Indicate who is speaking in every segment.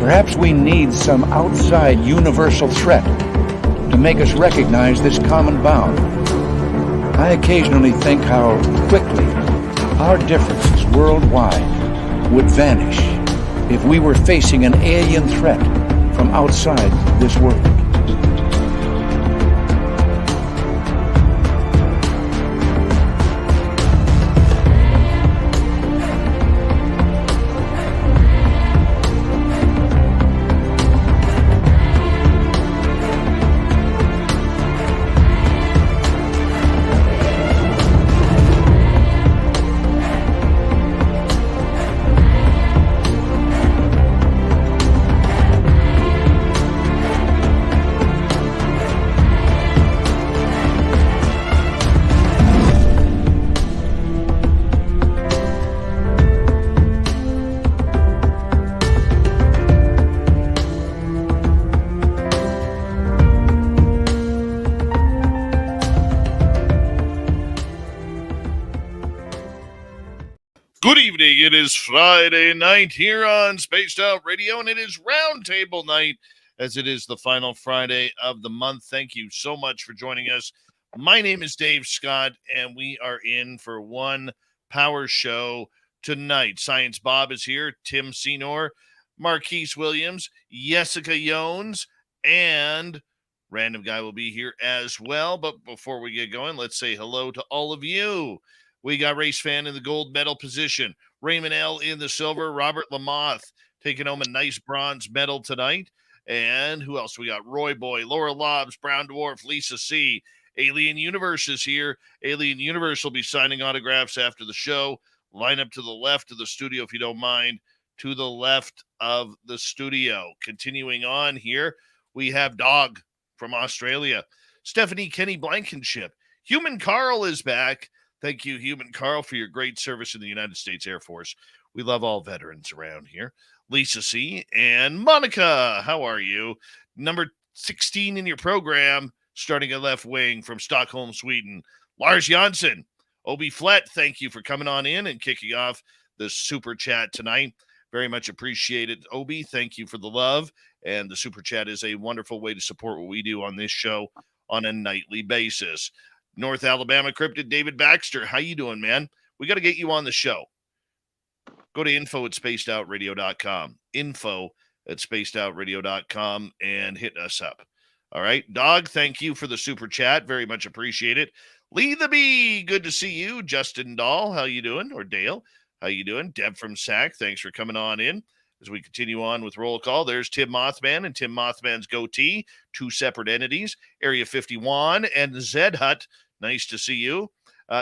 Speaker 1: Perhaps we need some outside universal threat to make us recognize this common bound. I occasionally think how quickly our differences worldwide would vanish if we were facing an alien threat from outside this world.
Speaker 2: Good evening. It is Friday night here on Spaced Out Radio, and it is Roundtable night as it is the final Friday of the month. Thank you so much for joining us. My name is Dave Scott, and we are in for one power show tonight. Science Bob is here, Tim Senor, Marquise Williams, Jessica Jones, and Random Guy will be here as well. But before we get going, let's say hello to all of you. We got Race Fan in the gold medal position, Raymond L. in the silver, Robert Lamoth taking home a nice bronze medal tonight. And who else? We got Roy Boy, Laura Lobbs, Brown Dwarf, Lisa C. Alien Universe is here. Alien Universe will be signing autographs after the show. Line up to the left of the studio if you don't mind. To the left of the studio. Continuing on here, we have Dog from Australia. Stephanie Kenny Blankenship. Human Carl is back. Thank you, Human Carl, for your great service in the United States Air Force. We love all veterans around here. Lisa C. and Monica, how are you? Number 16 in your program, starting at left wing from Stockholm, Sweden. Lars Janssen. Obi Flett, thank you for coming on in and kicking off the super chat tonight. Very much appreciated, Obi. Thank you for the love. And the super chat is a wonderful way to support what we do on this show on a nightly basis. North Alabama Cryptid, David Baxter. How you doing, man? We got to get you on the show. Go to info@spacedoutradio.com. Info@spacedoutradio.com and hit us up. All right. Dog, thank you for the super chat. Very much appreciate it. Lee the Bee, good to see you. Justin Dahl, how you doing? Or Dale, how you doing? Deb from SAC, thanks for coming on in. As we continue on with roll call, there's Tim Mothman and Tim Mothman's goatee, two separate entities, Area 51 and Zed Hut. Nice to see you.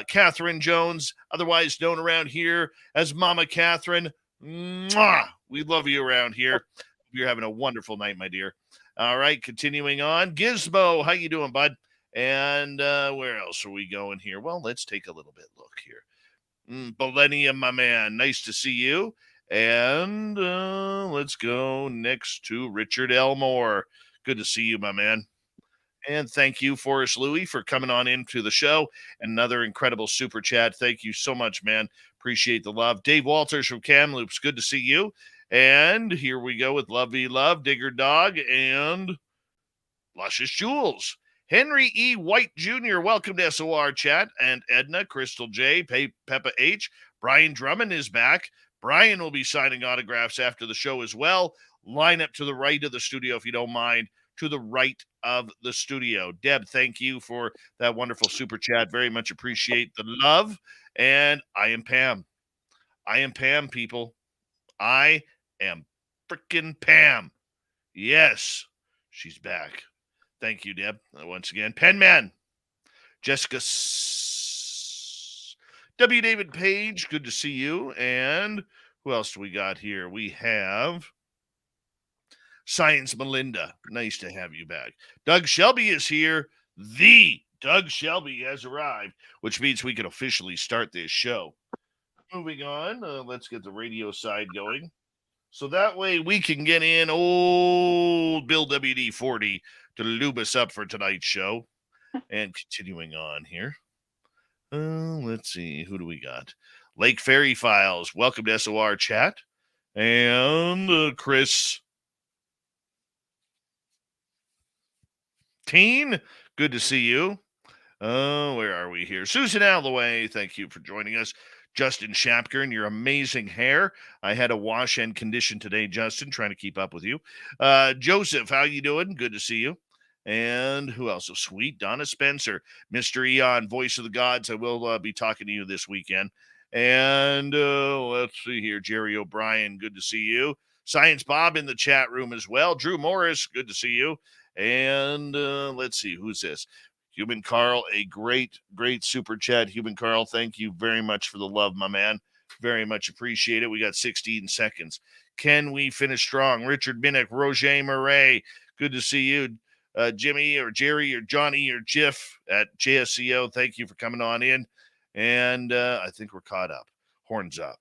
Speaker 2: Catherine Jones, otherwise known around here as Mama Catherine. Mwah! We love you around here. You're having a wonderful night, my dear. All right, continuing on. Gizmo, how you doing, bud? And where else are we going here? Well, let's take a little bit look here. Millennium, my man. Nice to see you. And let's go next to Richard Elmore. Good to see you, my man. And thank you, Forrest Louie, for coming on into the show. Another incredible super chat. Thank you so much, man. Appreciate the love. Dave Walters from Kamloops. Good to see you. And here we go with Love V Love, Digger Dog, and Luscious Jewels. Henry E. White Jr., welcome to SOR Chat. And Edna, Crystal J, Peppa H. Brian Drummond is back. Brian will be signing autographs after the show as well. Line up to the right of the studio if you don't mind. To the right of the studio. Deb, thank you for that wonderful super chat. Very much appreciate the love. And I am Pam. I am Pam, people. I am frickin' Pam. Yes, she's back. Thank you, Deb. Once again, Penman. Jessica W. David Page, good to see you. And who else do we got here? We have Science Melinda. Nice to have you back. Doug Shelby is here. The Doug Shelby has arrived, which means we can officially start this show. Moving on, let's get the radio side going. So that way we can get in old Bill WD-40 to lube us up for tonight's show. And continuing on here. Let's see. Who do we got? Lake Fairy Files. Welcome to SOR Chat. And Chris Teen, good to see you. Where are we here? Susan Alloway, thank you for joining us. Justin Shapker and your amazing hair. I had a wash and condition today, Justin, trying to keep up with you. Joseph, how you doing? Good to see you. And who else? Oh, sweet. Donna Spencer, Mr. Eon, voice of the gods. I will be talking to you this weekend. And let's see here. Jerry O'Brien, good to see you. Science Bob in the chat room as well. Drew Morris, good to see you. And let's see, who's this? Human Carl, a great super chat. Human Carl, thank you very much for the love, my man. Very much appreciate it. We got 16 seconds. Can we finish strong? Richard Minnick, Roger Murray, good to see you. Jimmy or Jerry or Johnny or Jiff at JSCO, thank you for coming on in. And I think we're caught up. Horns up.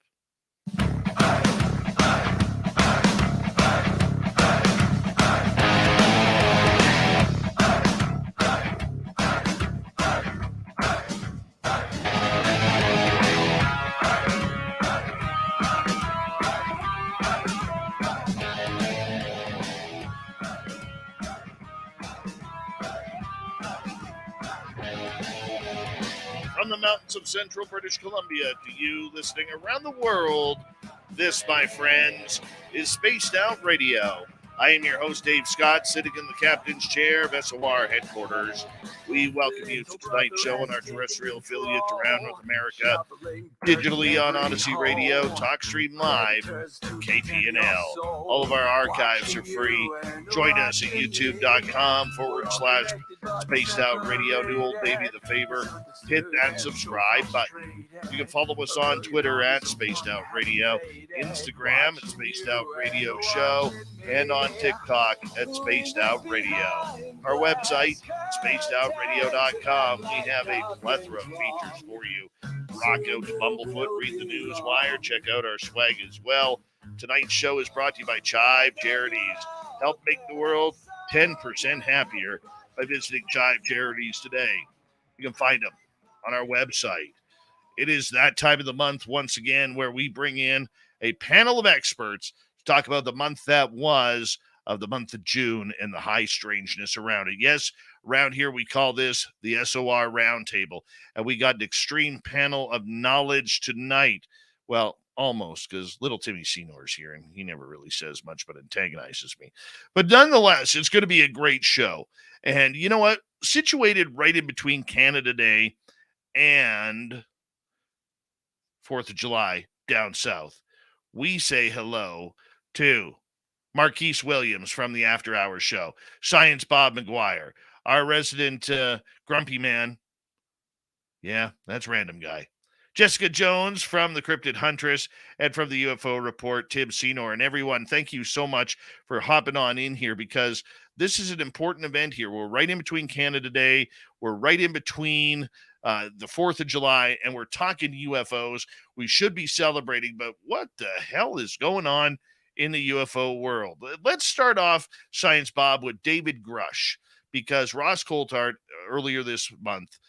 Speaker 2: From the mountains of central British Columbia to you listening around the world, this, my friends, is Spaced Out Radio. I am your host, Dave Scott, sitting in the captain's chair of SOR headquarters. We welcome you to tonight's show on our terrestrial affiliate around North America, digitally on Odyssey Radio, TalkStream Live, KPNL. All of our archives are free. Join us at youtube.com/Spaced Out Radio. Do old baby the favor, hit that subscribe button. You can follow us on Twitter at Spaced Out Radio, Instagram at Spaced Out Radio Show, and on TikTok at Spaced Out Radio. Our website, spacedoutradio.com. We have a plethora of features for you. Rock out to Bumblefoot, read the news wire, check out our swag as well. Tonight's show is brought to you by Chive Charities. Help make the world 10% happier by visiting Chive Charities today. You can find them on our website. It is that time of the month, once again, where we bring in a panel of experts to talk about the month that was, of the month of June, and the high strangeness around it. Yes, around here we call this the SOR Roundtable, and we got an extreme panel of knowledge tonight. Well, almost, because little Timmy Senor's here, and he never really says much but antagonizes me. But nonetheless, it's going to be a great show. And you know what? Situated right in between Canada Day and 4th of July down south, we say hello to Marquise Williams from the After Hours Show, Science Bob McGuire, our resident grumpy man. Yeah, that's random guy. Jessica Jones from the Cryptid Huntress, and from the UFO Report, Tim Senor. And everyone, thank you so much for hopping on in here, because this is an important event here. We're right in between Canada Day. We're right in between the 4th of July, and we're talking UFOs. We should be celebrating, but what the hell is going on in the UFO world? Let's start off, Science Bob, with David Grush, because Ross Coulthard earlier this month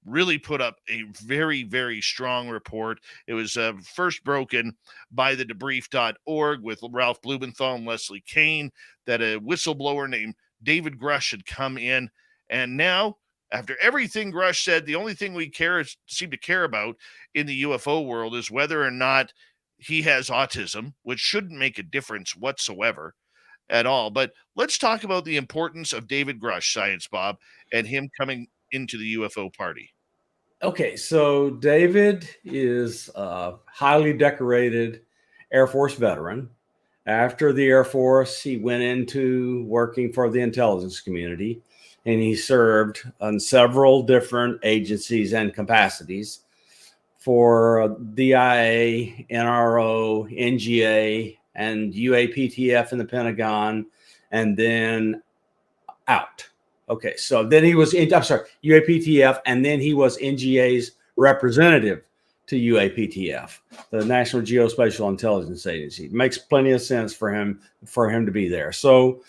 Speaker 2: really put up a very, very strong report. It was first broken by the debrief.org with Ralph Blumenthal and Leslie Kane, that a whistleblower named David Grush had come in. And now, after everything Grush said, the only thing we seem to care about in the UFO world is whether or not he has autism, which shouldn't make a difference whatsoever at all. But let's talk about the importance of David Grush, Science Bob, and him coming into the UFO party.
Speaker 3: Okay, so David is a highly decorated Air Force veteran. After the Air Force, he went into working for the intelligence community, and he served on several different agencies and capacities for DIA, NRO, NGA, and UAPTF in the Pentagon, and then out. Okay, so then he was UAPTF, and then he was NGA's representative to UAPTF, the National Geospatial Intelligence Agency. It makes plenty of sense for him to be there. So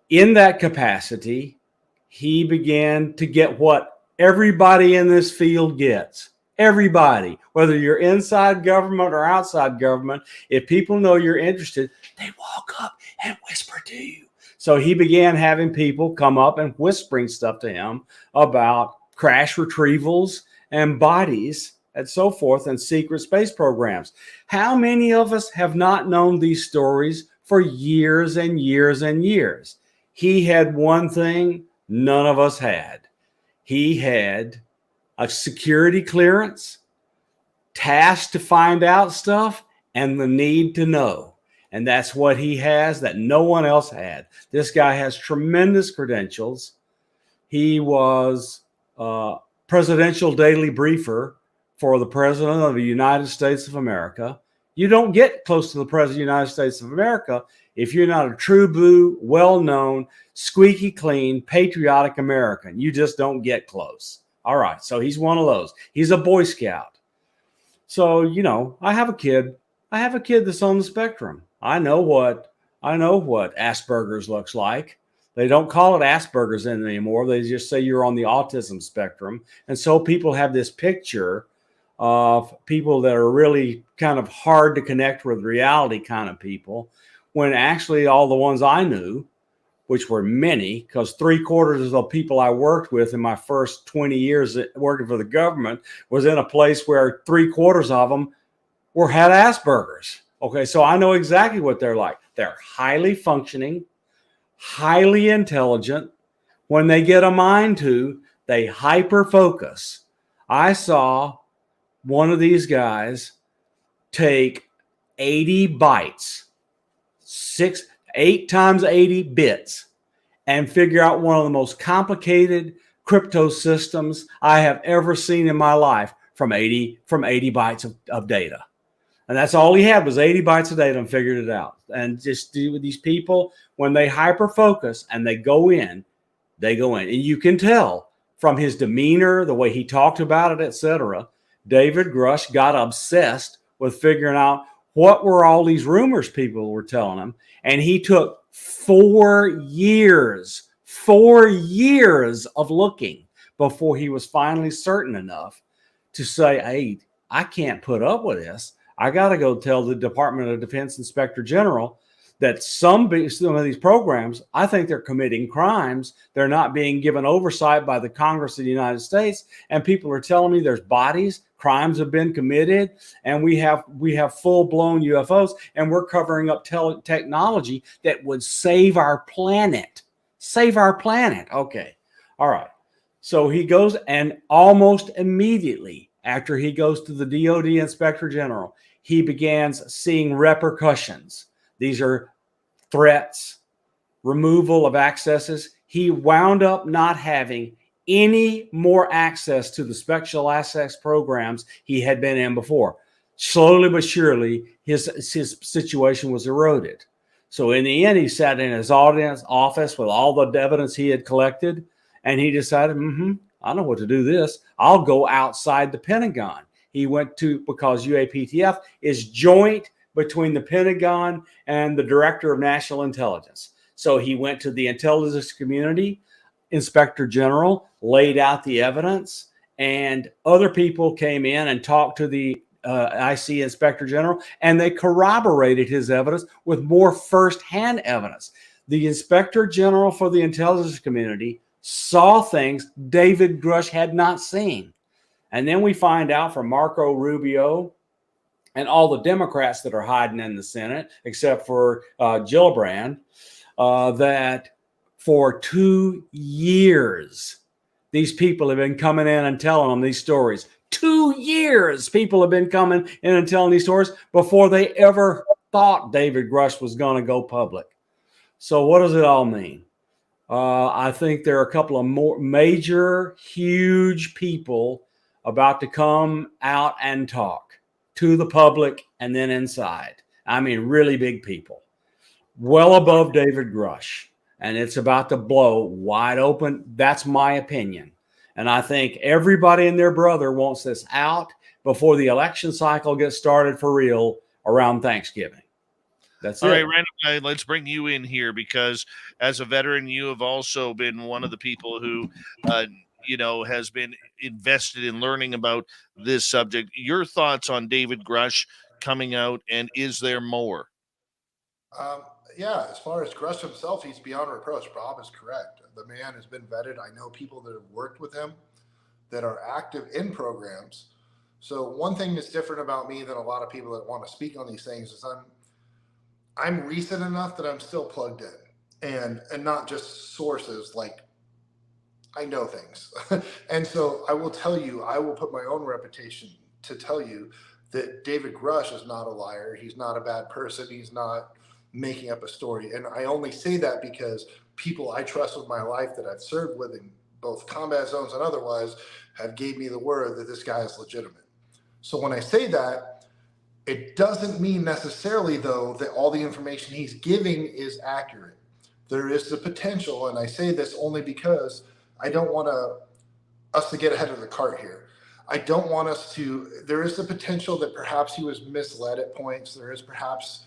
Speaker 3: in that capacity, he began to get what everybody in this field gets. Everybody, whether you're inside government or outside government, if people know you're interested, they walk up and whisper to you. So he began having people come up and whispering stuff to him about crash retrievals and bodies and so forth and secret space programs. How many of us have not known these stories for years and years and years? He had one thing none of us had. He had a security clearance, tasked to find out stuff, and the need to know. And that's what he has that no one else had. This guy has tremendous credentials. He was presidential daily briefer for the President of the United States of America. You don't get close to the President of the United States of America if you're not a true blue, well-known, squeaky clean, patriotic American. You just don't get close. All right, so he's one of those. He's a Boy Scout. So, you know, I have a kid that's on the spectrum. I know what Asperger's looks like. They don't call it Asperger's anymore. They just say you're on the autism spectrum. And so people have this picture of people that are really kind of hard to connect with reality kind of people, when actually all the ones I knew, which were many, because 3/4 of the people I worked with in my first 20 years working for the government was in a place where 3/4 of them had Asperger's. Okay, so I know exactly what they're like. They're highly functioning, highly intelligent. When they get a mind to, they hyper focus. I saw one of these guys take 80 bytes, 8 times 80 bits, and figure out one of the most complicated crypto systems I have ever seen in my life from 80 bytes of data. And that's all he had was 80 bytes of data, and figured it out. And just with these people, when they hyper focus and they go in. And you can tell from his demeanor, the way he talked about it, etc. David Grush got obsessed with figuring out what were all these rumors people were telling him. And he took 4 years of looking before he was finally certain enough to say, hey, I can't put up with this. I got to go tell the Department of Defense Inspector General that some of these programs, I think they're committing crimes. They're not being given oversight by the Congress of the United States. And people are telling me there's bodies, crimes have been committed, and we have full-blown UFOs, and we're covering up technology that would save our planet. Save our planet. Okay. All right. So he goes, and almost immediately after he goes to the DOD Inspector General, he begins seeing repercussions. These are threats, removal of accesses. He wound up not having any more access to the special access programs he had been in before. Slowly but surely, his situation was eroded. So in the end, he sat in his office with all the evidence he had collected, and he decided, I know what to do this. I'll go outside the Pentagon. He went to, because UAPTF is joint between the Pentagon and the Director of National Intelligence. So he went to the intelligence community, Inspector General, laid out the evidence, and other people came in and talked to the IC Inspector General, and they corroborated his evidence with more firsthand evidence. The Inspector General for the intelligence community saw things David Grush had not seen. And then we find out from Marco Rubio and all the Democrats that are hiding in the Senate, except for Gillibrand, that for 2 years, these people have been coming in and telling them these stories. 2 years people have been coming in and telling these stories before they ever thought David Grush was going to go public. So what does it all mean? I think there are a couple of more major, huge people about to come out and talk to the public and then inside. I mean, really big people, well above David Grush. And it's about to blow wide open. That's my opinion. And I think everybody and their brother wants this out before the election cycle gets started for real around Thanksgiving. That's
Speaker 2: all
Speaker 3: it.
Speaker 2: All right, Random Guy, let's bring you in here, because as a veteran, you have also been one of the people who, has been invested in learning about this subject. Your thoughts on David Grush coming out, and is there more?
Speaker 4: Yeah, as far as Grush himself, he's beyond reproach. Bob is correct. The man has been vetted. I know people that have worked with him that are active in programs. So one thing that's different about me than a lot of people that want to speak on these things is I'm recent enough that I'm still plugged in, and not just sources like I know things. And so I will tell you, I will put my own reputation to tell you that David Grush is not a liar. He's not a bad person. He's not making up a story. And I only say that because people I trust with my life that I've served with in both combat zones and otherwise have gave me the word that this guy is legitimate. So when I say that, it doesn't mean necessarily, though, that all the information he's giving is accurate. There is the potential, and I say this only because I don't want us to get ahead of the cart here. I don't want us to. There is the potential that perhaps he was misled at points. There is perhaps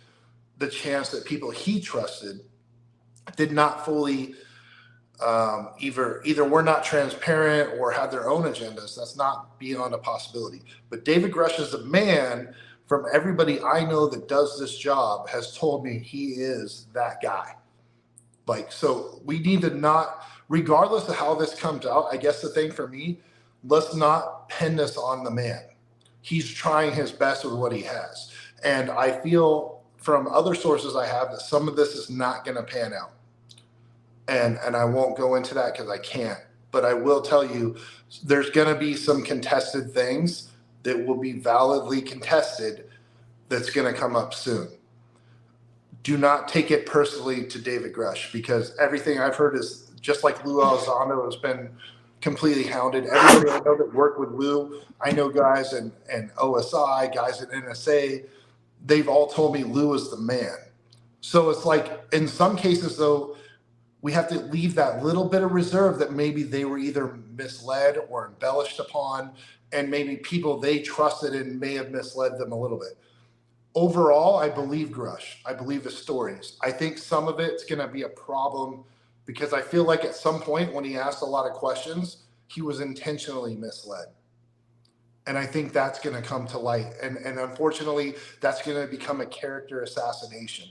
Speaker 4: the chance that people he trusted did not fully either were not transparent or had their own agendas. That's not beyond a possibility. But David Grush is a man, from everybody I know that does this job, has told me he is that guy. Like, so we need to not, regardless of how this comes out, I guess the thing for me, let's not pin this on the man. He's trying his best with what he has. And I feel from other sources I have that some of this is not going to pan out. And I won't go into that because I can't. But I will tell you, there's going to be some contested things that will be validly contested that's going to come up soon. Do not take it personally to David Grush, because everything I've heard is just like Lou Elizondo has been completely hounded. Everybody I know that worked with Lou, I know guys in OSI, guys at NSA, they've all told me Lou is the man. So it's like, in some cases, though, we have to leave that little bit of reserve that maybe they were either misled or embellished upon, and maybe people they trusted in may have misled them a little bit. Overall, I believe Grush. I believe his stories. I think some of it's going to be a problem because I feel like at some point when he asked a lot of questions, he was intentionally misled. And I think that's going to come to light. And unfortunately, that's going to become a character assassination.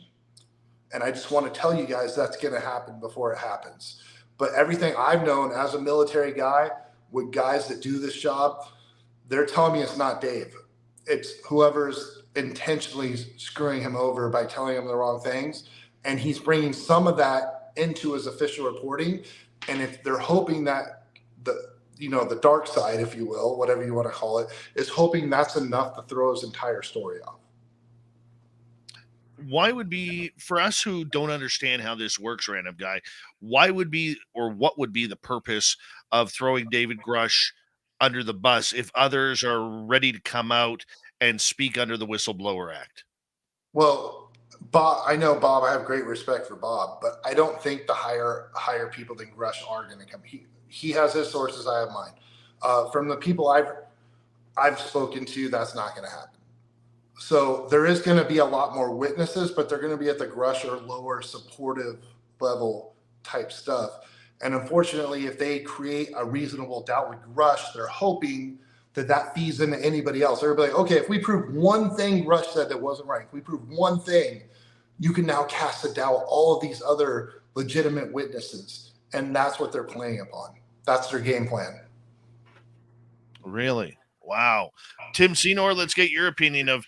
Speaker 4: And I just want to tell you guys that's going to happen before it happens. But everything I've known as a military guy with guys that do this job, they're telling me it's not Dave. It's whoever's intentionally screwing him over by telling him the wrong things. And he's bringing some of that into his official reporting. And if they're hoping that the dark side, if you will, whatever you want to call it, is hoping that's enough to throw his entire story off.
Speaker 2: Why would be, for us who don't understand how this works, random guy, what would be the purpose of throwing David Grush under the bus if others are ready to come out and speak under the Whistleblower Act?
Speaker 4: Well, Bob, I know Bob, I have great respect for Bob, but I don't think the higher people than Grush are going to come. He has his sources, I have mine. From the people I've spoken to, that's not going to happen. So there is going to be a lot more witnesses, but they're going to be at the Grush or lower supportive level type stuff. And unfortunately, if they create a reasonable doubt with Grush, they're hoping that feeds into anybody else. They're like, okay, if we prove one thing Grush said that wasn't right, if we prove one thing, you can now cast a doubt all of these other legitimate witnesses. And that's what they're playing upon. That's their game plan.
Speaker 2: Really? Wow. Tim Senor, let's get your opinion of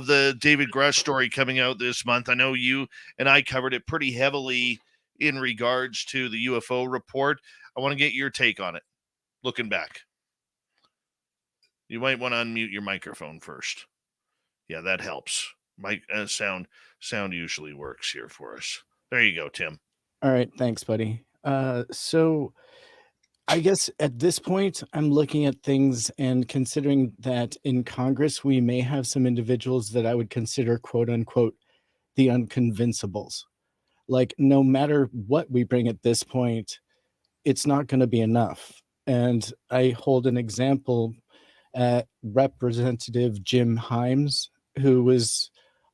Speaker 2: the David Grush story coming out this month. I know you and I covered it pretty heavily in regards to the UFO report. I want to get your take on it, looking back. You might want to unmute your microphone first. Yeah, that helps. Sound usually works here for us. There you go, Tim.
Speaker 5: All right. Thanks, buddy. So I guess at this point, I'm looking at things and considering that in Congress, we may have some individuals that I would consider, quote unquote, the unconvinceables. Like, no matter what we bring at this point, it's not going to be enough. And I hold an example at Representative Jim Himes, who was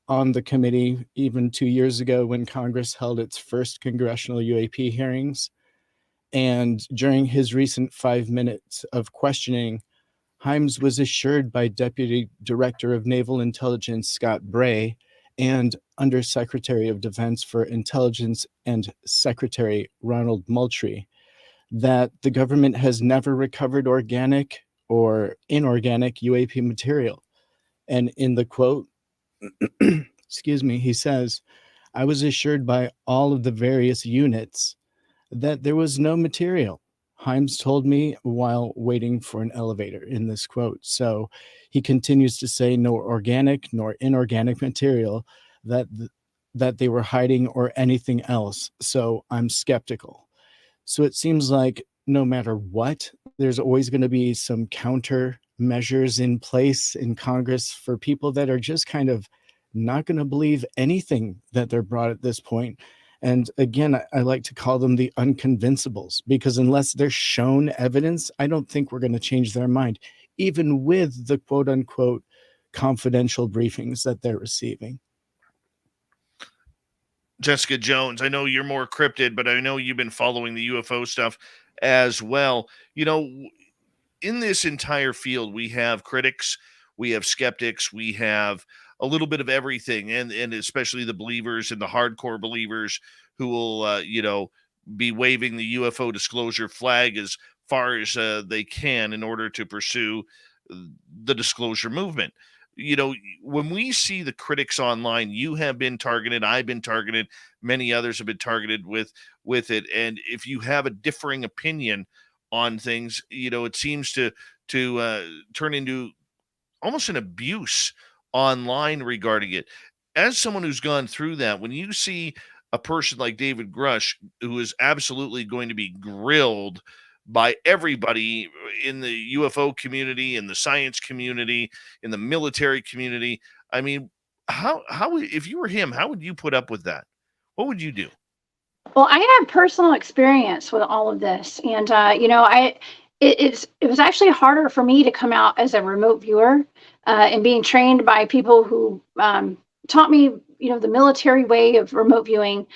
Speaker 5: on the committee even 2 years ago when Congress held its first congressional UAP hearings. And during his recent 5 minutes of questioning, Himes was assured by Deputy Director of Naval Intelligence Scott Bray and Undersecretary of Defense for Intelligence and Secretary Ronald Moultrie, that the government has never recovered organic or inorganic UAP material. And in the quote, excuse me, he says, "I was assured by all of the various units that there was no material," Himes told me while waiting for an elevator, in this quote. So he continues to say no organic nor inorganic material, that that they were hiding, or anything else. So I'm skeptical. So it seems like no matter what, there's always going to be some counter measures in place in Congress for people that are just kind of not going to believe anything that they're brought at this point. And again, I like to call them the unconvincibles, because unless they're shown evidence, I don't think we're going to change their mind, even with the quote unquote confidential briefings that they're receiving.
Speaker 2: Jessica Jones, I know you're more cryptid, but I know you've been following the UFO stuff as well. You know, in this entire field, we have critics, we have skeptics, we have a little bit of everything, and especially the believers and the hardcore believers who will, be waving the UFO disclosure flag as far as they can in order to pursue the disclosure movement. You know, when we see the critics online, you have been targeted, I've been targeted, many others have been targeted with it. And if you have a differing opinion on things, it seems to turn into almost an abuse online regarding it. As someone who's gone through that, when you see a person like David Grush, who is absolutely going to be grilled by everybody in the UFO community, in the science community, in the military community, I mean, how if you were him, how would you put up with that? What would you do?
Speaker 6: Well, I have personal experience with all of this, and it was actually harder for me to come out as a remote viewer, and being trained by people who taught me, the military way of remote viewing.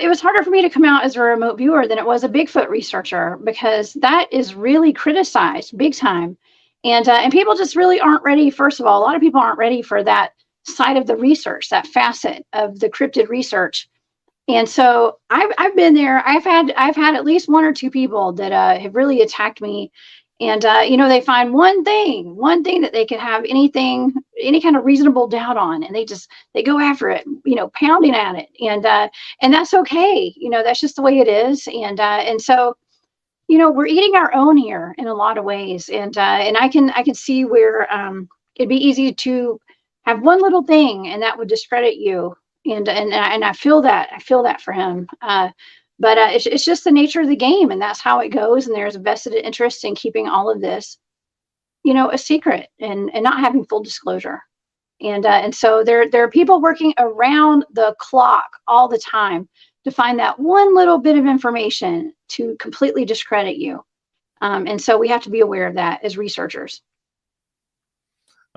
Speaker 6: It was harder for me to come out as a remote viewer than it was a Bigfoot researcher, because that is really criticized big time, and people just really aren't ready. First of all, a lot of people aren't ready for that side of the research, that facet of the cryptid research. And so I've been there. I've had at least one or two people that have really attacked me, and they find one thing that they could have any kind of reasonable doubt on, and they go after it, pounding at it, and that's okay. That's just the way it is, and so we're eating our own here in a lot of ways, and I can see where it'd be easy to have one little thing and that would discredit you. And I feel that for him, but it's just the nature of the game, and that's how it goes. And there's a vested interest in keeping all of this, a secret, and not having full disclosure. And so there are people working around the clock all the time to find that one little bit of information to completely discredit you. And so we have to be aware of that as researchers.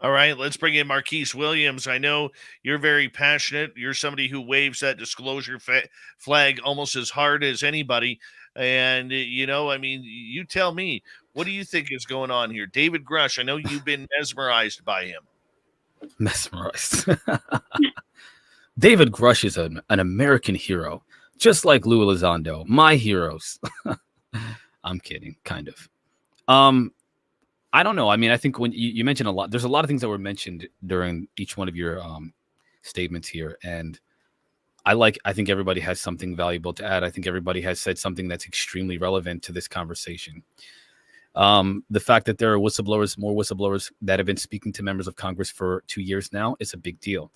Speaker 2: All right, let's bring in Marquise Williams. I know you're very passionate. You're somebody who waves that disclosure flag almost as hard as anybody. And, you tell me, what do you think is going on here? David Grush, I know you've been mesmerized by him.
Speaker 7: Mesmerized. David Grush is an American hero, just like Lou Elizondo, my heroes. I'm kidding, kind of. I don't know. I mean, I think when you mentioned a lot, there's a lot of things that were mentioned during each one of your statements here. And I think everybody has something valuable to add. I think everybody has said something that's extremely relevant to this conversation. The fact that there are more whistleblowers that have been speaking to members of Congress for 2 years now is a big deal.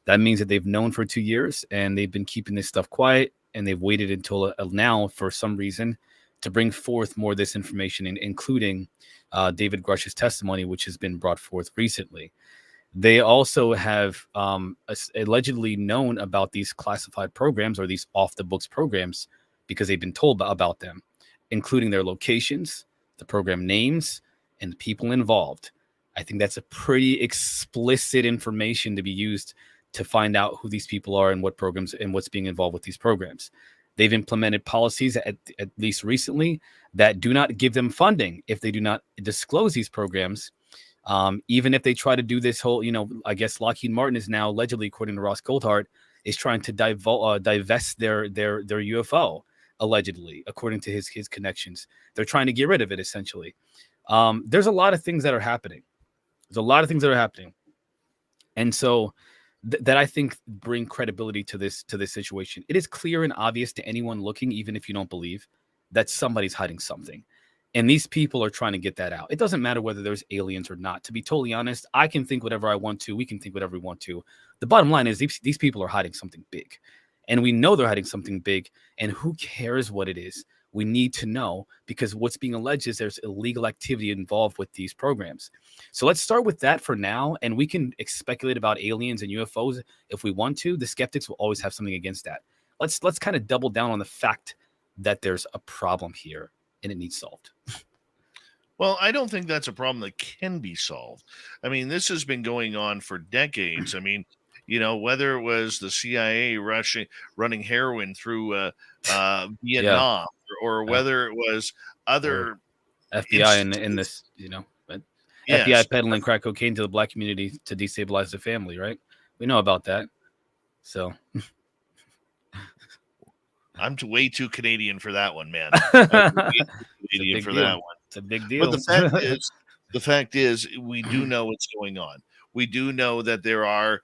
Speaker 7: That means that they've known for 2 years and they've been keeping this stuff quiet, and they've waited until now for some reason to bring forth more of this information, including David Grush's testimony, which has been brought forth recently. They also have allegedly known about these classified programs, or these off-the-books programs, because they've been told about them, including their locations, the program names, and the people involved. I think that's a pretty explicit information to be used to find out who these people are and what programs and what's being involved with these programs. They've implemented policies, at least recently, that do not give them funding if they do not disclose these programs Even if they try to do this whole, I guess Lockheed Martin is now allegedly, according to Ross Coulthart, is trying to divest their UFO, allegedly, according to his connections. They're trying to get rid of it, essentially. There's a lot of things that are happening. And so that I think bring credibility to this situation. It is clear and obvious to anyone looking, even if you don't believe, that somebody's hiding something. And these people are trying to get that out. It doesn't matter whether there's aliens or not. To be totally honest, I can think whatever I want to. We can think whatever we want to. The bottom line is these people are hiding something big. And we know they're hiding something big. And who cares what it is? We need to know, because what's being alleged is there's illegal activity involved with these programs. So let's start with that for now. And we can speculate about aliens and UFOs if we want to. The skeptics will always have something against that. Let's kind of double down on the fact that there's a problem here and it needs solved.
Speaker 2: Well, I don't think that's a problem that can be solved. I mean, this has been going on for decades. I mean, whether it was the CIA running heroin through Vietnam, or whether it was other
Speaker 7: FBI in this, but
Speaker 2: yes.
Speaker 7: FBI peddling crack cocaine to the black community to destabilize the family, right? We know about that. So
Speaker 2: I'm way too Canadian for that one, man.
Speaker 7: Canadian
Speaker 2: for that one.
Speaker 7: It's a big deal.
Speaker 2: But the fact is, we do know what's going on. We do know that there are,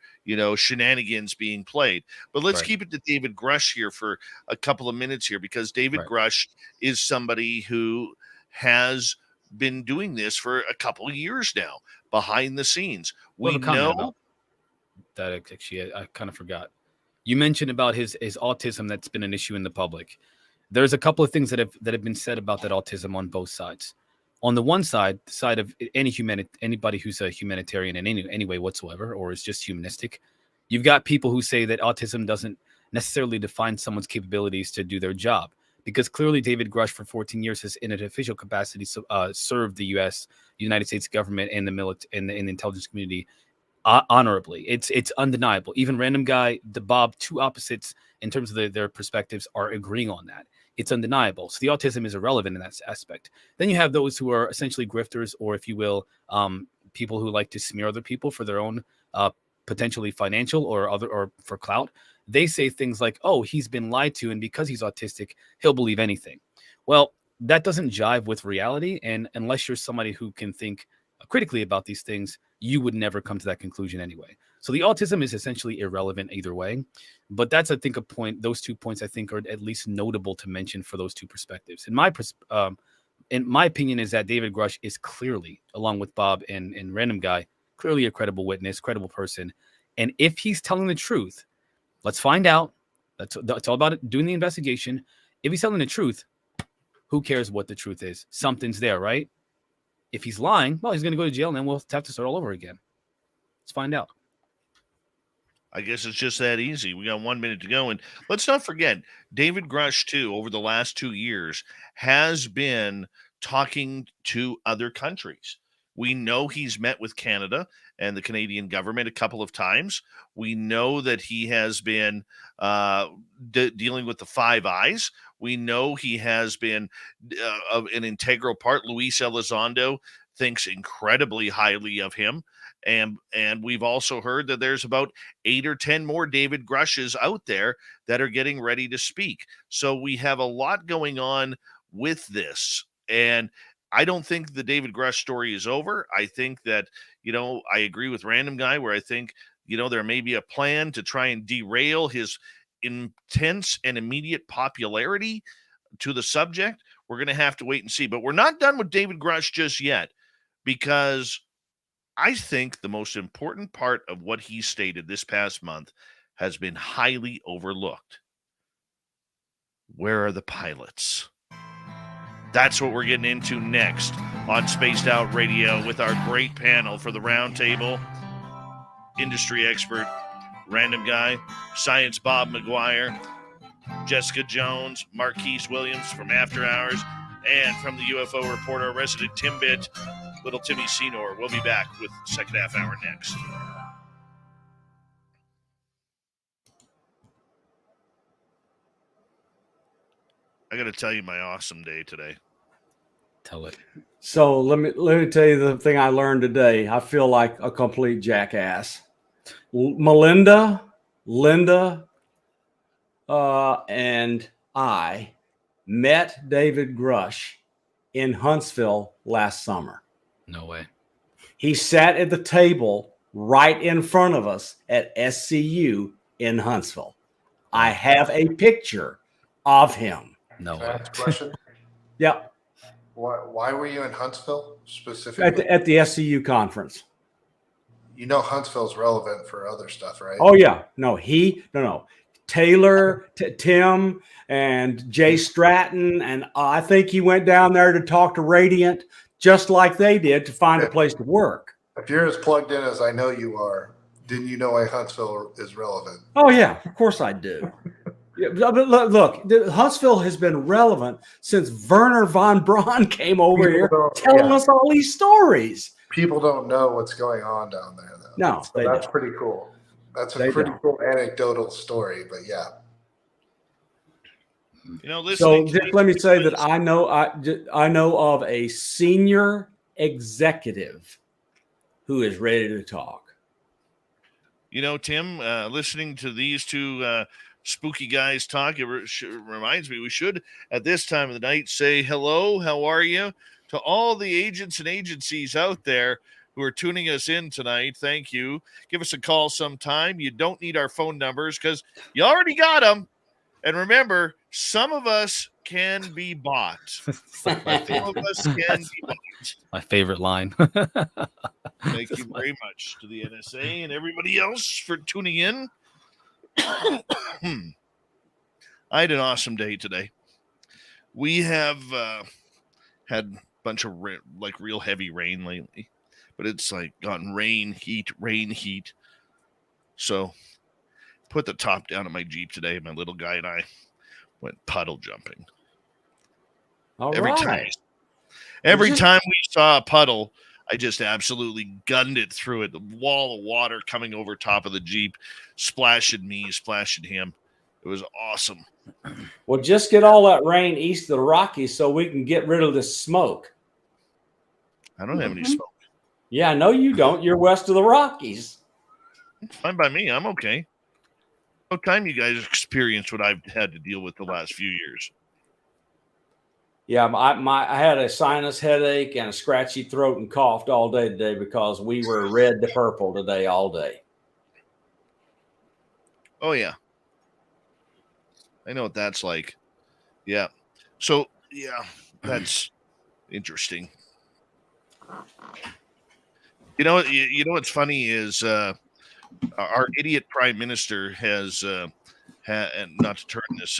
Speaker 2: shenanigans being played. But let's keep it to David Grush here for a couple of minutes here, because David Grush is somebody who has been doing this for a couple of years now, behind the scenes. We know
Speaker 7: that. Actually, I kind of forgot. You mentioned about his autism. That's been an issue in the public. There's a couple of things that have been said about that autism on both sides. On the one side, the side of anybody who's a humanitarian in any way whatsoever, or is just humanistic, you've got people who say that autism doesn't necessarily define someone's capabilities to do their job, because clearly David Grush for 14 years has, in an official capacity, served the United States government and the military and the intelligence community honorably. It's undeniable. Even Random Guy, the Bob, two opposites in terms of their perspectives are agreeing on that. It's undeniable. So the autism is irrelevant in that aspect. Then you have those who are essentially grifters, or if you will, people who like to smear other people for their own potentially financial or for clout. They say things like, "Oh, he's been lied to, and because he's autistic, he'll believe anything." Well, that doesn't jive with reality, and unless you're somebody who can think critically about these things, you would never come to that conclusion anyway. So the autism is essentially irrelevant either way. But that's, I think, a point. Those 2 points, I think, are at least notable to mention for those two perspectives. In my opinion, is that David Grush is clearly, along with Bob and Random Guy, clearly a credible witness, credible person. And if he's telling the truth, let's find out. That's all about it, doing the investigation. If he's telling the truth, who cares what the truth is? Something's there, right? If he's lying, well, he's going to go to jail, and then we'll have to start all over again. Let's find out.
Speaker 2: I guess it's just that easy. We got 1 minute to go. And let's not forget, David Grush, too, over the last 2 years, has been talking to other countries. We know he's met with Canada and the Canadian government a couple of times. We know that he has been dealing with the Five Eyes. We know he has been an integral part. Luis Elizondo thinks incredibly highly of him. And we've also heard that there's about 8 or 10 more David Grushes out there that are getting ready to speak. So we have a lot going on with this. And I don't think the David Grush story is over. I think that, I agree with Random Guy where I think, there may be a plan to try and derail his intense and immediate popularity to the subject. We're going to have to wait and see. But we're not done with David Grush just yet, because I think the most important part of what he stated this past month has been highly overlooked. Where are the pilots? That's what we're getting into next on Spaced Out Radio with our great panel for the roundtable. Industry expert, Random Guy, Science Bob McGuire, Jessica Jones, Marquise Williams from After Hours, and from the UFO Report, our resident Timbit, Little Timmy Senor. We'll be back with the second half hour next. I got to tell you my awesome day today.
Speaker 7: Tell it.
Speaker 3: So let me tell you the thing I learned today. I feel like a complete jackass. Melinda, Linda, and I met David Grush in Huntsville last summer.
Speaker 7: No way.
Speaker 3: He sat at the table right in front of us at SCU in Huntsville. I have a picture of him.
Speaker 7: No
Speaker 4: Can I
Speaker 7: way.
Speaker 4: ask a question?
Speaker 3: Yep.
Speaker 4: Why were you in Huntsville specifically?
Speaker 3: At the SCU conference.
Speaker 4: You know Huntsville's relevant for other stuff, right?
Speaker 3: Oh yeah, no. Taylor, Tim, and Jay Stratton, and I think he went down there to talk to Radiant, just like they did, to find a place to work.
Speaker 4: If you're as plugged in as I know you are, then you know why Huntsville is relevant.
Speaker 3: Oh yeah, of course I do. Yeah, but look, Huntsville has been relevant since Werner von Braun came over here telling us all these stories.
Speaker 4: People don't know what's going on down there, though.
Speaker 3: No,
Speaker 4: so that's pretty cool. That's a pretty cool anecdotal story, but yeah.
Speaker 2: You know,
Speaker 3: So just let me say that I know of a senior executive who is ready to talk.
Speaker 2: You know, Tim, listening to these two spooky guys talk, it reminds me we should, at this time of the night, say hello, how are you, to all the agents and agencies out there who are tuning us in tonight. Thank you. Give us a call sometime. You don't need our phone numbers because you already got them. And remember, some of us can be bought. Some of us can be bought.
Speaker 7: My favorite line.
Speaker 2: Thank you very much to the NSA and everybody else for tuning in. I had an awesome day today. We have had a bunch of real heavy rain lately, but it's like gotten rain, heat. So put the top down on my Jeep today. My little guy and I went puddle jumping. Every time we saw a puddle, I just absolutely gunned it through it. The wall of water coming over top of the Jeep, splashing me, splashing him. It was awesome.
Speaker 3: Well, just get all that rain east of the Rockies so we can get rid of the smoke.
Speaker 2: I don't have any smoke.
Speaker 3: Yeah, no, you don't. You're west of the Rockies.
Speaker 2: Fine by me. I'm okay. No time you guys experienced what I've had to deal with the last few years.
Speaker 3: Yeah, I had a sinus headache and a scratchy throat and coughed all day today because we were red to purple today all day.
Speaker 2: Oh, yeah. I know what that's like. Yeah. So, yeah, that's interesting. You know what's funny is our idiot prime minister has and not to turn this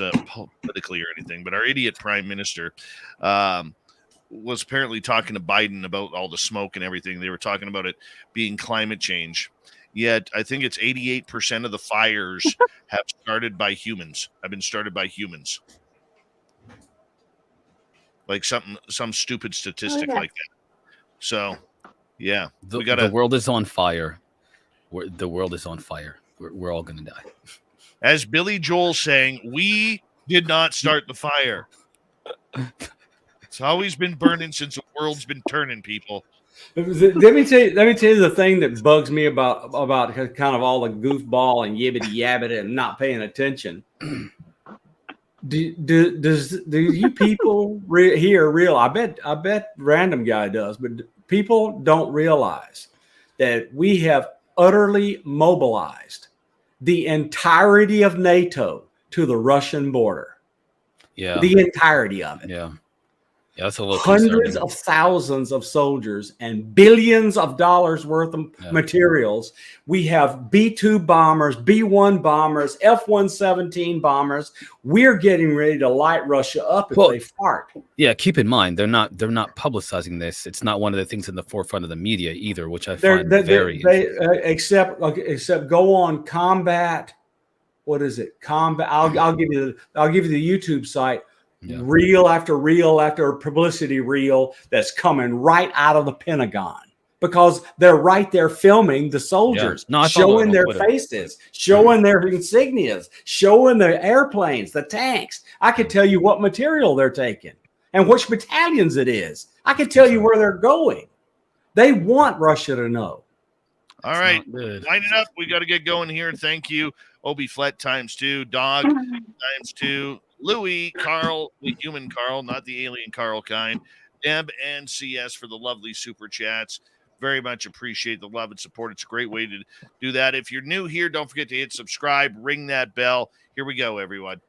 Speaker 2: politically or anything, but our idiot prime minister was apparently talking to Biden about all the smoke and everything. They were talking about it being climate change. Yet I think it's 88% of the fires have started by humans. Have been started by humans. Like some stupid statistic like that. So, yeah,
Speaker 7: the world is on fire. The world is on fire. We're all gonna die.
Speaker 2: As Billy Joel saying, we did not start the fire. It's always been burning since the world's been turning, people.
Speaker 3: Let me tell you the thing that bugs me about kind of all the goofball and yibbity yabbity and not paying attention. Do you people here real? I bet random guy does, but people don't realize that we have utterly mobilized the entirety of NATO to the Russian border.
Speaker 7: Yeah,
Speaker 3: the entirety of it.
Speaker 7: Yeah, that's a little
Speaker 3: hundreds of thousands of soldiers and billions of dollars worth of materials. We have B-2 bombers, B-1 bombers, F-117 bombers. We're getting ready to light Russia up if they fart.
Speaker 7: Yeah, keep in mind they're not publicizing this. It's not one of the things in the forefront of the media either, which I find very
Speaker 3: except go on combat. What is it? Combat. I'll give you the YouTube site. Yeah. Reel after publicity reel that's coming right out of the Pentagon because they're right there filming the soldiers, showing their faces, showing their insignias, showing the airplanes, the tanks. I could tell you what material they're taking. and which battalions it is. I can tell you where they're going. They want Russia to know.
Speaker 2: All right, line it up. We got to get going here. Thank you, Obi Flet ×2, Dog ×2, Louis, Carl, the human Carl, not the alien Carl kind, Deb, and CS for the lovely super chats. Very much appreciate the love and support. It's a great way to do that. If you're new here, don't forget to hit subscribe, ring that bell. Here we go, everyone.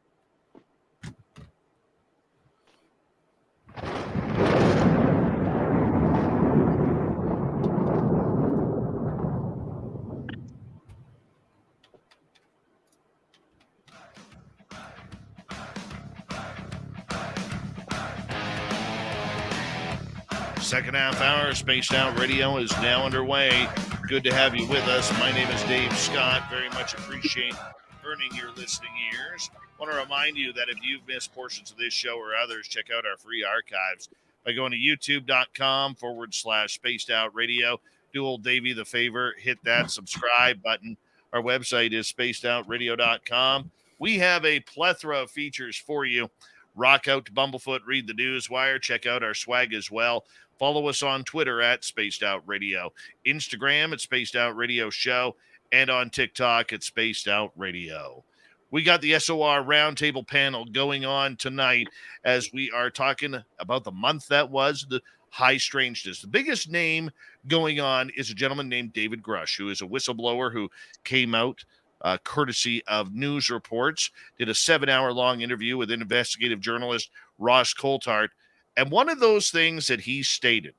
Speaker 2: Second half hour, Spaced Out Radio is now underway. Good to have you with us. My name is Dave Scott. Very much appreciate earning your listening ears. I want to remind you that if you've missed portions of this show or others, check out our free archives by going to youtube.com/Spaced Out Radio. Do old Davey the favor, hit that subscribe button. Our website is spacedoutradio.com. We have a plethora of features for you. Rock out to Bumblefoot, read the news wire, check out our swag as well. Follow us on Twitter at Spaced Out Radio, Instagram at Spaced Out Radio Show, and on TikTok at Spaced Out Radio. We got the SOR Roundtable panel going on tonight as we are talking about the month that was, the high strangeness. The biggest name going on is a gentleman named David Grush, who is a whistleblower who came out courtesy of news reports, did a 7-hour-long interview with investigative journalist Ross Coulthart. And one of those things that he stated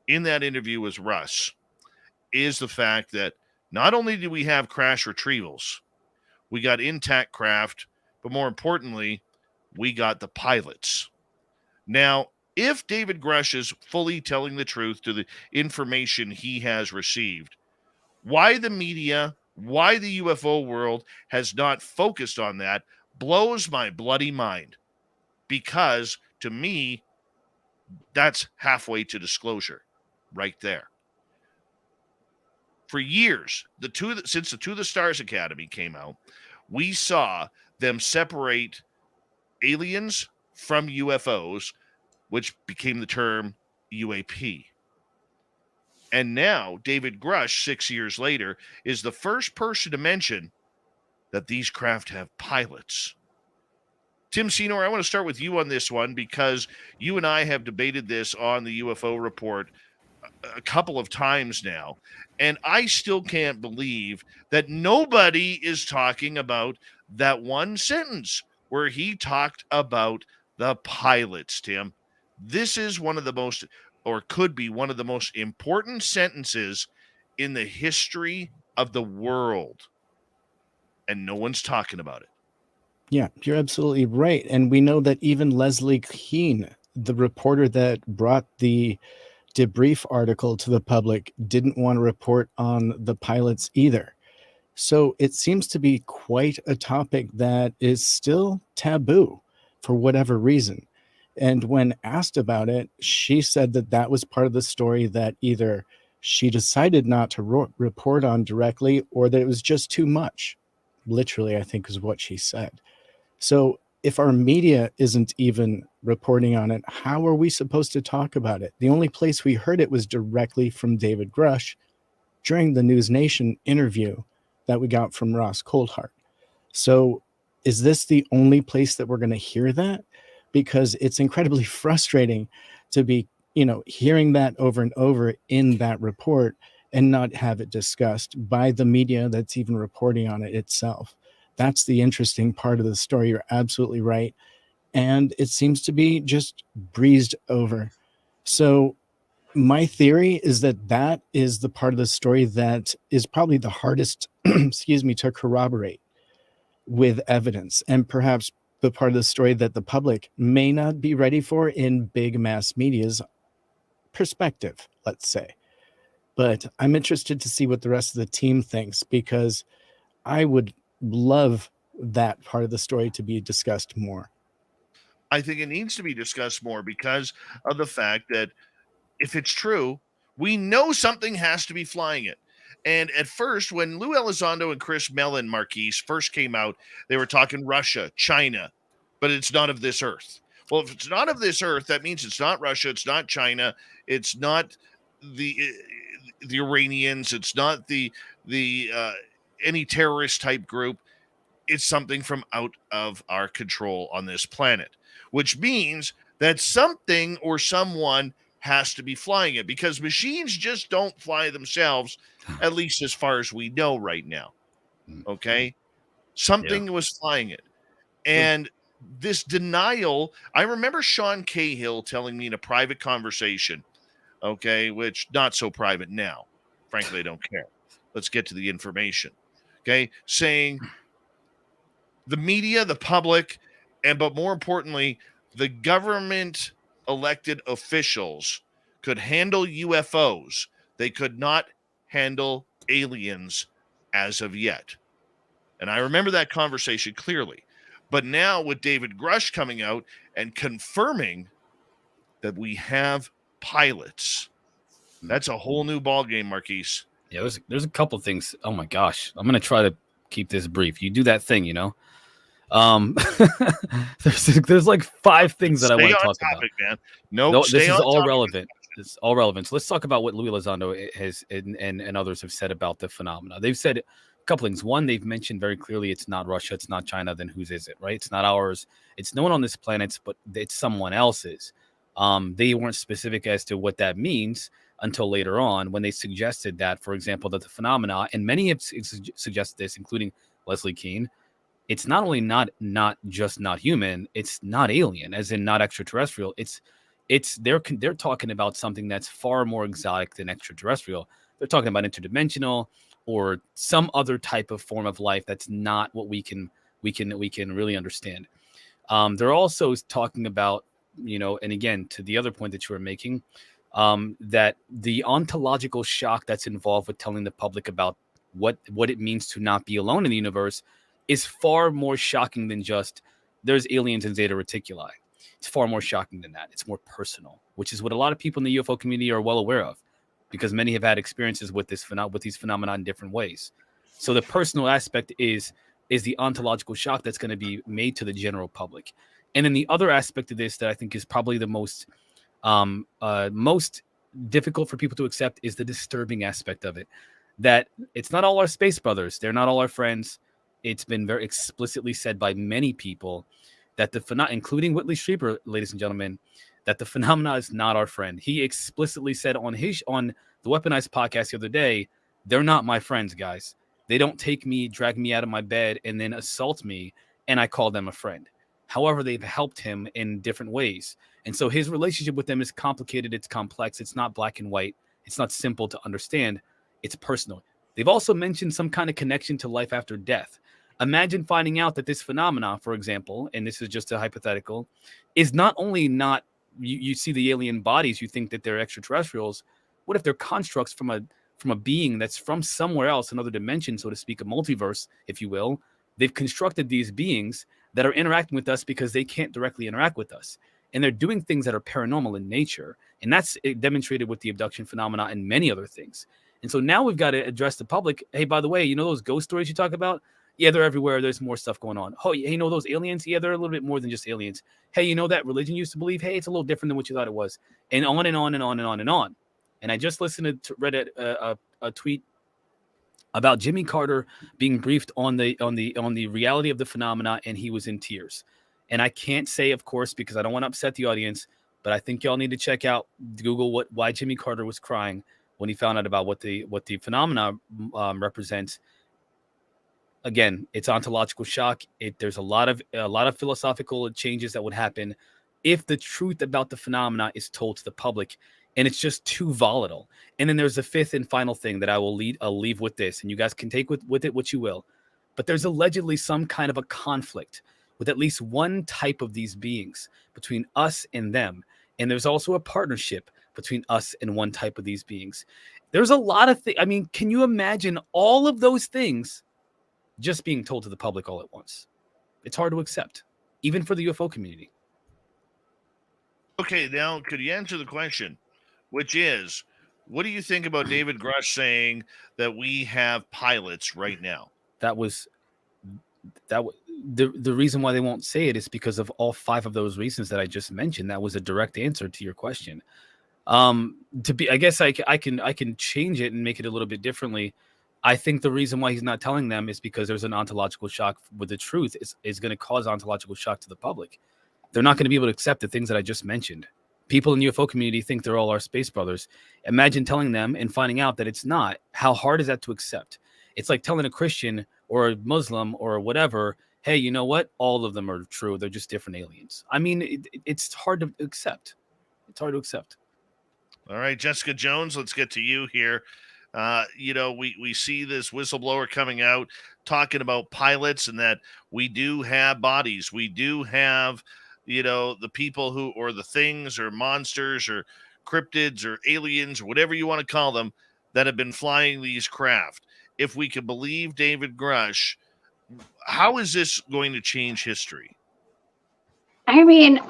Speaker 2: in that interview with Russ is the fact that not only do we have crash retrievals, we got intact craft, but more importantly, we got the pilots. Now, if David Grush is fully telling the truth to the information he has received, why the media, why the UFO world has not focused on that blows my bloody mind. Because to me, that's halfway to disclosure right there. For years, since the To the Stars Academy came out, we saw them separate aliens from UFOs, which became the term UAP. And now David Grush, 6 years later, is the first person to mention that these craft have pilots. Tim Senor, I want to start with you on this one because you and I have debated this on the UFO Report a couple of times now, and I still can't believe that nobody is talking about that one sentence where he talked about the pilots, Tim. This is one of the most, or could be one of the most important sentences in the history of the world, and no one's talking about it.
Speaker 5: Yeah, you're absolutely right. And we know that even Leslie Keene, the reporter that brought the debrief article to the public, didn't want to report on the pilots either. So it seems to be quite a topic that is still taboo for whatever reason. And when asked about it, she said that that was part of the story that either she decided not to report on directly or that it was just too much. Literally, I think is what she said. So if our media isn't even reporting on it, how are we supposed to talk about it? The only place we heard it was directly from David Grush during the News Nation interview that we got from Ross Coulthart. So is this the only place that we're going to hear that? Because it's incredibly frustrating to be, hearing that over and over in that report and not have it discussed by the media that's even reporting on it itself. That's the interesting part of the story. You're absolutely right. And it seems to be just breezed over. So my theory is that that is the part of the story that is probably the hardest, to corroborate with evidence, and perhaps the part of the story that the public may not be ready for in big mass media's perspective, let's say. But I'm interested to see what the rest of the team thinks, because I would love that part of the story to be discussed more.
Speaker 2: I think it needs to be discussed more because of the fact that if it's true, we know something has to be flying it. And at first, when Lou Elizondo and Chris Mellon Marquise first came out, they were talking Russia, China, but it's not of this earth. Well, if it's not of this earth, that means it's not Russia, it's not China, it's not the Iranians, it's not the any terrorist type group. It's something from out of our control on this planet, which means that something or someone has to be flying it, because machines just don't fly themselves, at least as far as we know right now. Okay? Something was flying it. And this denial, I remember Sean Cahill telling me in a private conversation, okay, which not so private now. Frankly, I don't care. Let's get to the information. Okay? Saying the media, the public, but more importantly, the government elected officials could handle UFOs. They could not handle aliens as of yet. And I remember that conversation clearly. But now with David Grush coming out and confirming that we have pilots, that's a whole new ballgame, Marquise.
Speaker 7: Yeah, there's a couple things. Oh my gosh, I'm gonna try to keep this brief. You do that thing, you know. There's like 5 things that I want to talk
Speaker 2: topic,
Speaker 7: about.
Speaker 2: Man. Nope,
Speaker 7: This is all relevant. It's all relevant. So let's talk about what Louis Elizondo has and others have said about the phenomena. They've said a couple things. One, they've mentioned very clearly it's not Russia, it's not China. Then whose is it, right? It's not ours. It's no one on this planet, but it's someone else's. They weren't specific as to what that means until later on when they suggested that, for example, that the phenomena, and many have suggested this, including Leslie Keane, it's not only not just not human, it's not alien, as in not extraterrestrial. They're talking about something that's far more exotic than extraterrestrial. They're talking about interdimensional or some other type of form of life that's not what we can really understand. They're also talking about, you know, and again, to the other point that you were making, that the ontological shock that's involved with telling the public about what it means to not be alone in the universe is far more shocking than just there's aliens in Zeta Reticuli. It's far more shocking than that. It's more personal, which is what a lot of people in the UFO community are well aware of, because many have had experiences with these phenomena in different ways. So the personal aspect is the ontological shock that's going to be made to the general public. And then the other aspect of this that I think is probably the most difficult for people to accept is the disturbing aspect of it. That it's not all our space brothers. They're not all our friends. It's been very explicitly said by many people that including Whitley Strieber, ladies and gentlemen, that the phenomena is not our friend. He explicitly said on the Weaponized podcast the other day, they're not my friends, guys. They don't drag me out of my bed, and then assault me, and I call them a friend. However, they've helped him in different ways. And so his relationship with them is complicated. It's complex. It's not black and white. It's not simple to understand. It's personal. They've also mentioned some kind of connection to life after death. Imagine finding out that this phenomena, for example, and this is just a hypothetical, is not only not, you see the alien bodies, you think that they're extraterrestrials. What if they're constructs from a being that's from somewhere else, another dimension, so to speak, a multiverse, if you will? They've constructed these beings that are interacting with us because they can't directly interact with us. And they're doing things that are paranormal in nature. And that's demonstrated with the abduction phenomena and many other things. And so now we've got to address the public. Hey, by the way, you know those ghost stories you talk about? Yeah, they're everywhere. There's more stuff going on. Oh, you know those aliens? Yeah, they're a little bit more than just aliens. Hey, you know that religion used to believe? Hey, it's a little different than what you thought it was. And on and on and on and on and on. And I just read a tweet about Jimmy Carter being briefed on the reality of the phenomena, and he was in tears. And I can't say, of course, because I don't want to upset the audience, but I think y'all need to check out, Google why Jimmy Carter was crying when he found out about what the phenomena represents. Again, it's ontological shock. There's a lot of philosophical changes that would happen if the truth about the phenomena is told to the public, and it's just too volatile. And then there's the fifth and final thing that I'll leave with this, and you guys can take with it what you will. But there's allegedly some kind of a conflict with at least one type of these beings between us and them. And there's also a partnership between us and one type of these beings. There's a lot of things. I mean, can you imagine all of those things just being told to the public all at once? It's hard to accept, even for the UFO community.
Speaker 2: Okay, now could you answer the question, which is, what do you think about David Grush saying that we have pilots right now?
Speaker 7: the reason why they won't say it is because of all 5 of those reasons that I just mentioned. That was a direct answer to your question. I guess I can change it and make it a little bit differently. I think the reason why he's not telling them is because there's an ontological shock with the truth is going to cause ontological shock to the public. They're not going to be able to accept the things that I just mentioned. People in the UFO community think they're all our space brothers. Imagine telling them and finding out that it's not. How hard is that to accept? It's like telling a Christian or a Muslim or whatever, hey, you know what? All of them are true. They're just different aliens. I mean, it's hard to accept. It's hard to accept.
Speaker 2: All right, Jessica Jones, let's get to you here. We see this whistleblower coming out talking about pilots and that we do have bodies. We do have, the people who, or the things or monsters or cryptids or aliens or whatever you want to call them that have been flying these craft. If we could believe David Grush, how is this going to change history?
Speaker 6: I mean,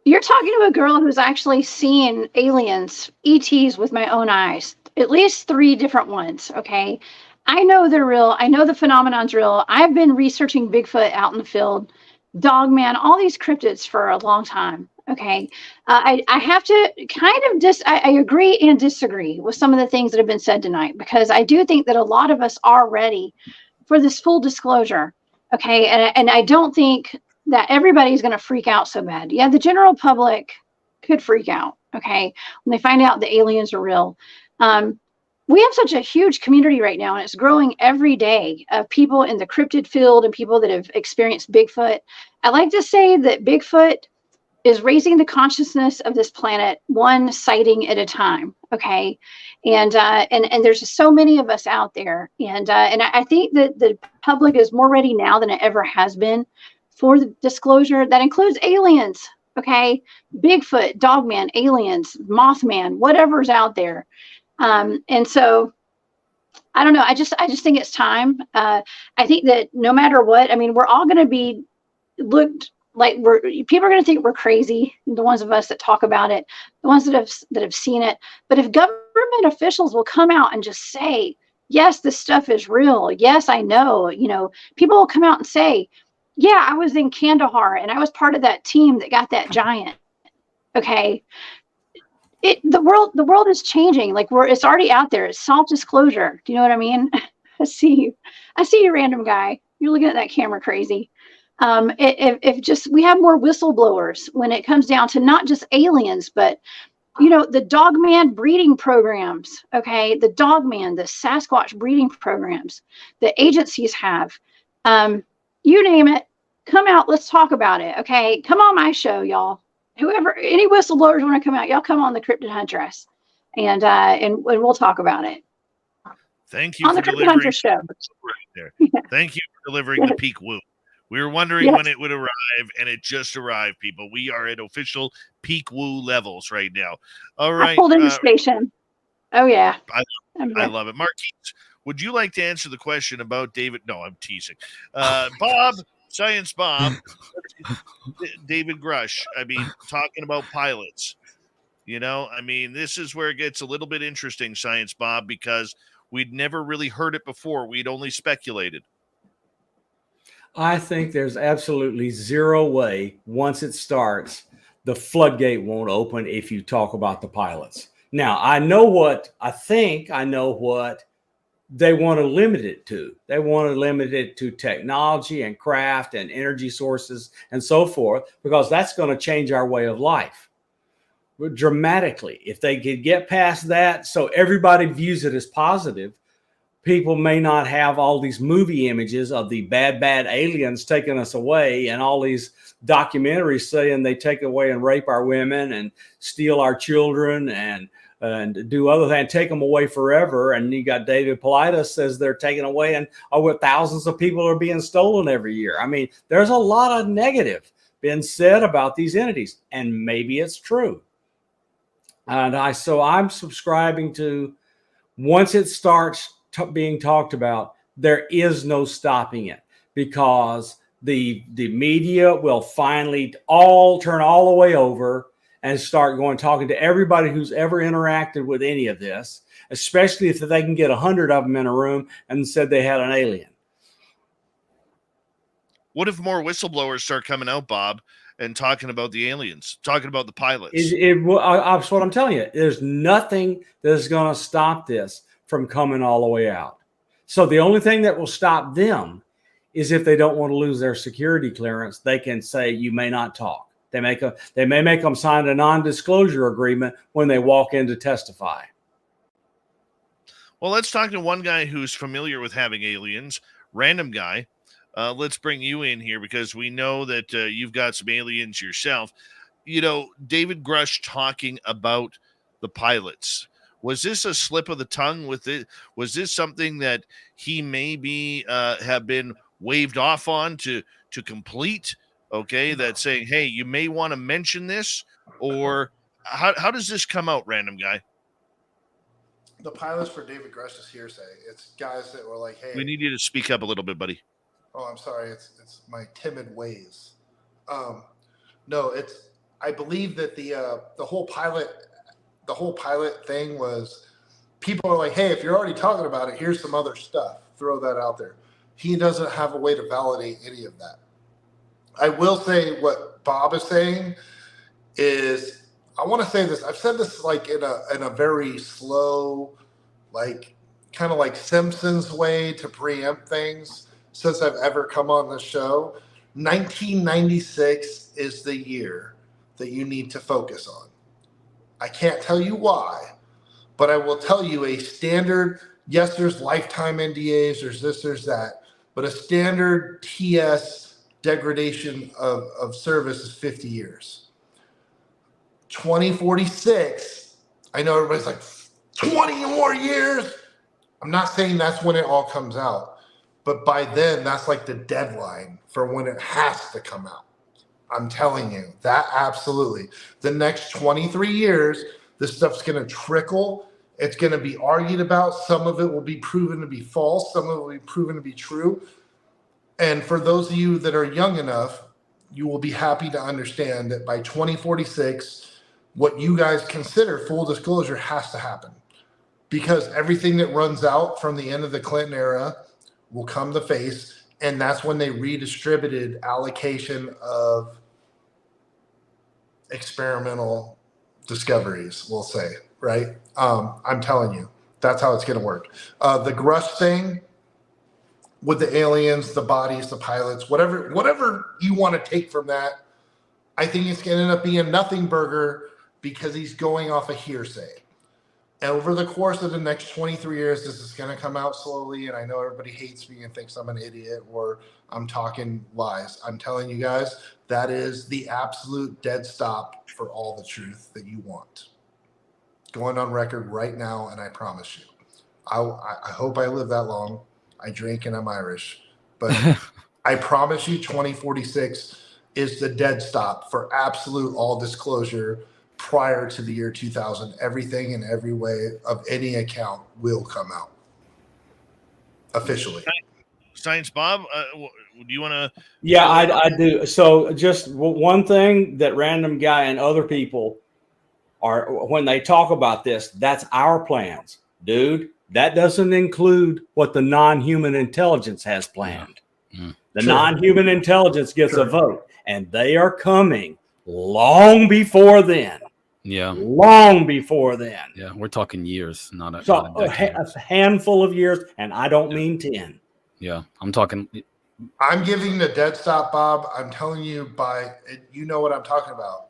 Speaker 6: you're talking to a girl who's actually seen aliens, ETs, with my own eyes. At least 3 different ones, okay? I know they're real. I know the phenomenon's real. I've been researching Bigfoot out in the field, Dogman, all these cryptids for a long time, okay? I have to kind of I agree and disagree with some of the things that have been said tonight, because I do think that a lot of us are ready for this full disclosure, okay? And I don't think that everybody's going to freak out so bad. Yeah, the general public could freak out, okay, when they find out the aliens are real. We have such a huge community right now, and it's growing every day, of people in the cryptid field and people that have experienced Bigfoot. I like to say that Bigfoot is raising the consciousness of this planet one sighting at a time, okay? And there's just so many of us out there, and I think that the public is more ready now than it ever has been for the disclosure. That includes aliens, okay? Bigfoot, Dogman, aliens, Mothman, whatever's out there. And so I don't know. I just think it's time. I think that no matter what, I mean, we're all going to be looked like people are going to think we're crazy. The ones of us that talk about it, the ones that have seen it. But if government officials will come out and just say, yes, this stuff is real. Yes, I know, people will come out and say, yeah, I was in Kandahar and I was part of that team that got that giant. Okay. The world is changing. Like it's already out there. It's self-disclosure. Do you know what I mean? I see you, random guy. You're looking at that camera crazy. If just we have more whistleblowers when it comes down to not just aliens, but the Dogman breeding programs. Okay, the Dogman, the Sasquatch breeding programs that agencies have. You name it. Come out. Let's talk about it. Okay, come on my show, y'all. Whoever, any whistleblowers want to come out, y'all come on the Cryptid Huntress, and we'll talk about it.
Speaker 2: Thank you
Speaker 6: on
Speaker 2: for
Speaker 6: the Cryptid
Speaker 2: delivering
Speaker 6: Huntress show.
Speaker 2: Right there. Yeah. Thank you for delivering the peak woo. We were wondering when it would arrive, and it just arrived, people. We are at official peak woo levels right now. All right.
Speaker 6: I pulled in the station. Oh yeah.
Speaker 2: I love it. Marquise, would you like to answer the question about David? No, I'm teasing. Bob. Science Bob, David Grush. I mean, talking about pilots. This is where it gets a little bit interesting, Science Bob, because we'd never really heard it before. We'd only speculated.
Speaker 3: I think there's absolutely zero way, once it starts, the floodgate won't open if you talk about the pilots. Now, I know what they want to limit it to. They want to limit it to technology and craft and energy sources and so forth, because that's going to change our way of life dramatically. If they could get past that, so everybody views it as positive, people may not have all these movie images of the bad aliens taking us away and all these documentaries saying they take away and rape our women and steal our children and do other things, take them away forever. And you got David Paulides says they're taken away, and thousands of people are being stolen every year. I mean, there's a lot of negative been said about these entities, and maybe it's true. And I'm subscribing to, once it starts being talked about, there is no stopping it, because the media will finally all turn all the way over and start talking to everybody who's ever interacted with any of this, especially if they can get 100 of them in a room and said they had an alien.
Speaker 2: What if more whistleblowers start coming out, Bob, and talking about the aliens, talking about the pilots?
Speaker 3: That's what I'm telling you. There's nothing that is going to stop this from coming all the way out. So the only thing that will stop them is if they don't want to lose their security clearance. They can say you may not talk. They may make them sign a non-disclosure agreement when they walk in to testify.
Speaker 2: Well, let's talk to one guy who's familiar with having aliens. Random guy. Let's bring you in here because we know that you've got some aliens yourself. You know, David Grush talking about the pilots. Was this a slip of the tongue with it? Was this something that he maybe have been waved off on to complete? Okay, that's saying, hey, you may want to mention this, or how does this come out, random guy?
Speaker 4: The pilots for David Grush is hearsay. It's guys that were like, hey.
Speaker 2: We need you to speak up a little bit, buddy.
Speaker 4: Oh, I'm sorry. It's my timid ways. No, I believe that the whole pilot thing was people are like, hey, if you're already talking about it, here's some other stuff. Throw that out there. He doesn't have a way to validate any of that. I will say what Bob is saying is, I want to say this. I've said this like in a very slow, like kind of like Simpsons way to preempt things since I've ever come on the show. 1996 is the year that you need to focus on. I can't tell you why, but I will tell you a standard, yes, there's lifetime NDAs, there's this, there's that, but a standard TS degradation of service is 50 years. 2046, I know everybody's like, 20 more years. I'm not saying that's when it all comes out, but by then, that's like the deadline for when it has to come out. I'm telling you, that absolutely. The next 23 years, this stuff's going to trickle. It's going to be argued about. Some of it will be proven to be false. Some of it will be proven to be true. And for those of you that are young enough, you will be happy to understand that by 2046, what you guys consider full disclosure has to happen. Because everything that runs out from the end of the Clinton era will come to face, and that's when they redistributed allocation of experimental discoveries, we'll say, right? I'm telling you, that's how it's going to work. The Grush thing with the aliens, the bodies, the pilots, whatever you want to take from that, I think it's going to end up being a nothing burger because he's going off a hearsay. And over the course of the next 23 years, this is going to come out slowly. And I know everybody hates me and thinks I'm an idiot or I'm talking lies. I'm telling you guys, that is the absolute dead stop for all the truth that you want. Going on record right now, and I promise you. I hope I live that long. I drink and I'm Irish. But I promise you 2046 is the dead stop for absolute all disclosure. Prior to the year 2000, everything in every way of any account will come out officially.
Speaker 2: Science Bob, do you want to?
Speaker 3: Yeah, I do. So just one thing that random guy and other people are, when they talk about this, that's our plans, dude. That doesn't include what the non-human intelligence has planned.
Speaker 7: Mm.
Speaker 3: The non-human intelligence gets a vote, and they are coming long before then.
Speaker 7: Yeah.
Speaker 3: Long before then.
Speaker 7: Yeah, we're talking years, not a
Speaker 3: handful of years, and I don't mean 10.
Speaker 7: Yeah, I'm talking.
Speaker 4: I'm giving the dead stop, Bob. I'm telling you, you know what I'm talking about.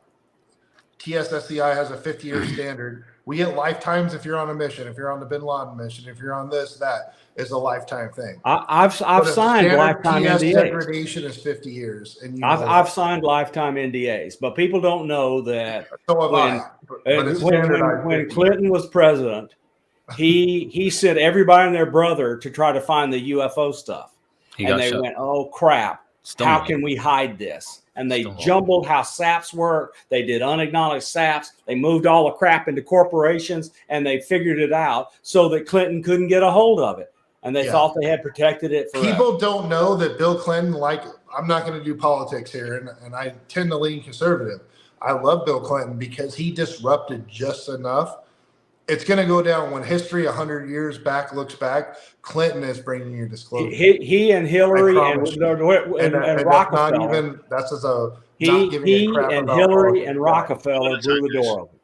Speaker 4: TSSCI has a 50-year standard. We get lifetimes if you're on a mission, if you're on the Bin Laden mission, if you're on this, that is a lifetime thing.
Speaker 3: I've signed lifetime
Speaker 4: TS
Speaker 3: NDAs.
Speaker 4: degradation is 50 years, and
Speaker 3: I've signed lifetime NDAs, but people don't know that when Clinton was president, he sent everybody and their brother to try to find the UFO stuff, and they went, "Oh crap! How can we hide this?" And they jumbled how SAPs work. They did unacknowledged SAPs. They moved all the crap into corporations, and they figured it out so that Clinton couldn't get a hold of it. And they thought they had protected it forever.
Speaker 4: People don't know that Bill Clinton, I'm not going to do politics here, and I tend to lean conservative. I love Bill Clinton because he disrupted just enough. It's going to go down when history 100 years back looks back. Clinton is bringing you disclosure.
Speaker 3: He and Hillary and
Speaker 4: that's not
Speaker 3: Rockefeller.
Speaker 4: even, that's as a,
Speaker 3: He
Speaker 4: not giving a crap
Speaker 3: and
Speaker 4: about
Speaker 3: Hillary
Speaker 4: politics.
Speaker 3: and Rockefeller blew the door open.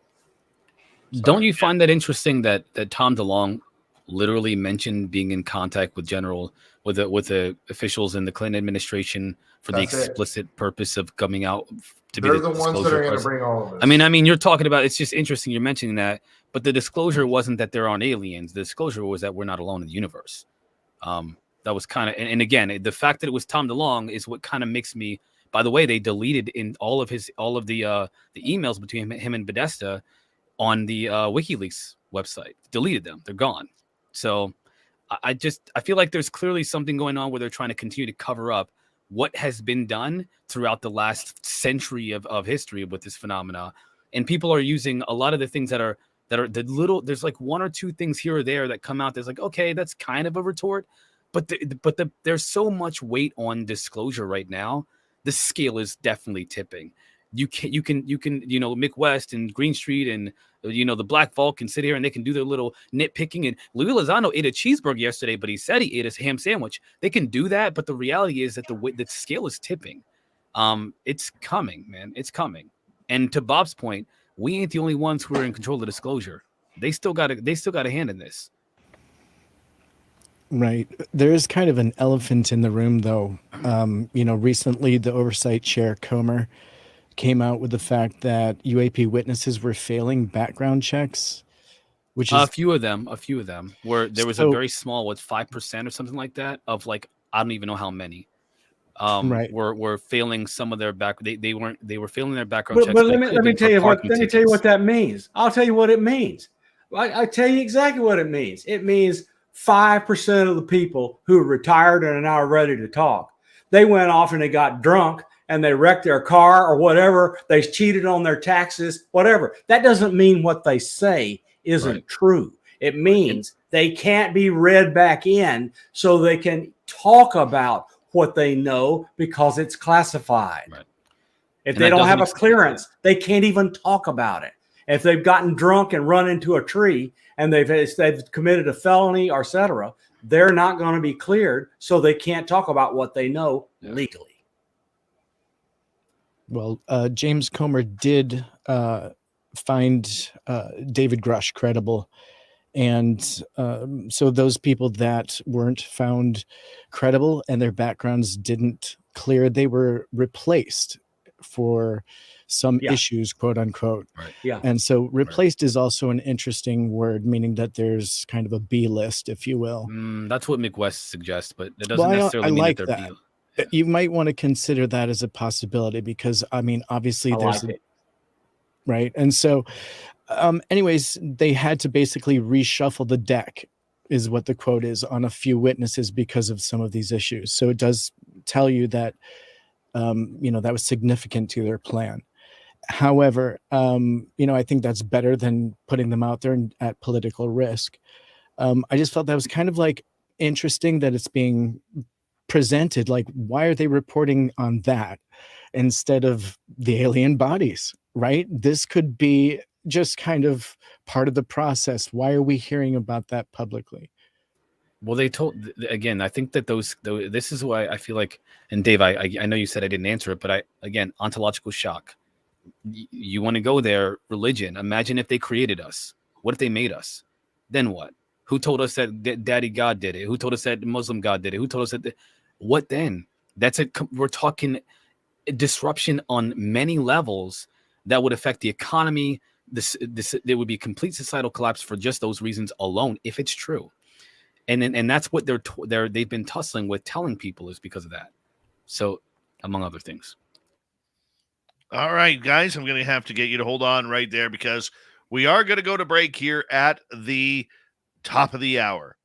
Speaker 7: Don't you find that interesting that Tom DeLonge literally mentioned being in contact with the officials in the Clinton administration for the explicit purpose of coming out to be the
Speaker 4: ones that are going to bring all of this.
Speaker 7: I mean, you're talking about, it's just interesting you're mentioning that, but the disclosure wasn't that there aren't aliens. The disclosure was that we're not alone in the universe. That was kind of, and again, the fact that it was Tom DeLonge is what kind of makes me. By the way, they deleted in all of the emails between him and Podesta on the WikiLeaks website. Deleted them. They're gone. So I feel like there's clearly something going on where they're trying to continue to cover up what has been done throughout the last century of history with this phenomena. And people are using a lot of the things that are the little, there's like one or two things here or there that come out that's like, okay, that's kind of a retort. But there's so much weight on disclosure right now. The scale is definitely tipping. You can Mick West and Green Street and the Black Vault can sit here and they can do their little nitpicking. And Louis Lozano ate a cheeseburger yesterday, but he said he ate a ham sandwich. They can do that, but the reality is that the scale is tipping. It's coming, man. It's coming. And to Bob's point, we ain't the only ones who are in control of disclosure. They still got a hand in this.
Speaker 5: Right. There is kind of an elephant in the room, though. Recently the oversight chair Comer came out with the fact that UAP witnesses were failing background checks, which is
Speaker 7: a few of them where there was a very small, 5% or something like that of like, I don't even know how many
Speaker 5: right.
Speaker 7: were failing some of their they were failing their background checks.
Speaker 3: But let me tell you what that means. I'll tell you what it means. I tell you exactly what it means. It means 5% of the people who are retired and are now ready to talk, they went off and they got drunk and they wrecked their car or whatever. They cheated on their taxes, whatever. That doesn't mean what they say isn't true. It means they can't be read back in so they can talk about what they know because it's classified. Right. If they don't have a clearance, they can't even talk about it. If they've gotten drunk and run into a tree and they've committed a felony or et cetera, they're not going to be cleared, so they can't talk about what they know legally.
Speaker 5: Well, James Comer did find David Grush credible. And so those people that weren't found credible and their backgrounds didn't clear, they were replaced for some issues, quote unquote.
Speaker 7: Right.
Speaker 3: Yeah.
Speaker 5: And so replaced is also an interesting word, meaning that there's kind of a B list, if you will.
Speaker 7: That's what Mick West suggests, but it doesn't necessarily mean
Speaker 5: like
Speaker 7: that they're
Speaker 5: that. You might want to consider that as a possibility because, I mean, obviously right. And so anyways, they had to basically reshuffle the deck is what the quote is on a few witnesses because of some of these issues. So it does tell you that, that was significant to their plan. However, I think that's better than putting them out there at political risk. I just felt that was kind of like interesting that it's being presented. Like, why are they reporting on that instead of the alien bodies, right? This could be just kind of part of the process. Why are we hearing about that publicly?
Speaker 7: Well, they told, again, I think that this is why I feel like, and Dave, I know you said I didn't answer it, but ontological shock. You want to go there, religion. Imagine if they created us. What if they made us? Then what? Who told us that Daddy God did it? Who told us that Muslim God did it? Who told us that? What then? We're talking disruption on many levels that would affect the economy. There would be complete societal collapse for just those reasons alone, if it's true. And that's what they've been tussling with, telling people is because of that. So, among other things.
Speaker 2: All right, guys, I'm going to have to get you to hold on right there because we are going to go to break here at the top of the hour.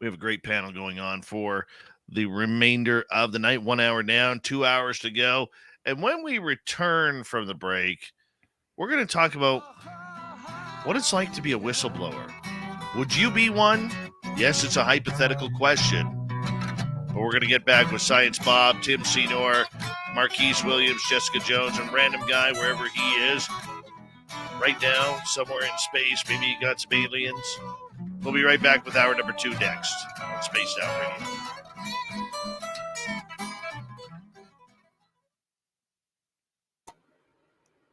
Speaker 2: We have a great panel going on for the remainder of the night. 1 hour down, 2 hours to go. And when we return from the break, we're going to talk about what it's like to be a whistleblower. Would you be one? Yes, it's a hypothetical question. But we're going to get back with Science Bob, Tim Senor, Marquise Williams, Jessica Jones, and Random Guy, wherever he is. right now, somewhere in space. Maybe you got some aliens. We'll be right back with hour number 2 next on Spaced Out Radio.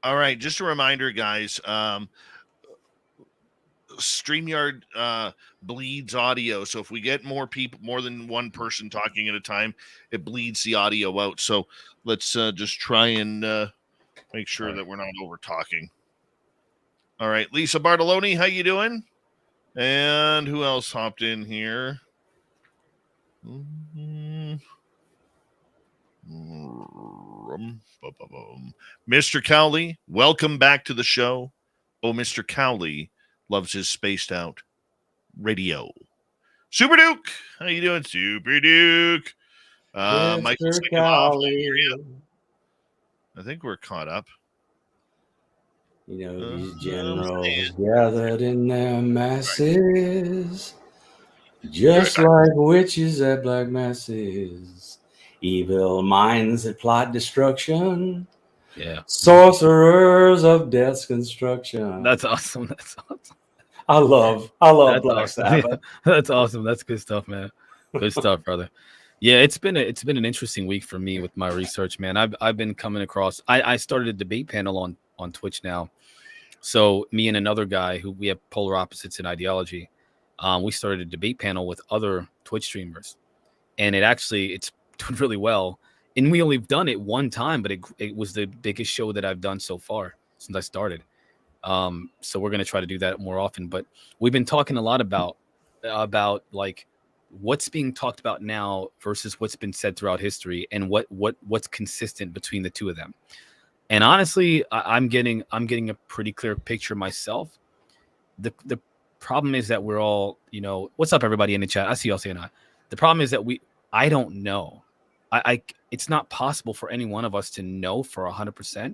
Speaker 2: All right, just a reminder, guys. StreamYard bleeds audio, so if we get more than one person talking at a time, it bleeds the audio out. So let's just try and make sure that we're not over talking. All right, Lisa Bartoloni, how you doing? And who else hopped in here? Mr. Cowley, welcome back to the show. Oh, Mr. Cowley loves his Spaced Out Radio. Super Duke, how you doing, Super Duke? Michael's kicking off. I think we're caught up.
Speaker 3: You know, these generals gathered in their masses, just like witches at black masses, evil minds that plot destruction, sorcerers of death's construction.
Speaker 7: That's awesome. That's awesome.
Speaker 3: I love
Speaker 7: That's
Speaker 3: Black
Speaker 7: awesome.
Speaker 3: Sabbath.
Speaker 7: That's awesome. That's good stuff, man. Good stuff, brother. Yeah, it's been an interesting week for me with my research, man. I've been coming across. I started a debate panel on Twitch now. So me and another guy who we have polar opposites in ideology, we started a debate panel with other Twitch streamers, and it's doing really well. And we only done it one time, but it was the biggest show that I've done so far since I started. So we're gonna try to do that more often. But we've been talking a lot about like what's being talked about now versus what's been said throughout history, and what's consistent between the two of them. And honestly, I'm getting a pretty clear picture myself. The problem is that we're all, what's up, everybody in the chat? I see y'all saying that. The problem is that I don't know. It's not possible for any one of us to know for 100%,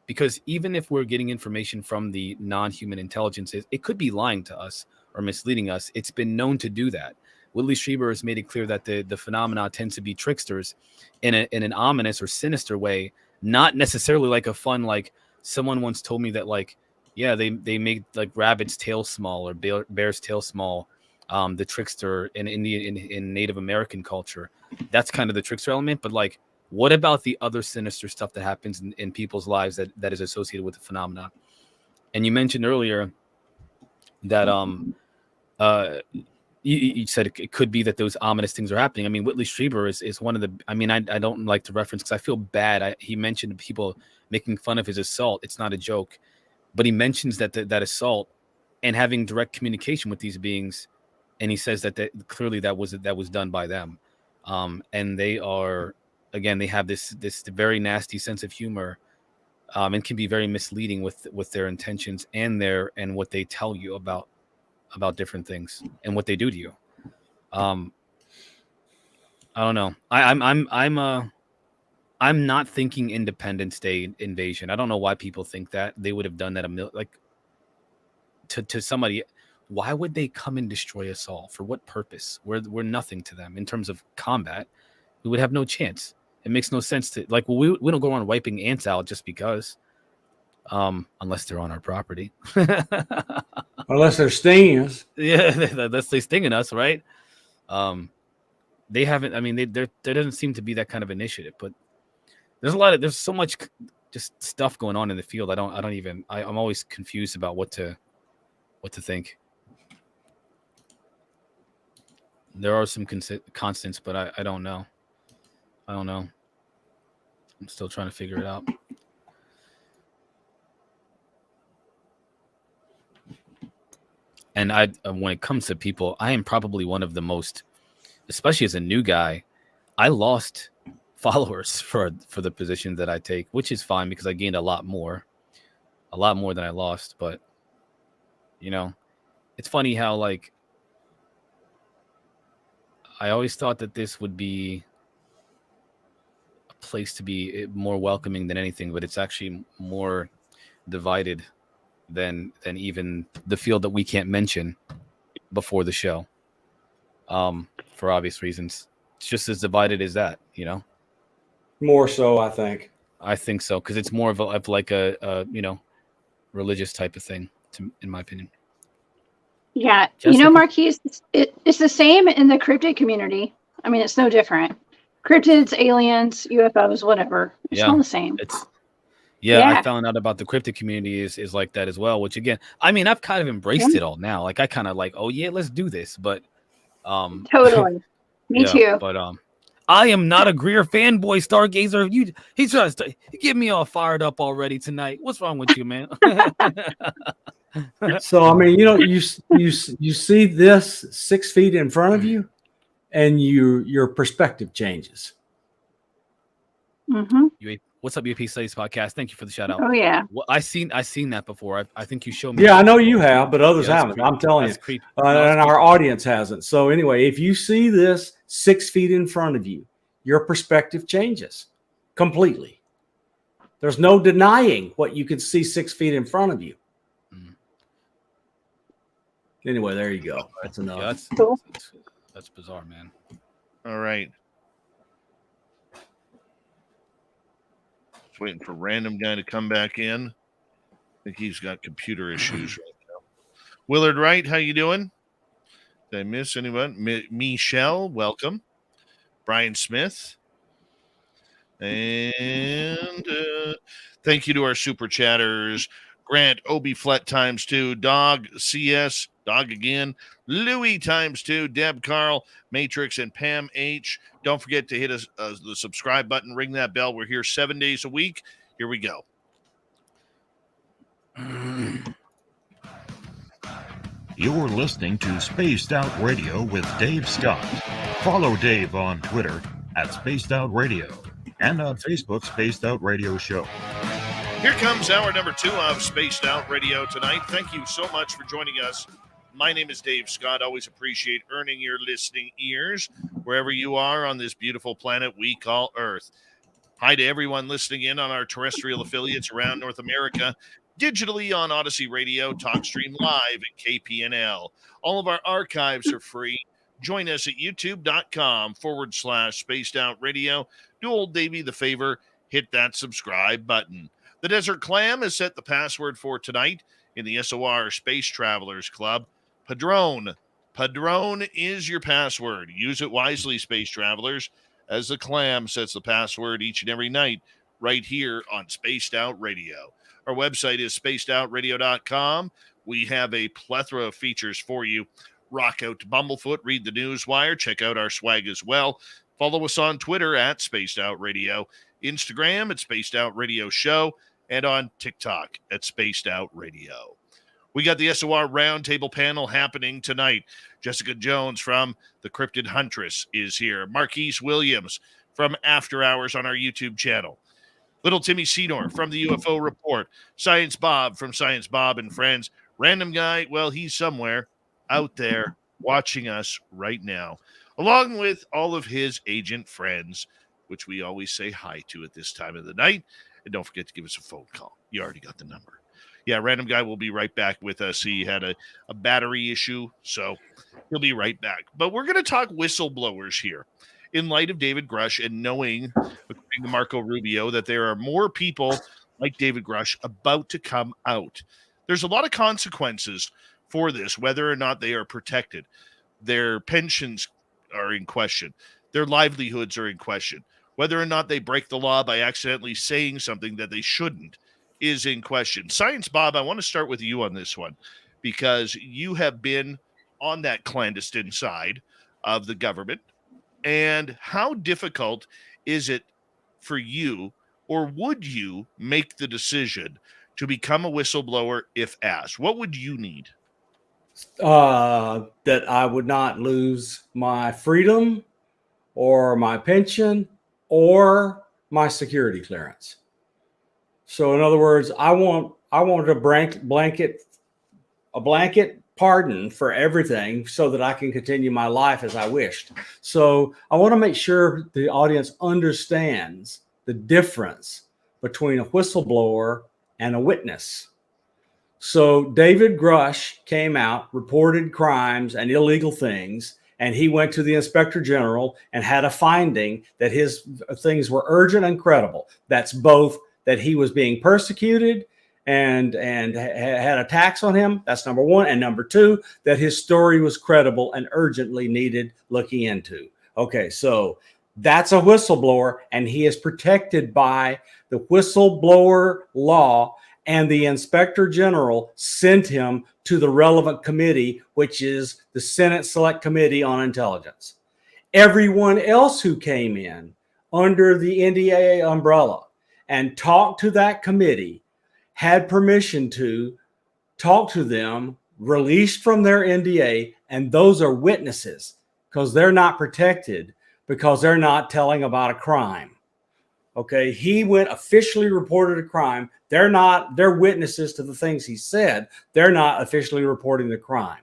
Speaker 7: because even if we're getting information from the non-human intelligences, it could be lying to us or misleading us. It's been known to do that. Whitley Strieber has made it clear that the phenomena tends to be tricksters in an ominous or sinister way. Not necessarily like a fun, like someone once told me that, like, yeah, they make like rabbit's tail small or bear's tail small, the trickster in Native American culture. That's kind of the trickster element. But like, what about the other sinister stuff that happens in people's lives that is associated with the phenomena? And you mentioned earlier that you said it could be that those ominous things are happening. I mean, Whitley Strieber is one of the. I mean, I don't like to reference because I feel bad. He mentioned people making fun of his assault. It's not a joke, but he mentions that assault and having direct communication with these beings, and he says that clearly that was done by them, and they are, again, they have this very nasty sense of humor, and can be very misleading with their intentions and what they tell you about different things and what they do to you. I don't know. I'm not thinking Independence Day invasion. I don't know why people think that they would have done that to somebody. Why would they come and destroy us all? For what purpose? We're nothing to them in terms of combat. We would have no chance. It makes no sense to we don't go around wiping ants out just because. Unless they're on our property.
Speaker 3: Unless they're stinging us.
Speaker 7: Yeah, unless they're stinging us, right? They haven't. I mean, there doesn't seem to be that kind of initiative. But there's so much just stuff going on in the field. I'm always confused about what to think. There are some constants, but I don't know. I'm still trying to figure it out. And when it comes to people, I am probably one of the most, especially as a new guy, I lost followers for the position that I take, which is fine because I gained a lot more than I lost. But, it's funny how, like, I always thought that this would be a place to be more welcoming than anything, but it's actually more divided than even the field that we can't mention before the show, for obvious reasons. It's just as divided as that,
Speaker 3: More so, I think.
Speaker 7: I think so, because it's more of like a religious type of thing, in my opinion.
Speaker 6: Yeah.
Speaker 7: Jessica?
Speaker 6: Marquise, it's the same in the cryptid community. I mean, it's no different. Cryptids, aliens, UFOs, whatever. It's all the same.
Speaker 7: I found out about the cryptid community is like that as well, which again, I mean, I've kind of embraced it all now. Like I kind of like, oh yeah, let's do this. But
Speaker 6: Totally. Me too.
Speaker 7: But I am not a Greer fanboy, Stargazer. He's trying to get me all fired up already tonight. What's wrong with you, man?
Speaker 3: So I mean, you see this 6 feet in front of you, and your perspective changes.
Speaker 6: Mm-hmm.
Speaker 7: What's up, UP Studies Podcast? Thank you for the shout out.
Speaker 6: Oh yeah.
Speaker 7: Well, I've seen that before. I think you showed me.
Speaker 3: Yeah, I know you have, but others haven't.
Speaker 7: Creepy.
Speaker 3: I'm telling
Speaker 7: That's
Speaker 3: you,
Speaker 7: creepy.
Speaker 3: and our audience hasn't. So anyway, if you see this 6 feet in front of you, your perspective changes completely. There's no denying what you can see 6 feet in front of you. Anyway, there you go. That's enough.
Speaker 7: Yeah, that's bizarre, man.
Speaker 2: All right. Just waiting for random guy to come back in. I think he's got computer issues right now. Willard Wright, how you doing? Did I miss anyone? Michelle, welcome. Brian Smith. And thank you to our super chatters. Grant, Obi Flet ×2, Dog, CS, Dog again, Louis ×2, Deb Carl, Matrix, and Pam H. Don't forget to hit the subscribe button, ring that bell. We're here 7 days a week. Here we go.
Speaker 8: You're listening to Spaced Out Radio with Dave Scott. Follow Dave on Twitter at Spaced Out Radio and on Facebook, Spaced Out Radio Show.
Speaker 2: Here comes hour number 2 of Spaced Out Radio tonight. Thank you so much for joining us. My name is Dave Scott. Always appreciate earning your listening ears wherever you are on this beautiful planet we call Earth. Hi to everyone listening in on our terrestrial affiliates around North America, digitally on Odyssey Radio, TalkStream Live, and KPNL. All of our archives are free. Join us at youtube.com/Spaced Out Radio. Do old Davey the favor, hit that subscribe button. The Desert Clam has set the password for tonight in the SOR Space Travelers Club. Padrone. Padrone is your password. Use it wisely, Space Travelers, as the Clam sets the password each and every night right here on Spaced Out Radio. Our website is spacedoutradio.com. We have a plethora of features for you. Rock out to Bumblefoot, read the Newswire, check out our swag as well. Follow us on Twitter at Spaced Out Radio, Instagram at Spaced Out Radio Show, and on TikTok at Spaced Out Radio. We got the SOR Roundtable panel happening tonight. Jessica Jones from the Cryptid Huntress is here. Marquise Williams from After Hours on our YouTube channel. Little Timmy Seymour from the UFO Report. Science Bob from Science Bob and Friends. Random Guy, well, he's somewhere out there watching us right now, along with all of his agent friends, which we always say hi to at this time of the night. And don't forget to give us a phone call. You already got the number. Yeah, Random Guy will be right back with us. He had a battery issue, so he'll be right back. But we're going to talk whistleblowers here in light of David Grush and knowing, according to Marco Rubio, that there are more people like David Grush about to come out. There's a lot of consequences for this, whether or not they are protected. Their pensions are in question. Their livelihoods are in question. Whether or not they break the law by accidentally saying something that they shouldn't is in question. Science Bob, I want to start with you on this one because you have been on that clandestine side of the government. And how difficult is it for you, or would you make the decision to become a whistleblower if asked? What would you need?
Speaker 3: That I would not lose my freedom or my pension or my security clearance. So in other words, I want a blanket pardon for everything so that I can continue my life as I wished. So I want to make sure the audience understands the difference between a whistleblower and a witness. So David Grush came out, reported crimes and illegal things, and he went to the Inspector General and had a finding that his things were urgent and credible. That's both that he was being persecuted and had attacks on him. That's number one. And number two, that his story was credible and urgently needed looking into. Okay, so that's a whistleblower, and he is protected by the whistleblower law, and the inspector general sent him to the relevant committee, which is the Senate Select Committee on Intelligence. Everyone else who came in under the NDAA umbrella and talked to that committee had permission to talk to them, released from their NDA, and those are witnesses because they're not protected because they're not telling about a crime. Okay, he went officially reported a crime. They're witnesses to the things he said. They're not officially reporting the crime.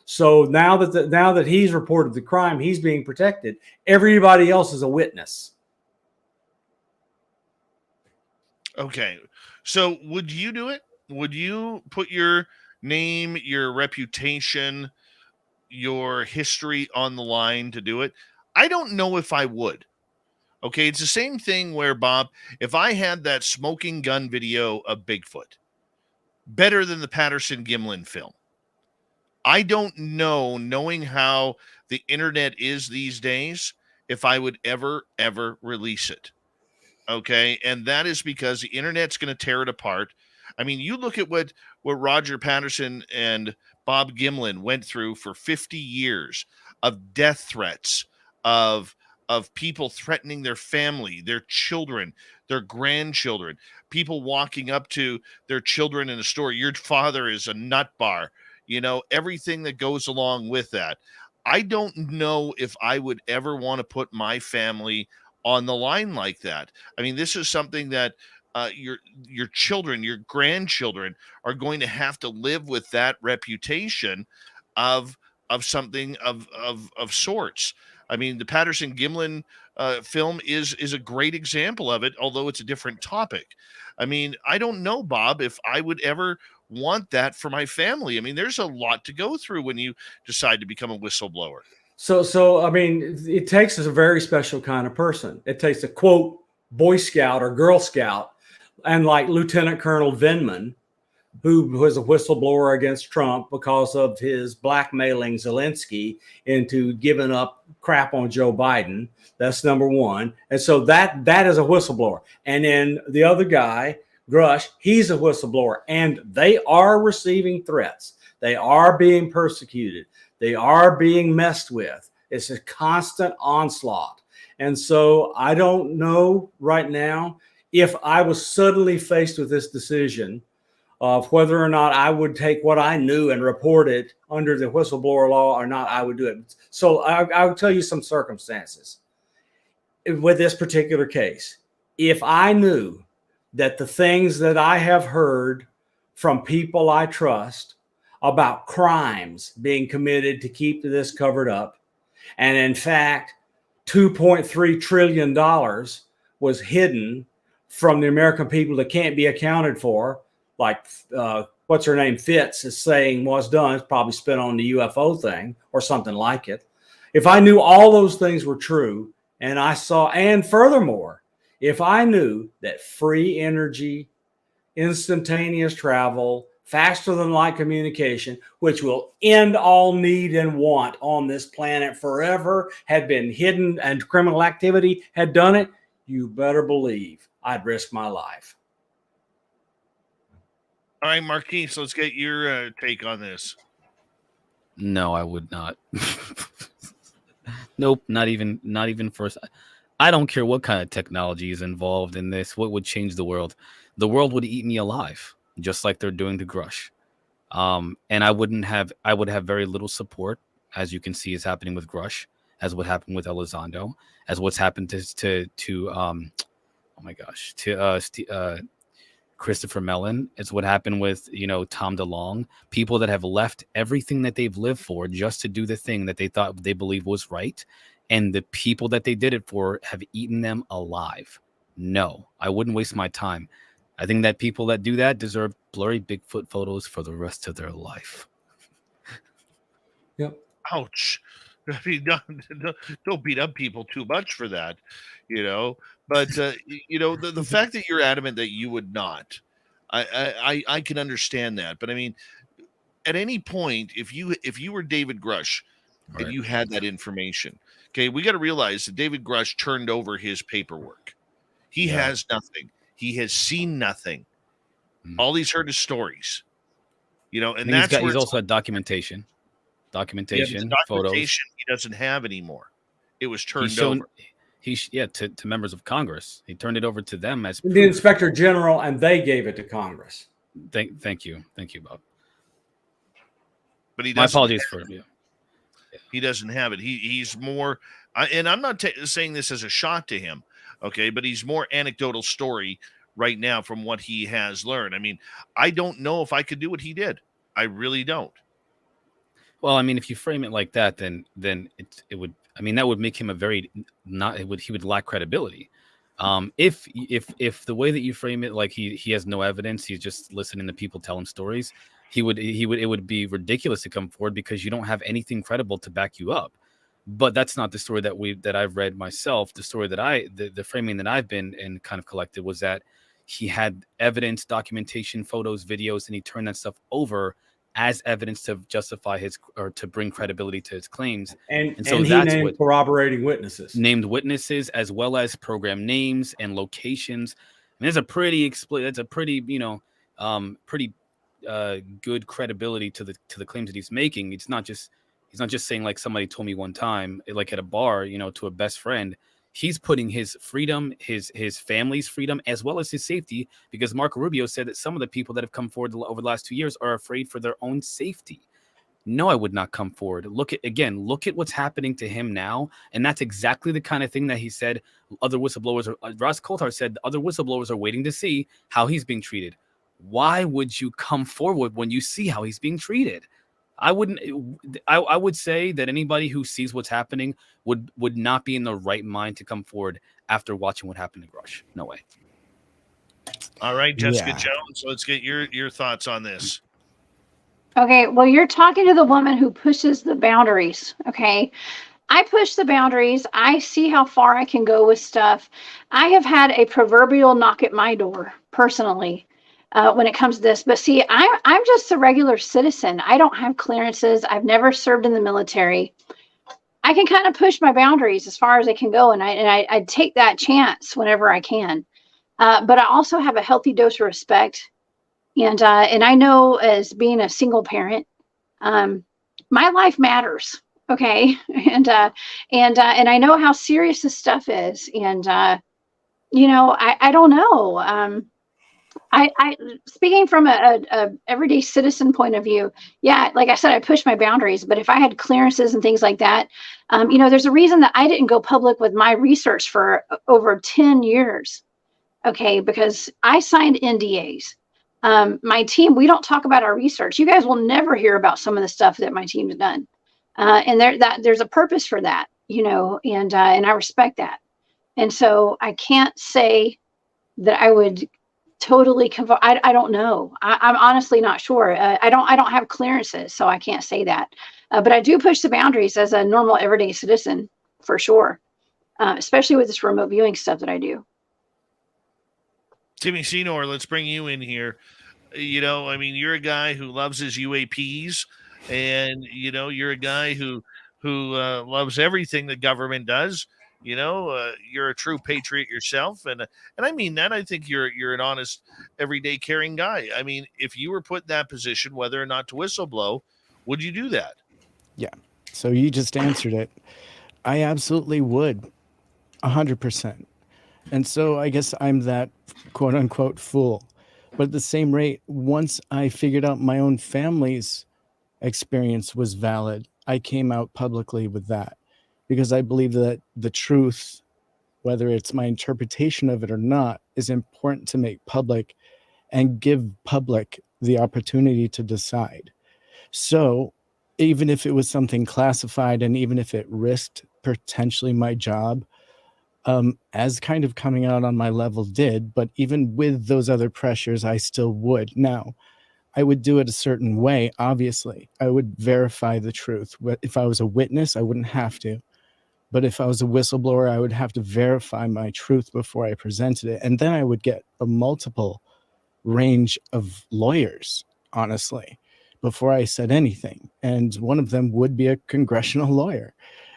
Speaker 3: So now that he's reported the crime, he's being protected. Everybody else is a witness.
Speaker 2: Okay. So would you do it? Would you put your name, your reputation, your history on the line to do it? I don't know if I would. Okay, it's the same thing where, Bob, if I had that smoking gun video of Bigfoot, better than the Patterson Gimlin film. I don't know, knowing how the internet is these days, if I would ever release it. Okay, and that is because the internet's going to tear it apart. I mean, you look at what Roger Patterson and Bob Gimlin went through for 50 years of death threats, of people threatening their family, their children, their grandchildren, people walking up to their children in a store. Your father is a nut bar, everything that goes along with that. I don't know if I would ever want to put my family on the line like that. I mean, this is something that your children, your grandchildren are going to have to live with, that reputation of something of sorts. I mean, the Patterson Gimlin film is a great example of it, although it's a different topic. I mean, I don't know, Bob, if I would ever want that for my family. I mean, there's a lot to go through when you decide to become a whistleblower.
Speaker 3: So I mean, it takes a very special kind of person. It takes a, quote, Boy Scout or Girl Scout, and like Lieutenant Colonel Vindman, who was a whistleblower against Trump because of his blackmailing Zelensky into giving up crap on Joe Biden. That's number one. And so that is a whistleblower. And then the other guy, Grush, he's a whistleblower, and they are receiving threats. They are being persecuted. They are being messed with. It's a constant onslaught. And so I don't know right now if I was suddenly faced with this decision of whether or not I would take what I knew and report it under the whistleblower law or not, I would do it. So I'll tell you some circumstances with this particular case. If I knew that the things that I have heard from people I trust about crimes being committed to keep this covered up, and in fact, $2.3 trillion was hidden from the American people that can't be accounted for, like what's her name, Fitz, is saying was done. It's probably spent on the UFO thing or something like it. If I knew all those things were true, and I saw, and furthermore, if I knew that free energy, instantaneous travel, faster than light communication, which will end all need and want on this planet forever, had been hidden and criminal activity had done it, you better believe I'd risk my life.
Speaker 2: All right, Marquise, let's get your take on this.
Speaker 7: No, I would not. Nope, not even first. I don't care what kind of technology is involved in this. What would change the world? The world would eat me alive, just like they're doing to Grush. And I would have very little support, as you can see is happening with Grush, as what happened with Elizondo, as what's happened to Christopher Mellon. It's what happened with, Tom DeLonge, people that have left everything that they've lived for just to do the thing that they thought they believed was right. And the people that they did it for have eaten them alive. No, I wouldn't waste my time. I think that people that do that deserve blurry Bigfoot photos for the rest of their life.
Speaker 3: Yep.
Speaker 2: Ouch. I mean, don't beat up people too much for that, But, the fact that you're adamant that you would not, I can understand that, but I mean, at any point, if you were David Grush and you had that information, okay, we got to realize that David Grush turned over his paperwork. He has nothing. He has seen nothing. All he's heard is stories. And that's where
Speaker 7: he's also had documentation, photos.
Speaker 2: He doesn't have anymore. It was turned over.
Speaker 7: To members of Congress. He turned it over to them as
Speaker 3: the Inspector General, and they gave it to Congress.
Speaker 7: Thank you, Bob.
Speaker 2: But
Speaker 7: my apologies for
Speaker 2: he doesn't have it. He's more, and I'm not saying this as a shot to him, okay, but he's more anecdotal story right now from what he has learned. I mean, I don't know if I could do what he did. I really don't.
Speaker 7: Well, I mean, if you frame it like that, then it would. I mean, that would make him he would lack credibility. If the way that you frame it, like he has no evidence, he's just listening to people tell him stories, it would be ridiculous to come forward because you don't have anything credible to back you up. But that's not the story that I've read myself. The story that the framing that I've been and kind of collected was that he had evidence, documentation, photos, videos, and he turned that stuff over as evidence to justify or to bring credibility to his claims. And so
Speaker 3: he
Speaker 7: that's
Speaker 3: named
Speaker 7: what
Speaker 3: corroborating witnesses.
Speaker 7: Named witnesses as well as program names and locations. And there's a pretty good credibility to the claims that he's making. He's not just saying like somebody told me one time, like at a bar, to a best friend. He's putting his freedom, his family's freedom, as well as his safety, because Marco Rubio said that some of the people that have come forward over the last 2 years are afraid for their own safety. No, I would not come forward. Look at what's happening to him now. And that's exactly the kind of thing that he said other whistleblowers, Ross Coulthard said other whistleblowers are waiting to see how he's being treated. Why would you come forward when you see how he's being treated? I would say that anybody who sees what's happening would not be in the right mind to come forward after watching what happened to Grush. No way.
Speaker 2: All right, Jessica Jones, let's get your thoughts on this.
Speaker 6: Okay, well, you're talking to the woman who pushes the boundaries, okay? I push the boundaries. I see how far I can go with stuff. I have had a proverbial knock at my door, personally, when it comes to this. But see, I'm just a regular citizen. I don't have clearances. I've never served in the military. I can kind of push my boundaries as far as I can go, and I take that chance whenever I can. But I also have a healthy dose of respect. And I know, as being a single parent, my life matters. Okay. And I know how serious this stuff is. And, I don't know. I speaking from a everyday citizen point of view, yeah, like I said, I push my boundaries, but if I had clearances and things like that, there's a reason that I didn't go public with my research for over 10 years. Okay. Because I signed NDAs. My team, we don't talk about our research. You guys will never hear about some of the stuff that my team's done. And there's a purpose for that, and I respect that. And so I can't say that I would totally I don't know. I'm honestly not sure. I don't have clearances, so I can't say that. But I do push the boundaries as a normal everyday citizen, for sure. Especially with this remote viewing stuff that I do.
Speaker 2: Timmy Senor, let's bring you in here. You're a guy who loves his UAPs, and you're a guy who loves everything the government does. You're a true patriot yourself, and I mean that. I think you're an honest, everyday, caring guy. I mean, if you were put in that position, whether or not to whistleblow, would you do that?
Speaker 5: Yeah. So you just answered it. I absolutely would, 100%. And so I guess I'm that quote unquote fool. But at the same rate, once I figured out my own family's experience was valid, I came out publicly with that, because I believe that the truth, whether it's my interpretation of it or not, is important to make public and give public the opportunity to decide. So even if it was something classified, and even if it risked potentially my job, as kind of coming out on my level did, but even with those other pressures, I still would. Now, I would do it a certain way, obviously. I would verify the truth. If I was a witness, I wouldn't have to. But if I was a whistleblower, I would have to verify my truth before I presented it. And then I would get a multiple range of lawyers, honestly, before I said anything. And one of them would be a congressional lawyer.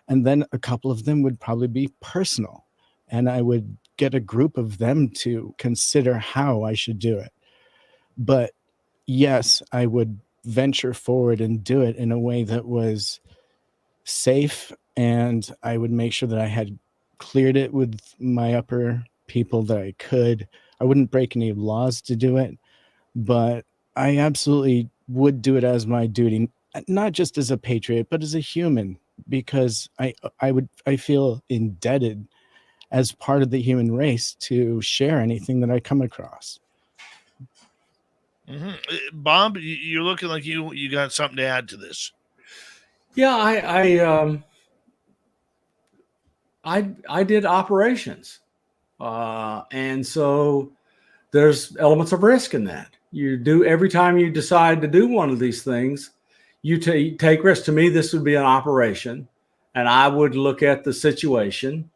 Speaker 5: And then a couple of them would probably be personal. And I would get a group of them to consider how I should do it. But yes, I would venture forward and do it in a way that was safe. And I would make sure that I had cleared it with my upper people that I could. I wouldn't break any laws to do it, but I absolutely would do it as my duty, not just as a patriot, but as a human, because I feel indebted as part of the human race to share anything that I come across.
Speaker 2: Mm-hmm. Bob, you're looking like you got something to add to this.
Speaker 3: Yeah, I did operations, and so there's elements of risk in that. You do every time you decide to do one of these things, you take risk. To me, this would be an operation, and I would look at the situation,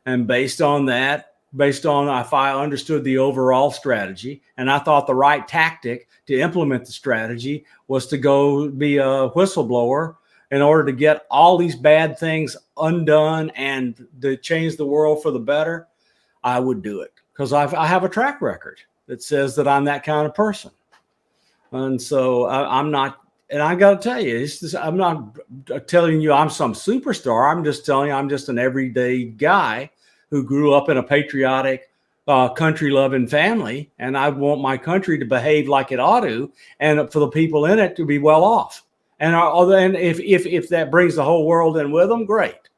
Speaker 3: and based on that, based on if I understood the overall strategy, and I thought the right tactic to implement the strategy was to go be a whistleblower in order to get all these bad things undone and to change the world for the better, I would do it because I have a track record that says that I'm that kind of person. And so I'm not, and I got to tell you, I'm not telling you I'm some superstar. I'm just telling you I'm just an everyday guy who grew up in a patriotic, country-loving family, and I want my country to behave like it ought to, and for the people in it to be well off. And if that brings the whole world in with them, great.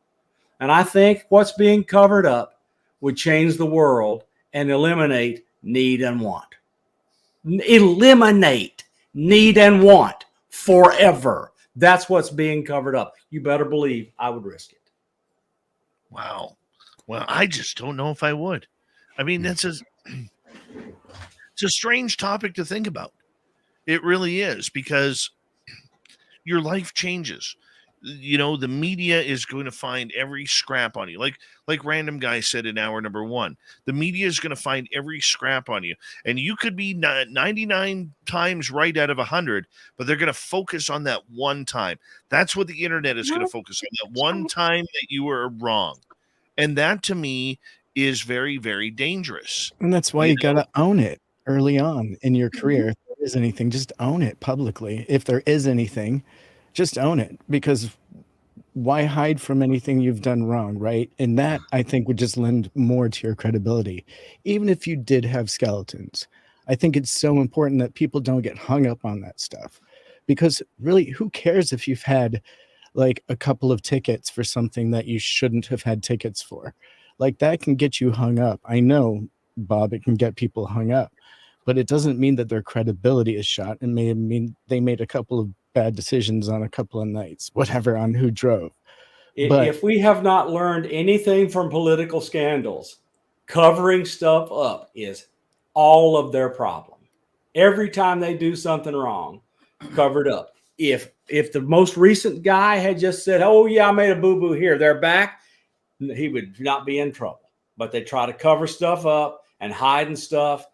Speaker 3: And I think what's being covered up would change the world and eliminate need and want. Eliminate need and want forever. That's what's being covered up. You better believe I would risk it.
Speaker 2: Wow. Well, I just don't know if I would. I mean, it's a strange topic to think about. It really is, because your life changes. You know, the media is going to find every scrap on you. Like Random Guy said in hour number 1, the media is going to find every scrap on you. And you could be 99 times right out of 100, but they're going to focus on that one time. That's what the internet is going to focus on, that one time that you were wrong. And that, to me, is very, very dangerous.
Speaker 5: And that's why you got to own it early on in your career. If there is anything, just own it publicly. If there is anything, just own it, because why hide from anything you've done wrong, right? And that, I think, would just lend more to your credibility. Even if you did have skeletons, I think it's so important that people don't get hung up on that stuff, because really, who cares if you've had like a couple of tickets for something that you shouldn't have had tickets for? Like, that can get you hung up. I know, Bob, it can get people hung up, but it doesn't mean that their credibility is shot. It may mean they made a couple of bad decisions on a couple of nights, whatever, on who drove. But
Speaker 3: if we have not learned anything from political scandals, covering stuff up is all of their problem. Every time they do something wrong, covered up. If the most recent guy had just said, "Oh yeah, I made a boo-boo here," they're back, he would not be in trouble. But they try to cover stuff up and hide and stuff.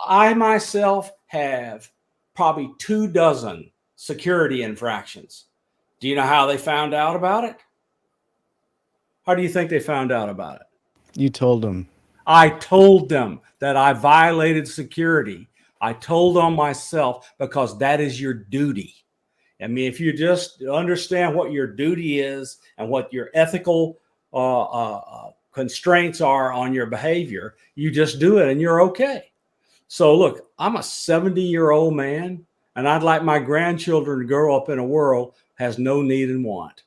Speaker 3: I myself have probably 24 security infractions. Do you know how they found out about it? How do you think they found out about it?
Speaker 5: you told them.
Speaker 3: I told them that I violated security. I told on myself because that is your duty. I mean, if you just understand what your duty is and what your ethical constraints are on your behavior, you just do it and you're okay. So look, I'm a 70-year-old man, and I'd like my grandchildren to grow up in a world has no need and want.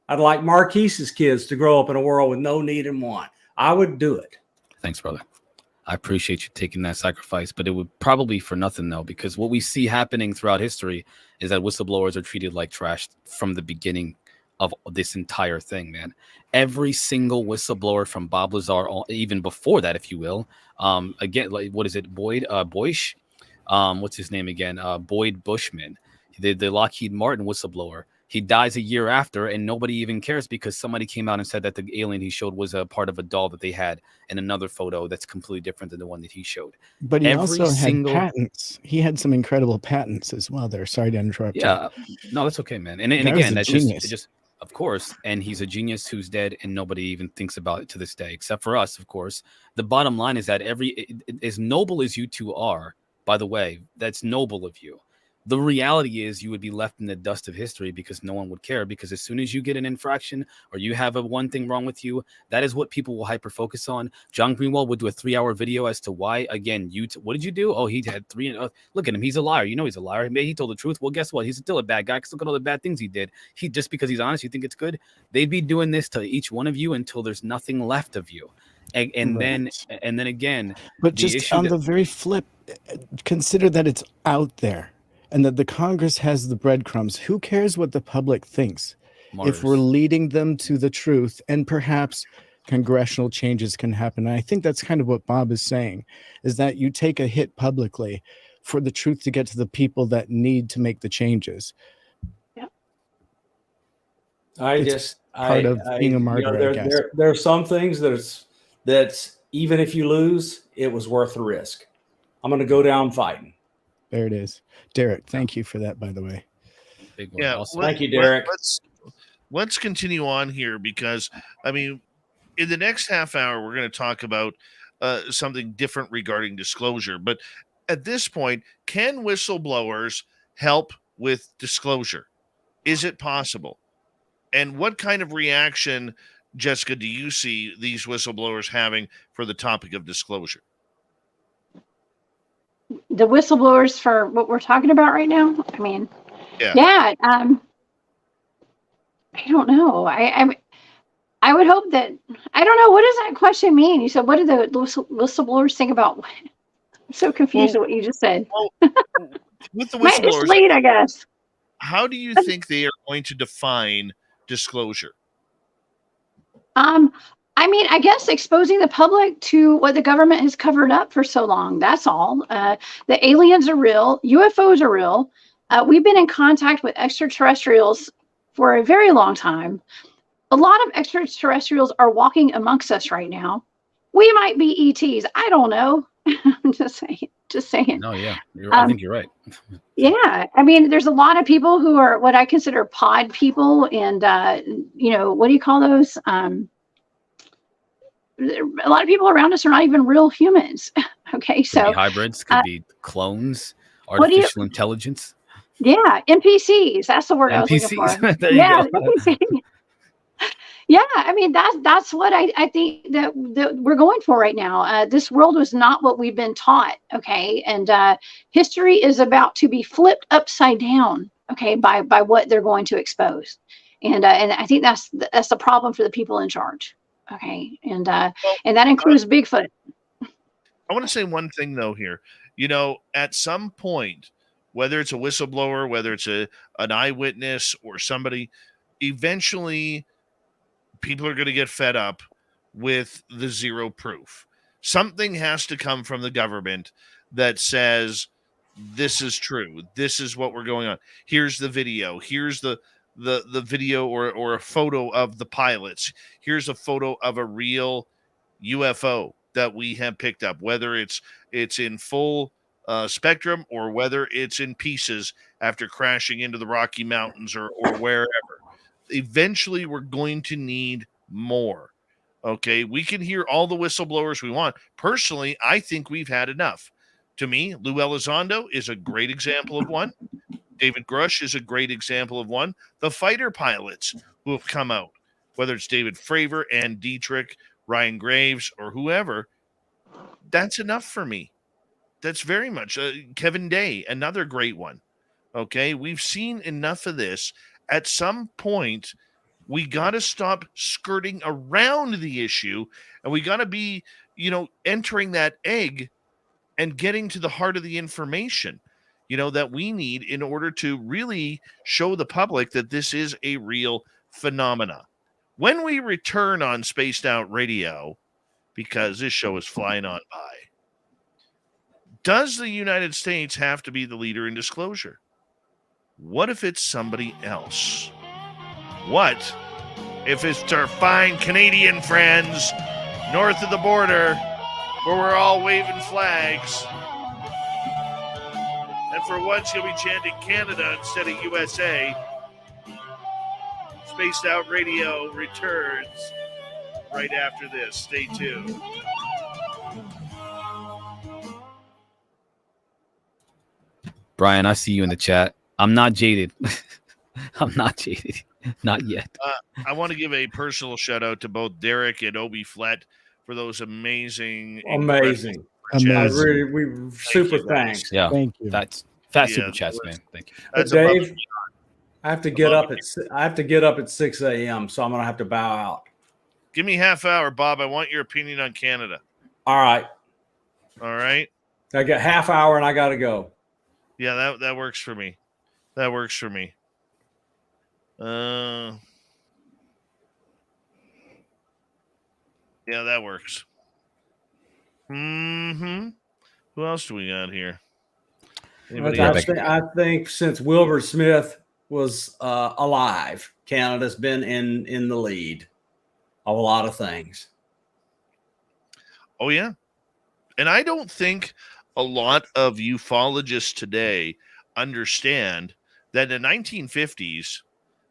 Speaker 3: I'd like Marquise's kids to grow up in a world with no need and want. I would do it.
Speaker 7: Thanks, brother. I appreciate you taking that sacrifice, but it would probably be for nothing, though, because what we see happening throughout history is that whistleblowers are treated like trash from the beginning of this entire thing, man. Every single whistleblower from Bob Lazar, even before that, if you will, again, like, what is it, Boyce? What's his name again? Boyd Bushman, the Lockheed Martin whistleblower. He dies a year after, and nobody even cares because somebody came out and said that the alien he showed was a part of a doll that they had in another photo that's completely different than the one that he showed.
Speaker 5: But he
Speaker 7: Every
Speaker 5: also had
Speaker 7: single-
Speaker 5: patents. He had some incredible patents as well there. Sorry to interrupt you.
Speaker 7: Yeah, no, that's okay, man. And
Speaker 5: Guy was
Speaker 7: again,
Speaker 5: a
Speaker 7: that's
Speaker 5: genius.
Speaker 7: just of course, and he's a genius who's dead, and nobody even thinks about it to this day, except for us, of course. The bottom line is that as noble as you two are, by the way, that's noble of you. The reality is you would be left in the dust of history because no one would care, because as soon as you get an infraction or you have one thing wrong with you, that is what people will hyper focus on. John Greenwald would do a 3-hour video as to why. Again, what did you do? Oh, he had 3. Look at him. He's a liar. You know he's a liar. He told the truth. Well, guess what? He's still a bad guy because look at all the bad things he did. Just because he's honest, you think it's good? They'd be doing this to each one of you until there's nothing left of you. And
Speaker 5: Right.
Speaker 7: then again,
Speaker 5: But
Speaker 7: the
Speaker 5: just
Speaker 7: issue
Speaker 5: on
Speaker 7: that-
Speaker 5: the very flip, consider that it's out there and that the Congress has the breadcrumbs. Who cares what the public thinks if we're
Speaker 7: Martyrs.
Speaker 5: leading them to the truth, and perhaps congressional changes can happen? And I think that's kind of what Bob is saying, is that you take a hit publicly for the truth to get to the people that need to make the changes. It's part of being a martyr, I guess.
Speaker 3: There are some things that's even if you lose, it was worth the risk. I'm going to go down fighting.
Speaker 5: There it is. Derek, thank you for that, by the way.
Speaker 7: Big one.
Speaker 2: Yeah,
Speaker 7: Also,
Speaker 3: Thank you, Derek.
Speaker 2: Let's continue on here because I mean, in the next half hour, we're going to talk about something different regarding disclosure. But at this point, can whistleblowers help with disclosure? Is it possible? And what kind of reaction, Jessica, do you see these whistleblowers having for the topic of disclosure?
Speaker 6: The whistleblowers for what we're talking about right now. I mean,
Speaker 2: Yeah.
Speaker 6: I don't know. I would hope that, I don't know. What does that question mean? You said, what do the whistleblowers think about? I'm so confused with what you just said.
Speaker 2: With the
Speaker 6: It's
Speaker 2: whistleblowers,
Speaker 6: late, I guess.
Speaker 2: how do you think they are going to define disclosure?
Speaker 6: I mean, I guess exposing the public to what the government has covered up for so long. That's all. The aliens are real. UFOs are real. We've been in contact with extraterrestrials for a very long time. A lot of extraterrestrials are walking amongst us right now. We might be ETs. I don't know. I'm just saying.
Speaker 7: no, yeah, I think you're right.
Speaker 6: Yeah, I mean, there's a lot of people who are what I consider pod people, and what do you call those? A lot of people around us are not even real humans. Okay,
Speaker 7: Could
Speaker 6: so
Speaker 7: be hybrids, could be clones,
Speaker 6: what do you-
Speaker 7: artificial intelligence.
Speaker 6: yeah, NPCs. That's the word I was looking for.
Speaker 7: NPCs. There you
Speaker 6: Yeah,
Speaker 7: go.
Speaker 6: NPC. Yeah, I mean that's what I think that we're going for right now. This world was not what we've been taught, okay? And history is about to be flipped upside down, okay, by what they're going to expose, and I think that's the problem for the people in charge, okay, and that includes Bigfoot.
Speaker 2: I want to say one thing though here. At some point, whether it's a whistleblower, whether it's an eyewitness or somebody, eventually people are going to get fed up with the zero proof. Something has to come from the government that says this is true. This is what we're going on. Here's the video. Here's the video or a photo of the pilots. Here's a photo of a real UFO that we have picked up, whether it's in full spectrum or whether it's in pieces after crashing into the Rocky Mountains or wherever. Eventually, we're going to need more. Okay, we can hear all the whistleblowers we want. Personally, I think we've had enough. To me, Lou Elizondo is a great example of one. David Grush is a great example of one. The fighter pilots who have come out, whether it's David Fravor and Dietrich, Ryan Graves, or whoever, that's enough for me. That's very much Kevin Day, another great one. Okay, we've seen enough of this. At some point, we got to stop skirting around the issue, and we got to be, entering that egg and getting to the heart of the information, that we need in order to really show the public that this is a real phenomena. When we return on Spaced Out Radio, because this show is flying on by, does the United States have to be the leader in disclosure? What if it's somebody else? What if it's our fine Canadian friends north of the border where we're all waving flags? And for once, you'll be chanting Canada instead of USA. Spaced Out Radio returns right after this. Stay tuned.
Speaker 7: Brian, I see you in the chat. I'm not jaded. I'm not jaded. Not yet.
Speaker 2: I want to give a personal shout out to both Derek and Obi Flett for those amazing.
Speaker 3: Amazing. We super thanks.
Speaker 7: Yeah.
Speaker 5: Thank you.
Speaker 7: That's fat super chats, man. Thank you.
Speaker 2: That's
Speaker 3: Dave, I have to get up at 6 a.m., so I'm gonna have to bow out.
Speaker 2: Give me half hour, Bob. I want your opinion on Canada.
Speaker 3: All right.
Speaker 2: All right.
Speaker 3: I got half hour and I gotta go.
Speaker 2: Yeah, that works for me. That works for me. Yeah, that works. Who else do we got here?
Speaker 3: I think since Wilbur Smith was alive, Canada's been in the lead of a lot of things.
Speaker 2: Oh, yeah. And I don't think a lot of ufologists today understand that in the 1950s,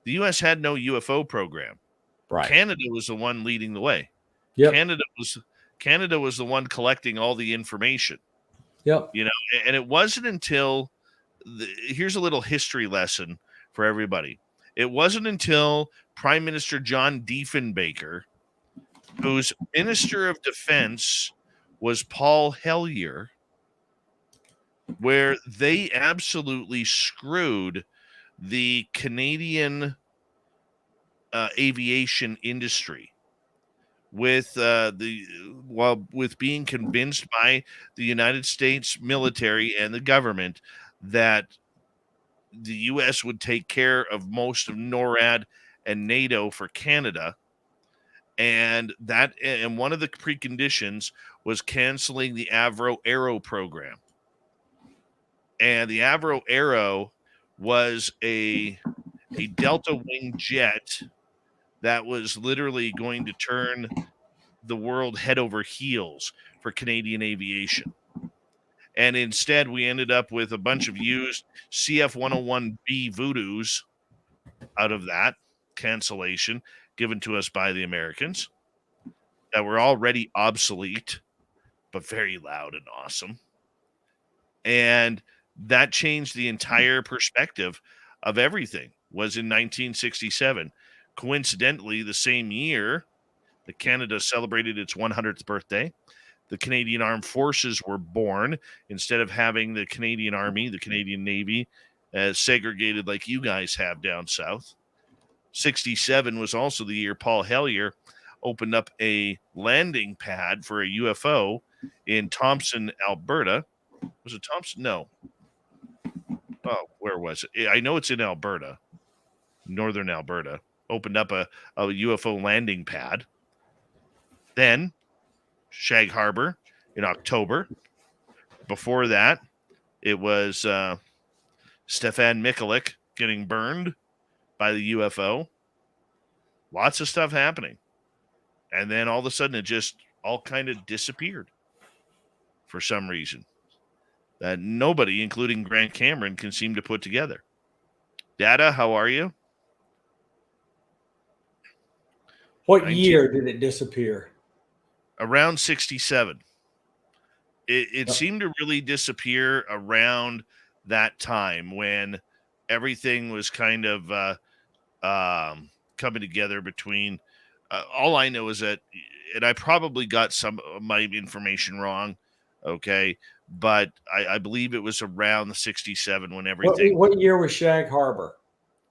Speaker 2: the U.S. had no UFO program.
Speaker 3: Right.
Speaker 2: Canada was the one leading the way.
Speaker 3: Yep.
Speaker 2: Canada was the one collecting all the information.
Speaker 3: Yep.
Speaker 2: You know, and it wasn't until here's a little history lesson for everybody. It wasn't until Prime Minister John Diefenbaker, whose Minister of Defense was Paul Hellyer, where they absolutely screwed the Canadian aviation industry with being convinced by the United States military and the government that the U.S. would take care of most of NORAD and NATO for Canada, and one of the preconditions was canceling the Avro Aero program. And the Avro Aero was a Delta Wing jet that was literally going to turn the world head over heels for Canadian aviation. And instead, we ended up with a bunch of used CF-101B Voodoos out of that cancellation given to us by the Americans that were already obsolete, but very loud and awesome. And that changed the entire perspective of everything. Was in 1967. Coincidentally, the same year that Canada celebrated its 100th birthday, the Canadian Armed Forces were born. Instead of having the Canadian Army, the Canadian Navy, segregated like you guys have down south. 67 was also the year Paul Hellyer opened up a landing pad for a UFO in Thompson, Alberta. Was it Thompson? No. Oh, where was it? I know it's in Alberta, northern Alberta. Opened up a UFO landing pad. Then Shag Harbour in October. Before that, it was Stefan Mikulik getting burned by the UFO. Lots of stuff happening. And then all of a sudden it just all kind of disappeared for some reason that nobody, including Grant Cameron, can seem to put together. Data, how are you?
Speaker 3: What year did it disappear?
Speaker 2: Around 67. It seemed to really disappear around that time when everything was kind of coming together between all I know is that, and I probably got some of my information wrong, okay, but I believe it was around the 67 when everything.
Speaker 3: What year was Shag Harbour?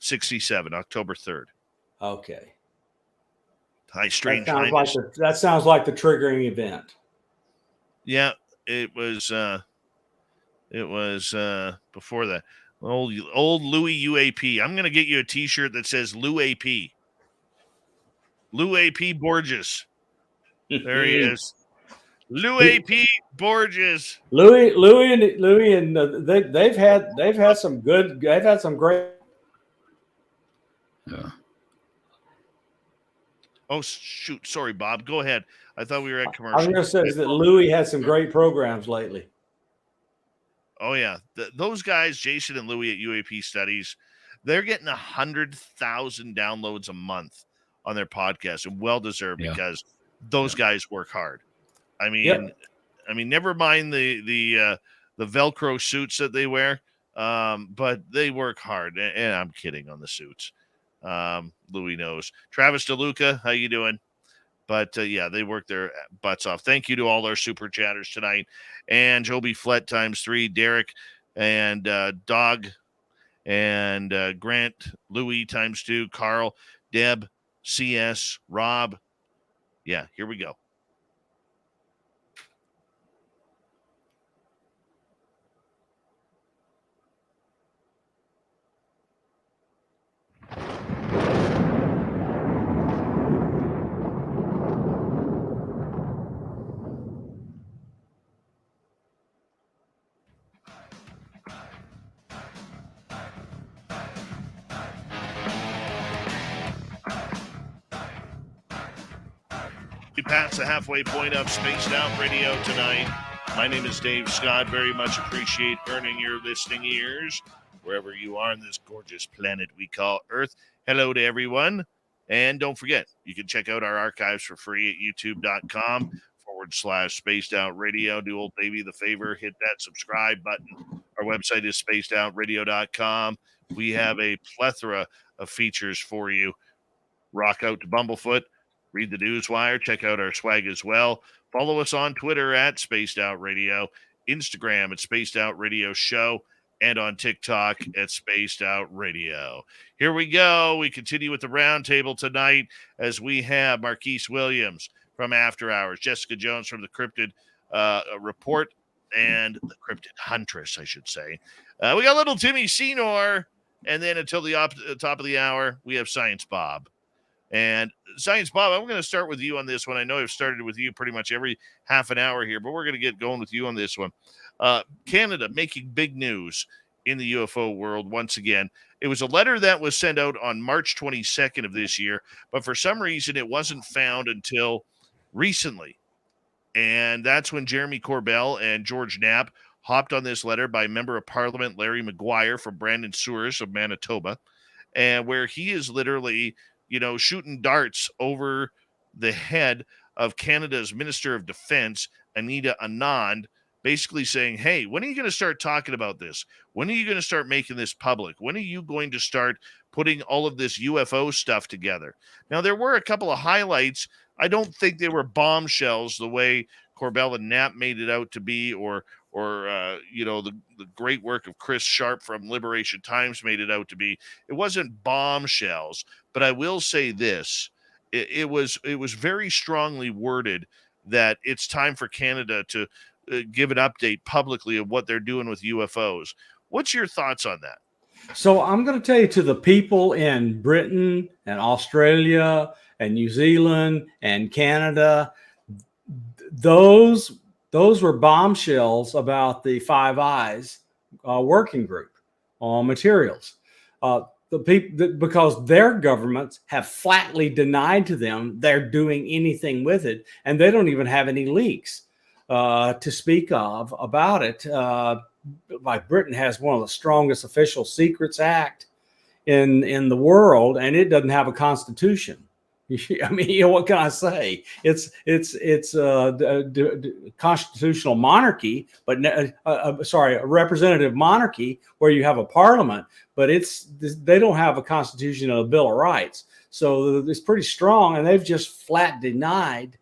Speaker 2: 67, October 3rd.
Speaker 3: Okay.
Speaker 2: High strange.
Speaker 3: That sounds like the triggering event.
Speaker 2: Yeah, it was before that. Old Louis UAP. I'm gonna get you a T-shirt that says Lou AP. Lou AP Borges. There he is. Lou AP Borges.
Speaker 3: Louis, and they've had some great.
Speaker 7: Yeah.
Speaker 2: Oh, shoot. Sorry, Bob. Go ahead. I thought we were at
Speaker 3: I was
Speaker 2: commercial.
Speaker 3: going to say that Louis had some great programs lately.
Speaker 2: Oh, yeah. Those guys, Jason and Louie at UAP Studies, they're getting 100,000 downloads a month on their podcast, and well-deserved because those guys work hard. I mean, never mind the Velcro suits that they wear, but they work hard. And I'm kidding on the suits. Louis knows. Travis DeLuca, how you doing? But yeah, they work their butts off. Thank you to all our super chatters tonight. And Joby Flett ×3, Derek and Dog and Grant, Louis ×2, Carl, Deb, CS, Rob. Yeah, here we go. We passed the halfway point of Spaced Out Radio tonight. My name is Dave Scott. Very much appreciate earning your listening ears wherever you are on this gorgeous planet we call Earth. Hello to everyone. And don't forget, you can check out our archives for free at youtube.com/Spaced Out Radio. Do old Davey the favor, hit that subscribe button. Our website is spacedoutradio.com. We have a plethora of features for you. Rock out to Bumblefoot. Read the Newswire. Check out our swag as well. Follow us on Twitter at Spaced Out Radio, Instagram at Spaced Out Radio Show, and on TikTok at Spaced Out Radio. Here we go. We continue with the roundtable tonight as we have Marquise Williams from After Hours, Jessica Jones from the Cryptid Report, and the Cryptid Huntress, I should say. We got little Timmy Senor, and then until the top of the hour, we have Science Bob. And Science Bob, I'm going to start with you on this one. I know I've started with you pretty much every half an hour here, but we're going to get going with you on this one. Canada making big news in the UFO world once again. It was a letter that was sent out on March 22nd of this year, but for some reason it wasn't found until recently. And that's when Jeremy Corbell and George Knapp hopped on this letter by Member of Parliament Larry Maguire from Brandon Sewers of Manitoba, and where he is literally shooting darts over the head of Canada's Minister of Defense, Anita Anand, basically saying, hey, when are you going to start talking about this? When are you going to start making this public? When are you going to start putting all of this UFO stuff together? Now, there were a couple of highlights. I don't think they were bombshells the way Corbell and Knapp made it out to be, or the great work of Chris Sharp from Liberation Times made it out to be. It wasn't bombshells, but I will say this: it was very strongly worded that it's time for Canada to give an update publicly of what they're doing with UFOs. What's your thoughts on that?
Speaker 3: So I'm going to tell you, to the people in Britain and Australia and New Zealand and Canada, those were bombshells about the Five Eyes working group on materials. The people, because their governments have flatly denied to them they're doing anything with it, and they don't even have any leaks to speak of about it. Like Britain has one of the strongest official secrets act in the world, and it doesn't have a constitution. I mean, what can I say? It's constitutional monarchy, but a representative monarchy where you have a parliament, but they don't have a constitution or a Bill of Rights. So it's pretty strong, and they've just flat denied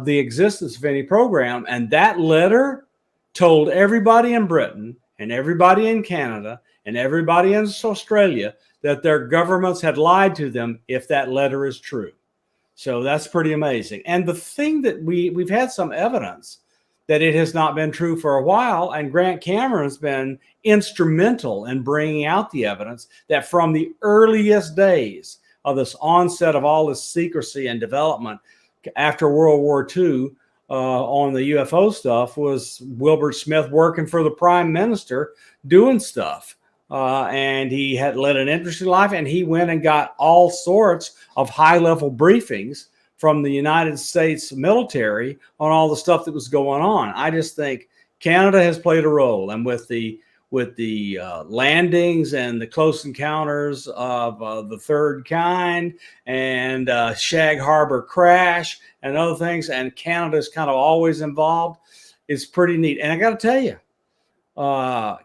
Speaker 3: the existence of any program. And that letter told everybody in Britain and everybody in Canada and everybody in Australia that their governments had lied to them if that letter is true. So that's pretty amazing. And the thing that we've had some evidence that it has not been true for a while, and Grant Cameron's been instrumental in bringing out the evidence that from the earliest days of this onset of all this secrecy and development after World War II on the UFO stuff was Wilbur Smith working for the Prime Minister doing stuff and he had led an interesting life, and he went and got all sorts of high-level briefings from the United States military on all the stuff that was going on. I just think Canada has played a role, and with the landings and the close encounters of the third kind and Shag Harbour crash and other things, and Canada's kind of always involved, it's pretty neat. And I got to tell you,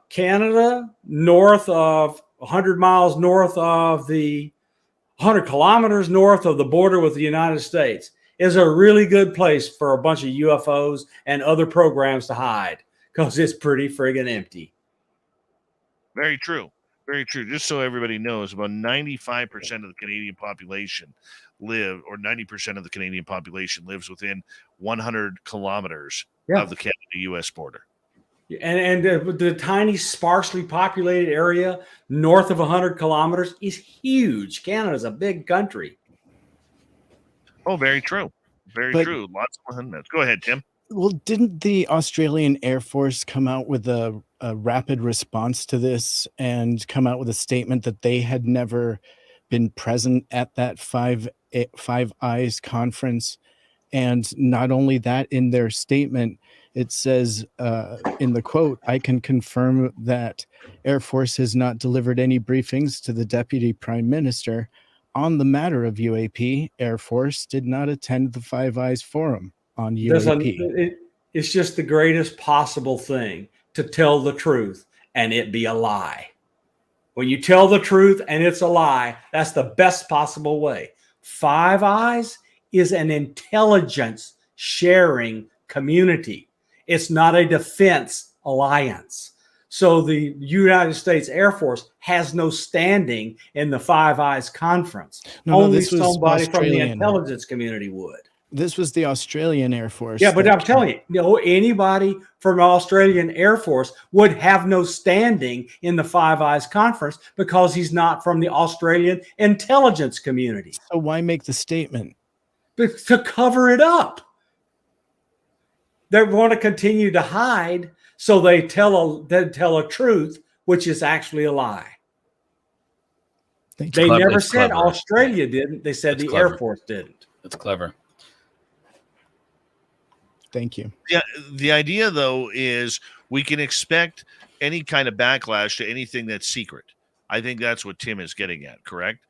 Speaker 3: Canada, north of 100 miles north of the 100 kilometers north of the border with the United States, is a really good place for a bunch of UFOs and other programs to hide, because it's pretty friggin' empty.
Speaker 2: Very true. Very true. Just so everybody knows, about 95% of the Canadian population or 90% of the Canadian population lives within 100 kilometers of the Canada-U.S. border.
Speaker 3: And the tiny, sparsely populated area north of 100 kilometers is huge. Canada's a big country.
Speaker 2: Oh, very true. Very true. Lots of 100. Go ahead, Tim.
Speaker 5: Well, didn't the Australian Air Force come out with a rapid response to this and come out with a statement that they had never been present at that Five Eyes conference? And not only that, in their statement, it says in the quote, "I can confirm that Air Force has not delivered any briefings to the Deputy Prime Minister on the matter of UAP. Air Force did not attend the Five Eyes Forum on UAP."
Speaker 3: It's just the greatest possible thing to tell the truth and it be a lie. When you tell the truth and it's a lie, that's the best possible way. Five Eyes is an intelligence sharing community. It's not a defense alliance. So the United States Air Force has no standing in the Five Eyes conference. Only somebody from the intelligence community would.
Speaker 5: This was the Australian Air Force.
Speaker 3: Yeah, but I'm telling you, anybody from the Australian Air Force would have no standing in the Five Eyes conference because he's not from the Australian intelligence community.
Speaker 5: So why make the statement?
Speaker 3: To cover it up. They want to continue to hide, so they tell a truth, which is actually a lie. They never said Australia didn't. They said the Air Force didn't.
Speaker 7: That's clever.
Speaker 5: Thank you.
Speaker 2: Yeah, the idea, though, is we can expect any kind of backlash to anything that's secret. I think that's what Tim is getting at, correct?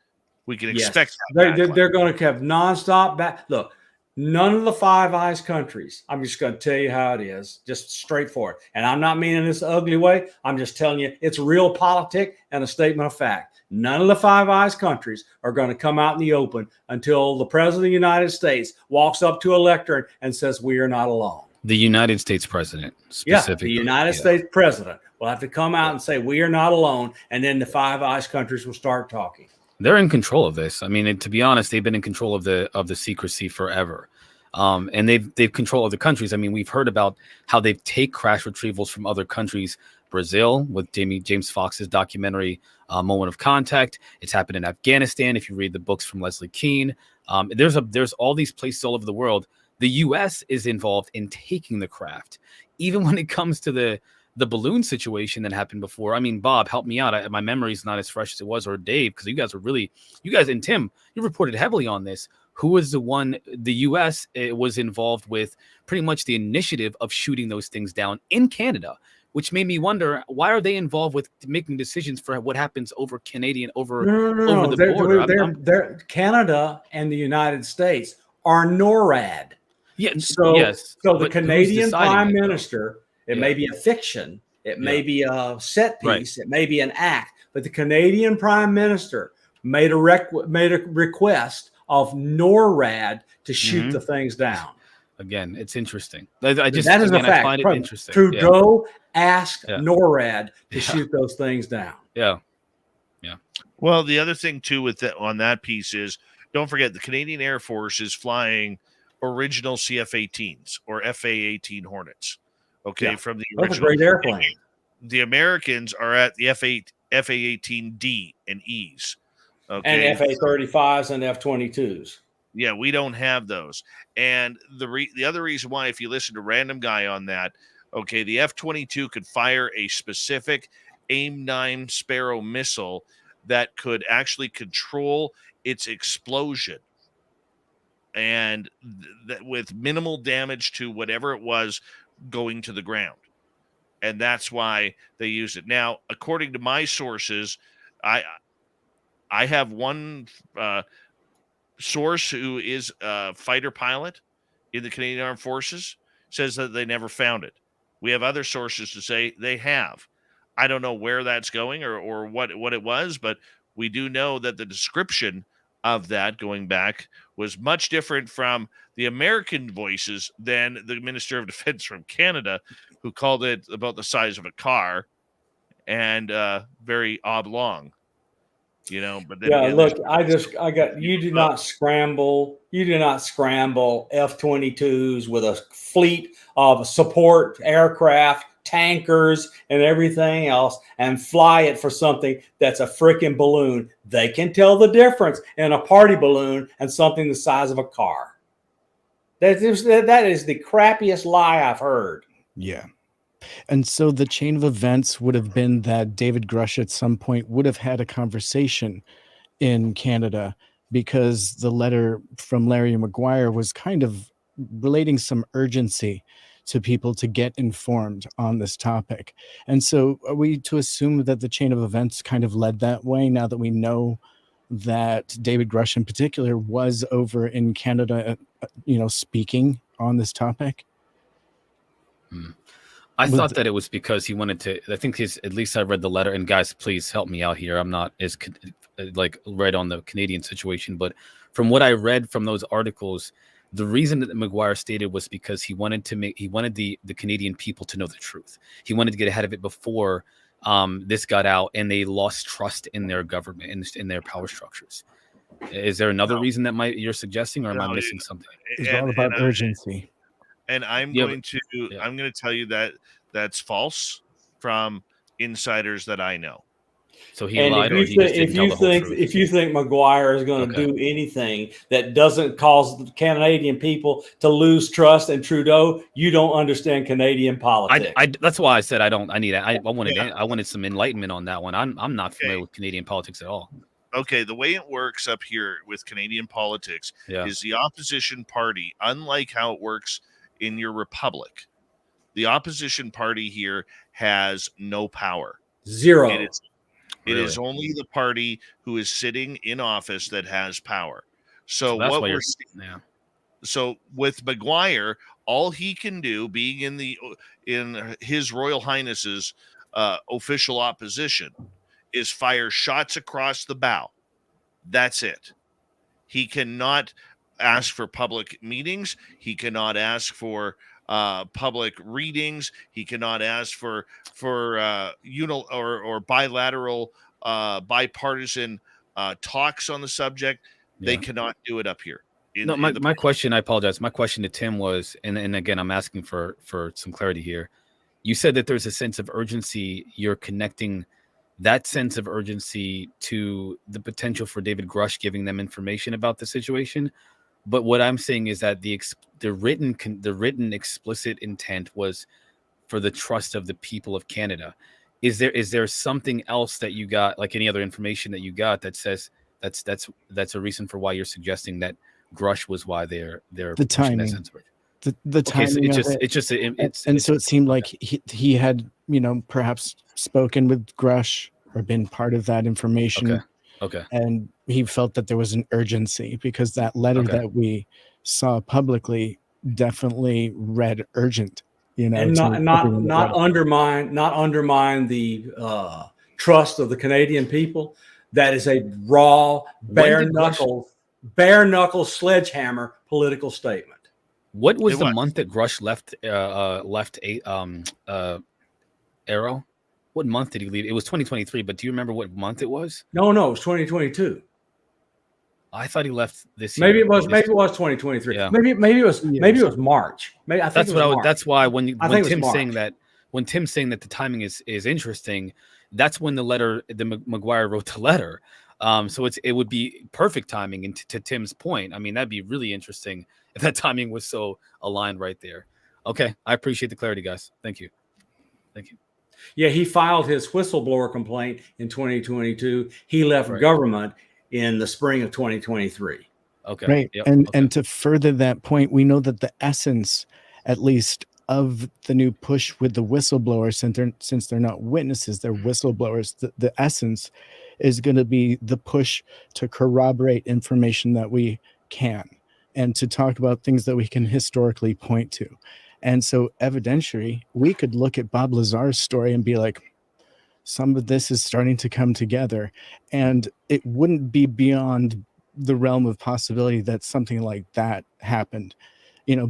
Speaker 2: We can expect
Speaker 3: they're going to have nonstop Look, none of the Five Eyes countries, I'm just going to tell you how it is, just straightforward. And I'm not meaning this ugly way. I'm just telling you it's real politic and a statement of fact. None of the Five Eyes countries are going to come out in the open until the President of the United States walks up to a lectern and says, "We are not alone."
Speaker 7: The United States President, specifically.
Speaker 3: Yeah, the United States President will have to come out and say, "We are not alone," and then the Five Eyes countries will start talking.
Speaker 7: They're in control of this. I mean, to be honest, they've been in control of the secrecy forever. And they've control of the countries. I mean, we've heard about how they take crash retrievals from other countries. Brazil with James Fox's documentary Moment of Contact. It's happened in Afghanistan. If you read the books from Leslie Kean, there's all these places all over the world. The U.S. is involved in taking the craft, even when it comes to the balloon situation that happened before. I mean, Bob, help me out. My memory's not as fresh as it was, or Dave, because you guys and Tim, you reported heavily on this. Who was the one? The U.S. was involved with pretty much the initiative of shooting those things down in Canada, which made me wonder, why are they involved with making decisions for what happens over the border?
Speaker 3: Canada and the United States are NORAD.
Speaker 7: Yeah.
Speaker 3: So the Canadian Prime Minister, it
Speaker 7: Yeah.
Speaker 3: may be a fiction, it may be a set piece, it may be an act, but the Canadian Prime Minister made a request of NORAD to shoot the things down.
Speaker 7: Again, it's interesting.
Speaker 3: That is a fact.
Speaker 7: I find it interesting.
Speaker 3: Trudeau asked NORAD to shoot those things down.
Speaker 7: Yeah.
Speaker 2: Well, the other thing too on that piece is, don't forget the Canadian Air Force is flying original CF-18s or FA-18 Hornets. Okay, from the original.
Speaker 3: That's a great airplane.
Speaker 2: The Americans are at the FA-18D and E's. Okay.
Speaker 3: And FA-35s and F-22s.
Speaker 2: Yeah, we don't have those. And the other reason why, if you listen to Random Guy on that, okay, the F-22 could fire a specific AIM-9 Sparrow missile that could actually control its explosion, and that with minimal damage to whatever it was going to the ground. And that's why they used it. Now, according to my sources, I have one source who is a fighter pilot in the Canadian Armed Forces, says that they never found it. We have other sources to say they have. I don't know where that's going or what it was, but we do know that the description of that going back was much different from the American voices than the Minister of Defense from Canada, who called it about the size of a car and very oblong. But then again,
Speaker 3: look, you do not scramble F-22s with a fleet of support aircraft, tankers, and everything else and fly it for something that's a freaking balloon. They can tell the difference in a party balloon and something the size of a car. That is the crappiest lie I've heard.
Speaker 5: Yeah. And so the chain of events would have been that David Grush at some point would have had a conversation in Canada, because the letter from Larry Maguire was kind of relating some urgency to people to get informed on this topic. And so are we to assume that the chain of events kind of led that way, now that we know that David Grush in particular was over in Canada, speaking on this topic?
Speaker 7: I thought that it was because he wanted to. I think at least I read the letter. And guys, please help me out here. I'm not as right on the Canadian situation, but from what I read from those articles, the reason that Maguire stated was because he wanted the Canadian people to know the truth. He wanted to get ahead of it before this got out and they lost trust in their government and in their power structures. Is there another reason that you're suggesting, or am I missing something?
Speaker 5: It's all about urgency.
Speaker 2: And I'm going to tell you that that's false from insiders that I know.
Speaker 7: So he lied, or he just didn't tell the whole truth.
Speaker 3: If you think Maguire is going to do anything that doesn't cause the Canadian people to lose trust in Trudeau, you don't understand Canadian politics.
Speaker 7: That's why I said I wanted some enlightenment on that one. I'm not familiar with Canadian politics at all.
Speaker 2: Okay, the way it works up here with Canadian politics is the opposition party, unlike how it works in your republic, the opposition party here has no power.
Speaker 3: Zero.
Speaker 2: It is only the party who is sitting in office that has power. So
Speaker 7: that's
Speaker 2: what
Speaker 7: why
Speaker 2: we're seeing, so with Maguire, all he can do, being in His Royal Highness's official opposition, is fire shots across the bow. That's it. He cannot ask for public meetings. He cannot ask for public readings. He cannot ask for or bilateral bipartisan talks on the subject. They cannot do it up here.
Speaker 7: My question, I apologize. My question to Tim was, and again, I'm asking for some clarity here. You said that there's a sense of urgency. You're connecting that sense of urgency to the potential for David Grush giving them information about the situation. But what I'm saying is that the written explicit intent was for the trust of the people of Canada. Is there something else that you got, like any other information that you got, that says that's a reason for why you're suggesting that Grush was why they're
Speaker 5: the timing, the timing. So it seemed like he had perhaps spoken with Grush or been part of that information.
Speaker 7: Okay.
Speaker 5: And he felt that there was an urgency because that letter that we saw publicly definitely read urgent,
Speaker 3: and not undermine the trust of the Canadian people. That is a raw, bare knuckle sledgehammer political statement.
Speaker 7: What was the month that Grush left Arrow? What month did he leave? It was 2023, but do you remember what month it was?
Speaker 3: No, it was 2022.
Speaker 7: I thought he left this year.
Speaker 3: Maybe it was 2023. Yeah. Maybe it was March.
Speaker 7: That's why when Tim's saying that the timing is interesting, that's when the Maguire wrote the letter. So it would be perfect timing. And to Tim's point, I mean, that'd be really interesting if that timing was so aligned right there. Okay, I appreciate the clarity, guys. Thank you.
Speaker 3: Yeah, he filed his whistleblower complaint in 2022. He left
Speaker 7: Right.
Speaker 3: government in the spring of 2023.
Speaker 7: Okay.
Speaker 5: Right.
Speaker 7: Yep.
Speaker 5: And
Speaker 7: Okay.
Speaker 5: and to further that point, we know that the essence, at least, of the new push with the whistleblowers, since they're not witnesses, they're whistleblowers, the essence is going to be the push to corroborate information that we can, and to talk about things that we can historically point to. And so evidentiary, we could look at Bob Lazar's story and be like, some of this is starting to come together, and it wouldn't be beyond the realm of possibility that something like that happened,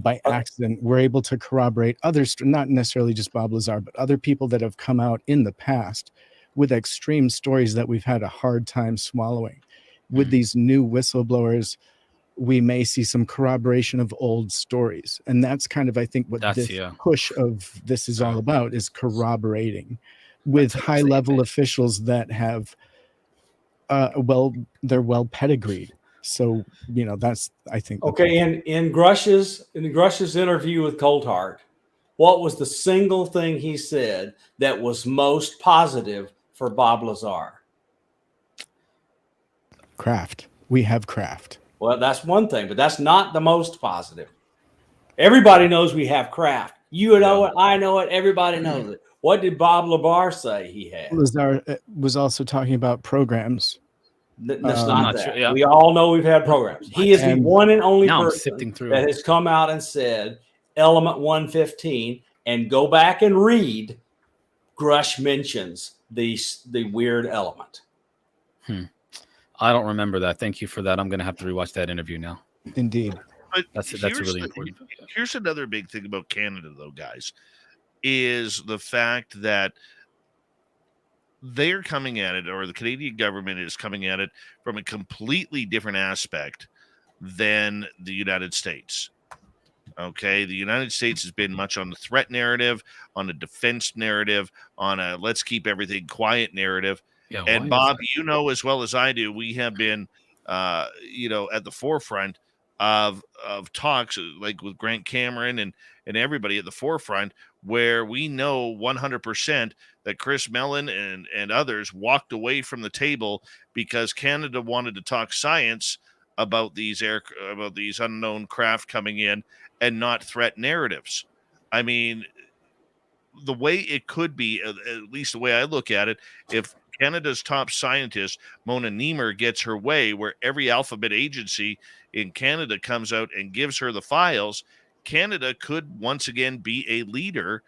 Speaker 5: by accident. We're able to corroborate others, not necessarily just Bob Lazar, but other people that have come out in the past with extreme stories that we've had a hard time swallowing. With these new whistleblowers, we may see some corroboration of old stories. And that's kind of, I think, what this push of this is all about, is corroborating with high level officials that have, they're well pedigreed. So, that's, I think.
Speaker 3: Okay. In Grush's interview with Coulthard, what was the single thing he said that was most positive for Bob Lazar?
Speaker 5: Craft. We have craft.
Speaker 3: Well, that's one thing, but that's not the most positive. Everybody knows we have craft. You know it. I know it. Everybody knows it. What did Bob Lazar say he had?
Speaker 5: Lazar was also talking about programs.
Speaker 3: That's not that.
Speaker 7: Sure, yeah.
Speaker 3: We all know we've had programs. He is the one and only person
Speaker 7: that
Speaker 3: has come out and said element 115, and go back and read. Grush mentions the weird element.
Speaker 7: I don't remember that. Thank you for that. I'm going to have to rewatch that interview now.
Speaker 5: Indeed.
Speaker 2: But
Speaker 7: that's really important.
Speaker 2: Here's another big thing about Canada, though, guys, is the fact that they're coming at it, or the Canadian government is coming at it from a completely different aspect than the United States. Okay, the United States has been much on the threat narrative, on a defense narrative, on a let's keep everything quiet narrative.
Speaker 7: Yeah,
Speaker 2: and Bob, you know as well as I do, we have been, at the forefront of talks like with Grant Cameron and everybody at the forefront, where we know 100% that Chris Mellon and others walked away from the table because Canada wanted to talk science about these unknown craft coming in and not threat narratives. I mean, the way it could be, at least the way I look at it, if Canada's top scientist, Mona Niemer, gets her way, where every alphabet agency in Canada comes out and gives her the files, Canada could once again be a leader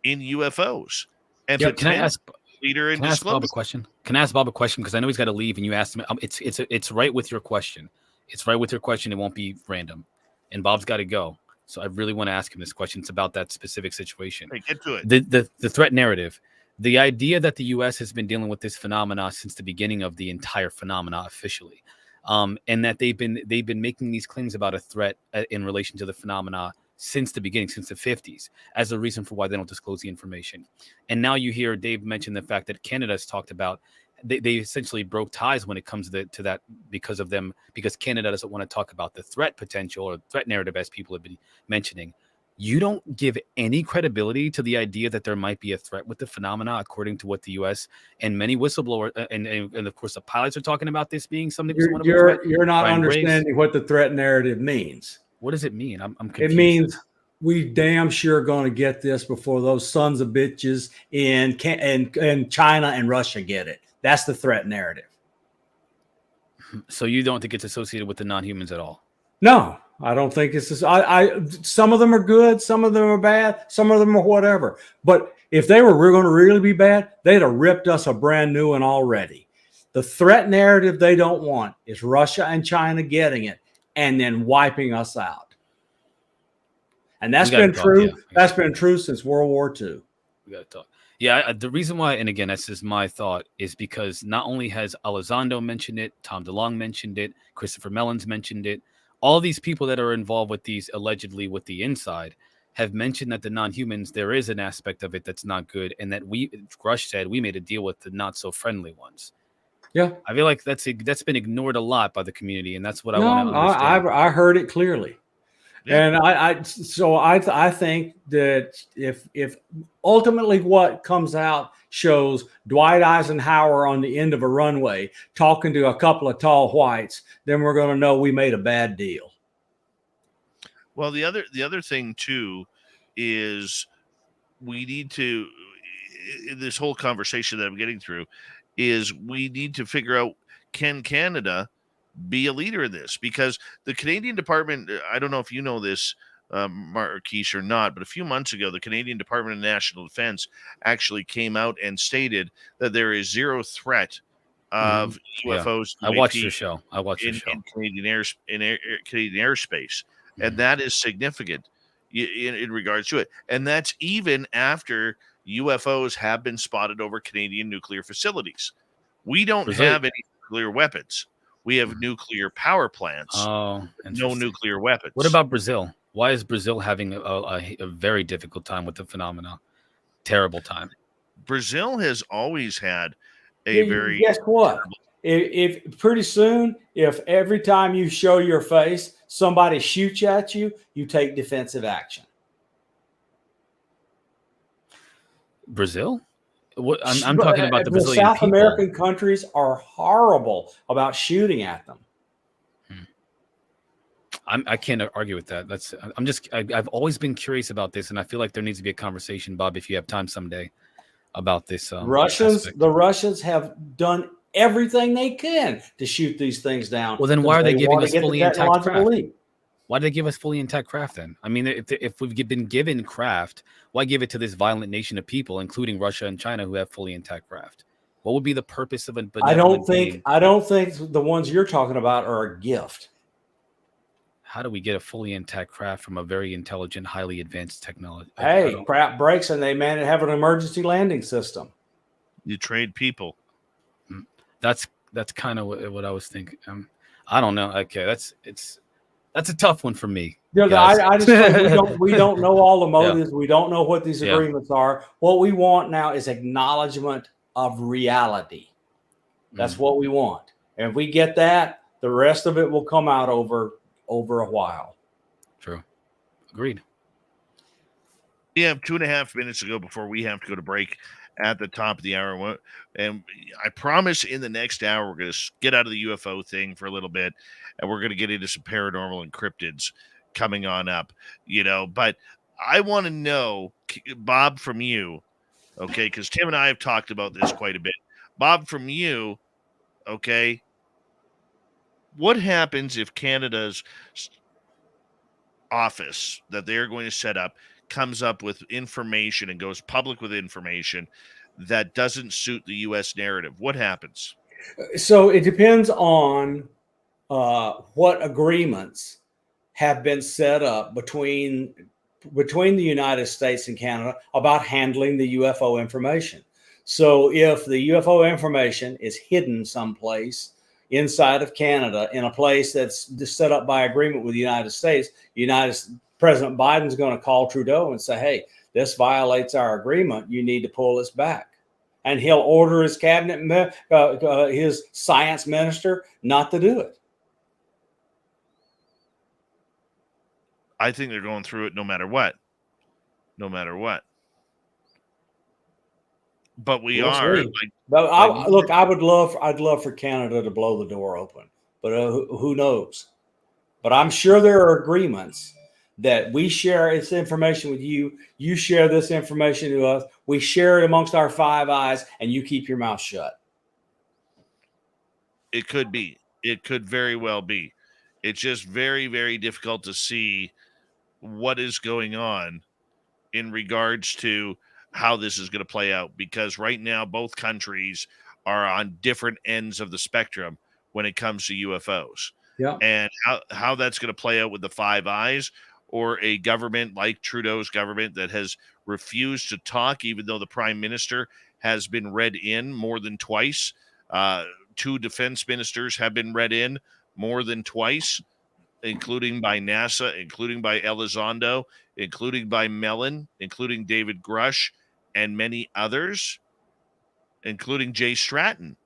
Speaker 2: in UFOs. And
Speaker 7: can I ask
Speaker 2: leader in
Speaker 7: Can I ask Bob a question? Can I ask Bob a question? Because I know he's got to leave, and you asked him. It's right with your question. It's right with your question. It won't be random. And Bob's got to go. So I really want to ask him this question. It's about that specific situation.
Speaker 2: Hey, get to it.
Speaker 7: The threat narrative. The idea that the U.S. has been dealing with this phenomena since the beginning of the entire phenomena officially, and that they've been making these claims about a threat in relation to the phenomena since the beginning, since the 50s, as a reason for why they don't disclose the information. And now you hear Dave mention the fact that Canada has talked about they essentially broke ties when it comes to that because Canada doesn't want to talk about the threat potential or threat narrative, as people have been mentioning. You don't give any credibility to the idea that there might be a threat with the phenomena, according to what the U.S. and many whistleblowers and of course the pilots are talking about this being something.
Speaker 3: You're not understanding what the threat narrative means.
Speaker 7: What does it mean? I'm confused.
Speaker 3: It means we damn sure going to get this before those sons of bitches in China and Russia get it. That's the threat narrative.
Speaker 7: So you don't think it's associated with the non-humans at all?
Speaker 3: No, I don't think it's. Some of them are good, some of them are bad, some of them are whatever. But if they were going to really be bad, they'd have ripped us a brand new one already. The threat narrative they don't want is Russia and China getting it and then wiping us out. And that's been true. Yeah. That's been true since World War II.
Speaker 7: We got to talk. Yeah, the reason why, and again, that's just my thought, is because not only has Elizondo mentioned it, Tom DeLonge mentioned it, Christopher Mellon's mentioned it, all these people that are involved with these allegedly with the inside have mentioned that the non-humans, there is an aspect of it that's not good, and that Grush said we made a deal with the not so friendly ones.
Speaker 3: Yeah,
Speaker 7: I feel like that's been ignored a lot by the community, and that's what I want to understand.
Speaker 3: I heard it clearly,
Speaker 2: Yeah.
Speaker 3: And I think that if ultimately what comes out shows Dwight Eisenhower on the end of a runway talking to a couple of tall whites, then we're going to know we made a bad deal.
Speaker 2: Well, the other thing too is we need to, this whole conversation that I'm getting through is we need to figure out, can Canada be a leader in this? Because the Canadian Department, I don't know if you know this, Marquise, or not, but a few months ago, the Canadian Department of National Defense actually came out and stated that there is zero threat of UFOs.
Speaker 7: I watched your show.
Speaker 2: In Canadian Canadian airspace, and that is significant in regards to it. And that's even after UFOs have been spotted over Canadian nuclear facilities. We don't have any nuclear weapons. We have nuclear power plants.
Speaker 7: Oh,
Speaker 2: no nuclear weapons.
Speaker 7: What about Brazil? Why is Brazil having a very difficult time with the phenomena? Terrible time.
Speaker 2: Brazil has always had a very.
Speaker 3: Guess what? If pretty soon, if every time you show your face, somebody shoots at you, you take defensive action.
Speaker 7: Brazil? What, I'm talking about the Brazilian
Speaker 3: South
Speaker 7: people.
Speaker 3: American countries are horrible about shooting at them.
Speaker 7: I can't argue with that. I've always been curious about this, and I feel like there needs to be a conversation, Bob, if you have time someday, about this.
Speaker 3: The Russians have done everything they can to shoot these things down.
Speaker 7: Well, then why are they giving us fully intact craft?
Speaker 3: Leap.
Speaker 7: Why do they give us fully intact craft then? I mean, if we've been given craft, why give it to this violent nation of people, including Russia and China, who have fully intact craft? What would be the purpose of it?
Speaker 3: I don't think the ones you're talking about are a gift.
Speaker 7: How do we get a fully intact craft from a very intelligent, highly advanced technology?
Speaker 3: Hey, crap breaks and they have an emergency landing system.
Speaker 2: You trade people.
Speaker 7: That's kind of what I was thinking. I don't know. Okay, that's a tough one for me.
Speaker 3: I just think we don't know all the motives. Yeah. We don't know what these agreements are. What we want now is acknowledgement of reality. That's what we want. And if we get that, the rest of it will come out over a while.
Speaker 7: True. Agreed.
Speaker 2: We have 2.5 minutes to go before we have to go to break at the top of the hour. And I promise in the next hour, we're going to get out of the UFO thing for a little bit, and we're going to get into some paranormal and cryptids coming on up, but I want to know, Bob, from you, okay, because Tim and I have talked about this quite a bit. Bob, from you, okay, what happens if Canada's office that they're going to set up comes up with information and goes public with information that doesn't suit the U.S. narrative? What happens?
Speaker 3: So it depends on what agreements have been set up between the United States and Canada about handling the UFO information. So if the UFO information is hidden someplace inside of Canada in a place that's set up by agreement with the United States, President Biden's going to call Trudeau and say, hey, this violates our agreement. You need to pull this back. And he'll order his cabinet, his science minister not to do it.
Speaker 2: I think they're going through it no matter what. But
Speaker 3: I'd love for Canada to blow the door open, but who knows? But I'm sure there are agreements that we share this information with you. You share this information to us. We share it amongst our Five Eyes, and you keep your mouth shut.
Speaker 2: It could be. It could very well be. It's just very, very difficult to see what is going on in regards to how this is going to play out, because right now both countries are on different ends of the spectrum when it comes to UFOs.
Speaker 3: Yeah.
Speaker 2: And how that's going to play out with the Five Eyes, or a government like Trudeau's government that has refused to talk, even though the prime minister has been read in more than twice. 2 defense ministers have been read in more than twice, including by NASA, including by Elizondo, including by Mellon, including David Grush, and many others, including Jay Stratton,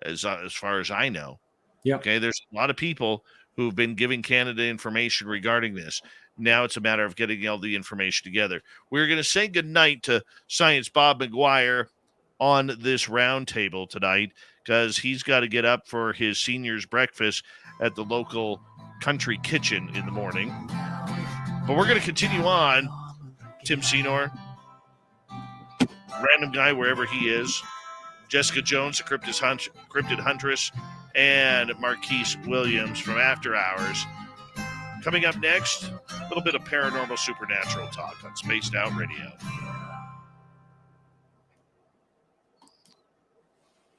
Speaker 2: as far as I know.
Speaker 3: Yeah.
Speaker 2: Okay, there's a lot of people who've been giving Canada information regarding this. Now it's a matter of getting all the information together. We're going to say goodnight to Science Bob McGuire on this round table tonight because he's got to get up for his seniors breakfast at the local country kitchen in the morning. But we're going to continue on. Tim Senor, random guy wherever he is, Jessica Jones, the Cryptid Huntress, and Marquise Williams from After Hours. Coming up next, a little bit of paranormal supernatural talk on Spaced Out Radio.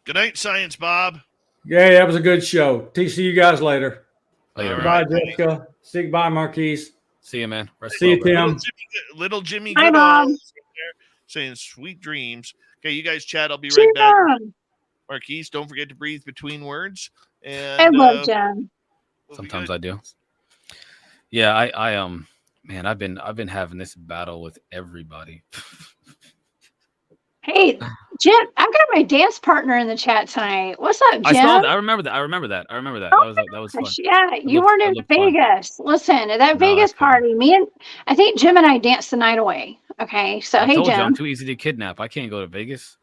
Speaker 2: Good night, Science Bob.
Speaker 3: Yeah, that was a good show. See you guys later.
Speaker 7: Later,
Speaker 3: Bye,
Speaker 2: man.
Speaker 3: Jessica. Say goodbye, Marquise.
Speaker 7: See you, man.
Speaker 3: See you, Tim.
Speaker 2: Little Jimmy
Speaker 6: Hi,
Speaker 2: Goodall
Speaker 6: Mom.
Speaker 2: saying sweet dreams. Okay, you guys chat. I'll be
Speaker 6: See
Speaker 2: right back.
Speaker 6: Mom.
Speaker 2: Marquise, don't forget to breathe between words. And
Speaker 6: I love Jen.
Speaker 2: we'll be
Speaker 7: Sometimes
Speaker 2: good.
Speaker 7: I do. Yeah, I man, I've been having this battle with everybody.
Speaker 6: Hey, Jim, I've got my dance partner in the chat tonight. What's up, Jim?
Speaker 7: I saw that. I remember that.
Speaker 6: Oh
Speaker 7: That was fun.
Speaker 6: Gosh, yeah, you
Speaker 7: looked-
Speaker 6: weren't
Speaker 7: that
Speaker 6: in
Speaker 7: looked fun.
Speaker 6: Vegas. Listen, at that
Speaker 7: No, I
Speaker 6: Vegas
Speaker 7: couldn't.
Speaker 6: party, I think Jim and I danced the night away. Okay, so
Speaker 7: I
Speaker 6: hey,
Speaker 7: told you
Speaker 6: Jim.
Speaker 7: I'm too easy to kidnap. I can't go to Vegas.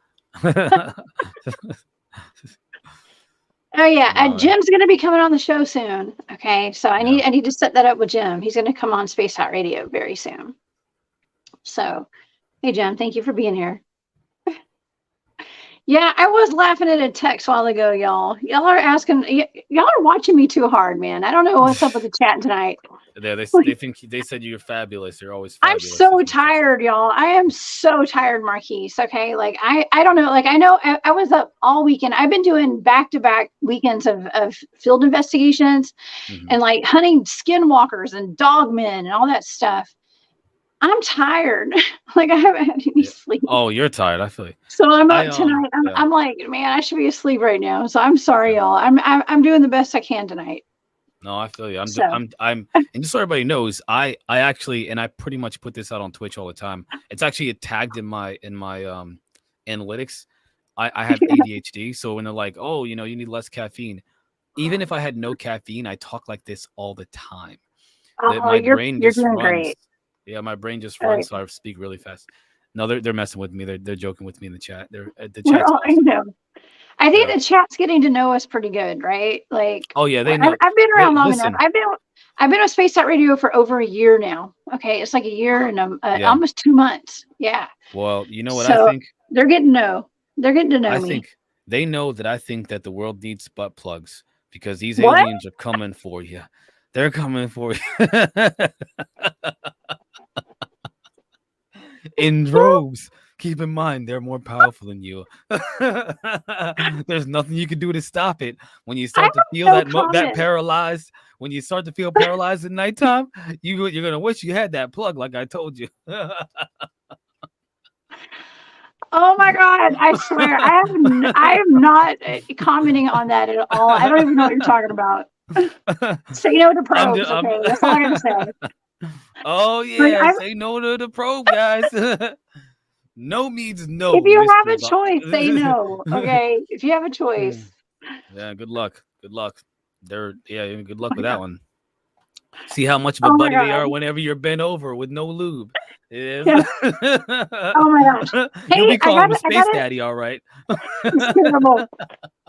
Speaker 6: Oh yeah,
Speaker 7: No,
Speaker 6: Jim's gonna be coming on the show soon. Okay, so I
Speaker 7: Yeah.
Speaker 6: need to set that up with Jim. He's gonna come on Space Hot Radio very soon. So, hey Jim, thank you for being here. Yeah, I was laughing at a text a while ago, y'all. Y'all are watching me too hard, man. I don't know what's up with the chat tonight.
Speaker 7: they think they said you're fabulous. You're always
Speaker 6: I'm
Speaker 7: fabulous.
Speaker 6: so tired, y'all. I am so tired, Marquise. Okay. Like I don't know. Like I know I was up all weekend. I've been doing back-to-back weekends of field investigations and like hunting skinwalkers and dogmen and all that stuff. I'm tired. Like I haven't had any sleep.
Speaker 7: Oh, you're tired. I feel you.
Speaker 6: So I'm up tonight.
Speaker 7: yeah.
Speaker 6: I'm like, man, I should be asleep right now. So I'm sorry, y'all. I'm doing the best I can tonight.
Speaker 7: No, I feel you.
Speaker 6: So-
Speaker 7: I'm and just so everybody knows, I actually, and I pretty much put this out on Twitch all the time. It's actually tagged in my analytics. I have ADHD, so when they're like, oh, you need less caffeine. Even if I had no caffeine, I talk like this all the time.
Speaker 6: You're doing great.
Speaker 7: Yeah, my brain just
Speaker 6: All
Speaker 7: runs,
Speaker 6: right.
Speaker 7: so I speak really fast. No, they're messing with me. They're joking with me in the chat. The
Speaker 6: We're
Speaker 7: chat's
Speaker 6: all- I
Speaker 7: awesome.
Speaker 6: know. I think
Speaker 7: Yeah.
Speaker 6: the chat's getting to know us pretty good, right? Like,
Speaker 7: Oh yeah, they know.
Speaker 6: I've been around long
Speaker 7: listen.
Speaker 6: enough. I've been with Space Out Radio for over a year now. Okay, it's like a year and almost 2 months. Yeah,
Speaker 7: Well, you know what
Speaker 6: So-
Speaker 7: I think?
Speaker 6: they're getting to know. They're getting to know
Speaker 7: I
Speaker 6: me.
Speaker 7: think they know that I think that the world needs butt plugs because these
Speaker 6: What?
Speaker 7: aliens are coming for you. They're coming for you in droves. Keep in mind, they're more powerful than you. There's nothing you can do to stop it. When you start to feel
Speaker 6: no
Speaker 7: that
Speaker 6: comment.
Speaker 7: paralyzed, when you start to feel paralyzed at nighttime, you're gonna wish you had that plug, like I told you.
Speaker 6: Oh my God! I swear, I am not commenting on that at all. I don't even know what you're talking about. Say no to probes. Okay, that's all I gotta say.
Speaker 7: Oh yeah, say no to the probe, guys. No means no.
Speaker 6: If you have a
Speaker 7: Mr.
Speaker 6: choice, say no. Okay, if you have a choice.
Speaker 7: Yeah, good luck. Good luck. Good luck with that one. See how much of a
Speaker 6: Oh my
Speaker 7: buddy they are
Speaker 6: God.
Speaker 7: whenever you're bent over with no lube.
Speaker 6: Yeah. Oh my gosh.
Speaker 7: You'll
Speaker 6: Hey,
Speaker 7: be calling him
Speaker 6: I
Speaker 7: Space
Speaker 6: gotta-
Speaker 7: Daddy, all right.
Speaker 6: It's terrible.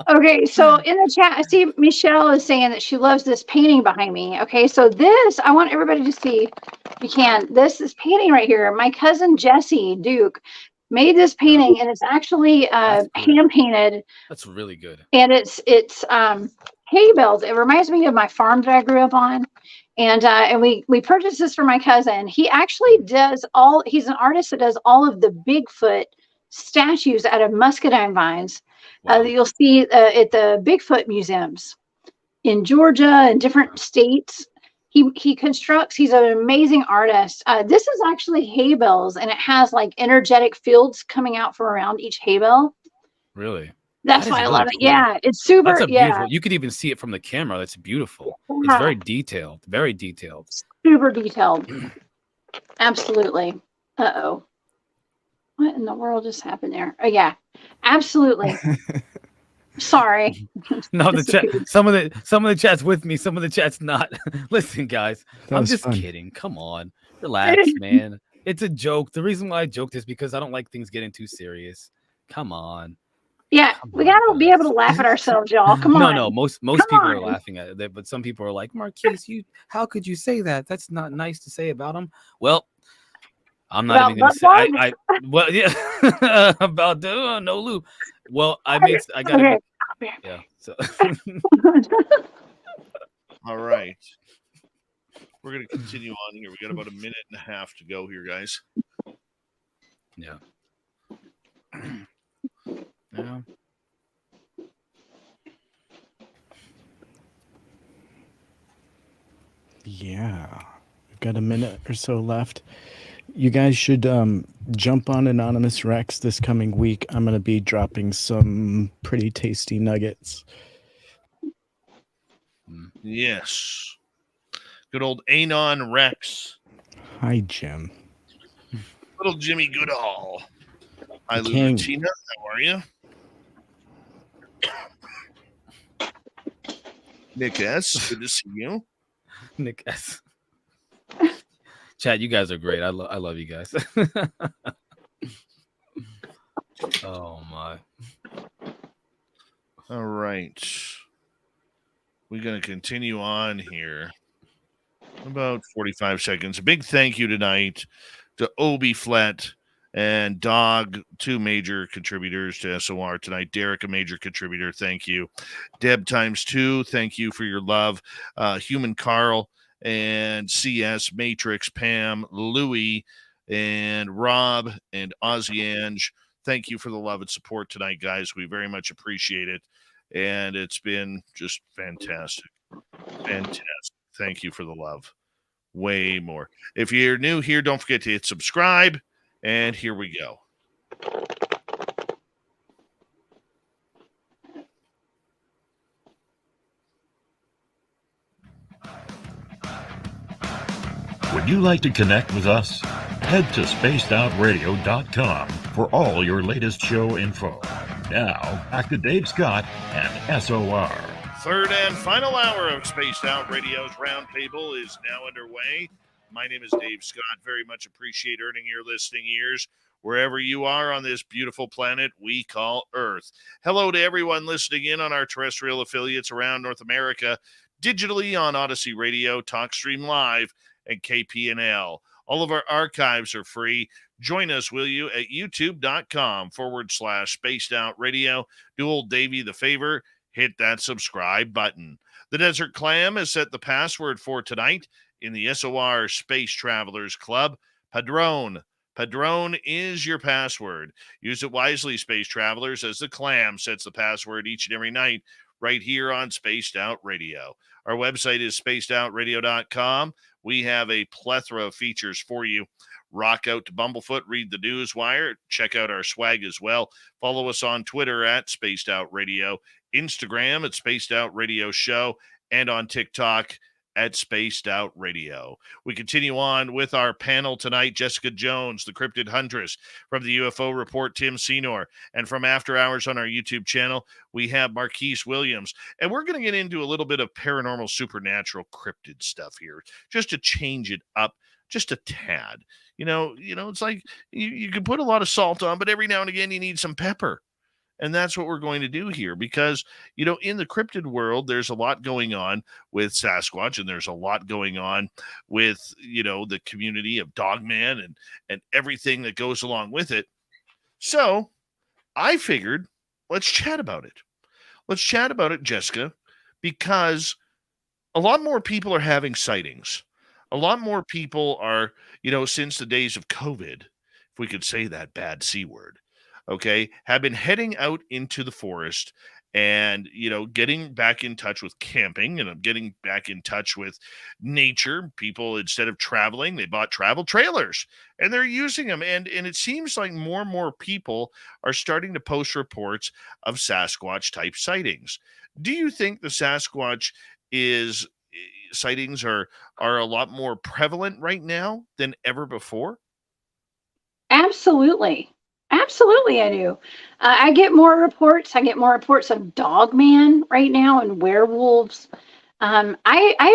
Speaker 6: Okay, so in the chat, I see Michelle is saying that she loves this painting behind me. Okay, so this, I want everybody to see, if you can, this painting right here. My cousin Jesse Duke made this painting, and it's actually
Speaker 7: That's cool.
Speaker 6: hand painted,
Speaker 7: That's really good.
Speaker 6: and it's hay bales. It reminds me of my farm that I grew up on. And we purchased this for my cousin. He actually he's an artist that does all of the Bigfoot statues out of muscadine vines
Speaker 7: Wow.
Speaker 6: that you'll see at the Bigfoot museums in Georgia and different states. He constructs, he's an amazing artist. This is actually hay bales, and it has like energetic fields coming out from around each hay bale.
Speaker 7: Really?
Speaker 6: That's
Speaker 7: That
Speaker 6: why
Speaker 7: is
Speaker 6: I
Speaker 7: really
Speaker 6: love it.
Speaker 7: cool.
Speaker 6: Yeah, it's super.
Speaker 7: That's a
Speaker 6: Yeah,
Speaker 7: beautiful. You could even see it from the camera. That's beautiful. It's
Speaker 6: Yeah.
Speaker 7: very detailed. Very detailed.
Speaker 6: super detailed. Absolutely. What in the world just happened there? Oh yeah, absolutely. Sorry.
Speaker 7: No, the chat. Some of the chat's with me. Some of the chat's not. Listen, guys,
Speaker 5: That
Speaker 7: I'm
Speaker 5: was
Speaker 7: just
Speaker 5: fun.
Speaker 7: kidding. Come on, relax, man. It's a joke. The reason why I joked is because I don't like things getting too serious. Come on.
Speaker 6: Yeah,
Speaker 7: Come
Speaker 6: we
Speaker 7: on,
Speaker 6: gotta be able to
Speaker 7: guys.
Speaker 6: laugh at ourselves, y'all. Come
Speaker 7: No,
Speaker 6: on.
Speaker 7: no. Most
Speaker 6: Come
Speaker 7: people are
Speaker 6: on.
Speaker 7: laughing at it, but some people are like, Marquise, how could you say that? That's not nice to say about him. Well, I'm not
Speaker 6: Well,
Speaker 7: even gonna
Speaker 6: but
Speaker 7: say. Well, yeah, about no Lou. Well, I gotta
Speaker 6: okay.
Speaker 7: be. Yeah. So.
Speaker 2: All right. We're going to continue on here. We got about a minute and a half to go here, guys.
Speaker 7: Yeah. Yeah.
Speaker 5: Yeah. We've got a minute or so left. You guys should jump on Anonymous Rex this coming week. I'm going to be dropping some pretty tasty nuggets.
Speaker 2: Yes. Good old Anon Rex.
Speaker 5: Hi, Jim.
Speaker 2: Little Jimmy Goodall. Hi,
Speaker 5: The
Speaker 2: Lou
Speaker 5: king.
Speaker 2: Tina. How are you? Nick S. Good to see you.
Speaker 7: Nick S. Chad, you guys are great. I love you guys. Oh my.
Speaker 2: All right. We're going to continue on here. About 45 seconds. A big thank you tonight to Obi Flat and Dog, 2 major contributors to SOR tonight. Derek, a major contributor. Thank you. Deb times 2. Thank you for your love. Human Carl and CS, Matrix, Pam, Louie, and Rob and Ozzy Ange. Thank you for the love and support tonight, guys. We very much appreciate it. And it's been just fantastic. Fantastic. Thank you for the love. Way more. If you're new here, don't forget to hit subscribe. And here we go.
Speaker 8: Would you like to connect with us? Head to spacedoutradio.com for all your latest show info. Now, back to Dave Scott and SOR.
Speaker 2: Third and final hour of Spaced Out Radio's Roundtable is now underway. My name is Dave Scott. Very much appreciate earning your listening ears wherever you are on this beautiful planet we call Earth. Hello to everyone listening in on our terrestrial affiliates around North America, digitally on Odyssey Radio, TalkStream Live, and KPNL. All of our archives are free. Join us, will you, at youtube.com/Spaced Out Radio. Do old Davey the favor. Hit that subscribe button. The Desert Clam has set the password for tonight in the SOR Space Travelers Club. Padrone. Padrone is your password. Use it wisely, Space Travelers, as the Clam sets the password each and every night right here on Spaced Out Radio. Our website is spacedoutradio.com. We have a plethora of features for you. Rock out to Bumblefoot, read the news wire, check out our swag as well. Follow us on Twitter at Spaced Out Radio, Instagram at Spaced Out Radio Show, and on TikTok at Spaced Out Radio. We continue on with our panel tonight. Jessica Jones, the Cryptid Huntress, from the UFO Report, Tim Senor, and from After Hours on our YouTube channel, we have Marquise Williams. And we're going to get into a little bit of paranormal, supernatural, cryptid stuff here, just to change it up just a tad. You know, it's like you can put a lot of salt on, but every now and again you need some pepper. And that's what we're going to do here because, in the cryptid world, there's a lot going on with Sasquatch, and there's a lot going on with, the community of Dogman and everything that goes along with it. So I figured, let's chat about it. Let's chat about it, Jessica, because a lot more people are having sightings. A lot more people are, since the days of COVID, if we could say that bad C word, okay, have been heading out into the forest and, getting back in touch with camping and getting back in touch with nature. People, instead of traveling, they bought travel trailers and they're using them. And it seems like more and more people are starting to post reports of Sasquatch type sightings. Do you think the Sasquatch sightings are a lot more prevalent right now than ever before?
Speaker 6: Absolutely. Absolutely, I do. I get more reports. I get more reports of dogman right now and werewolves. I've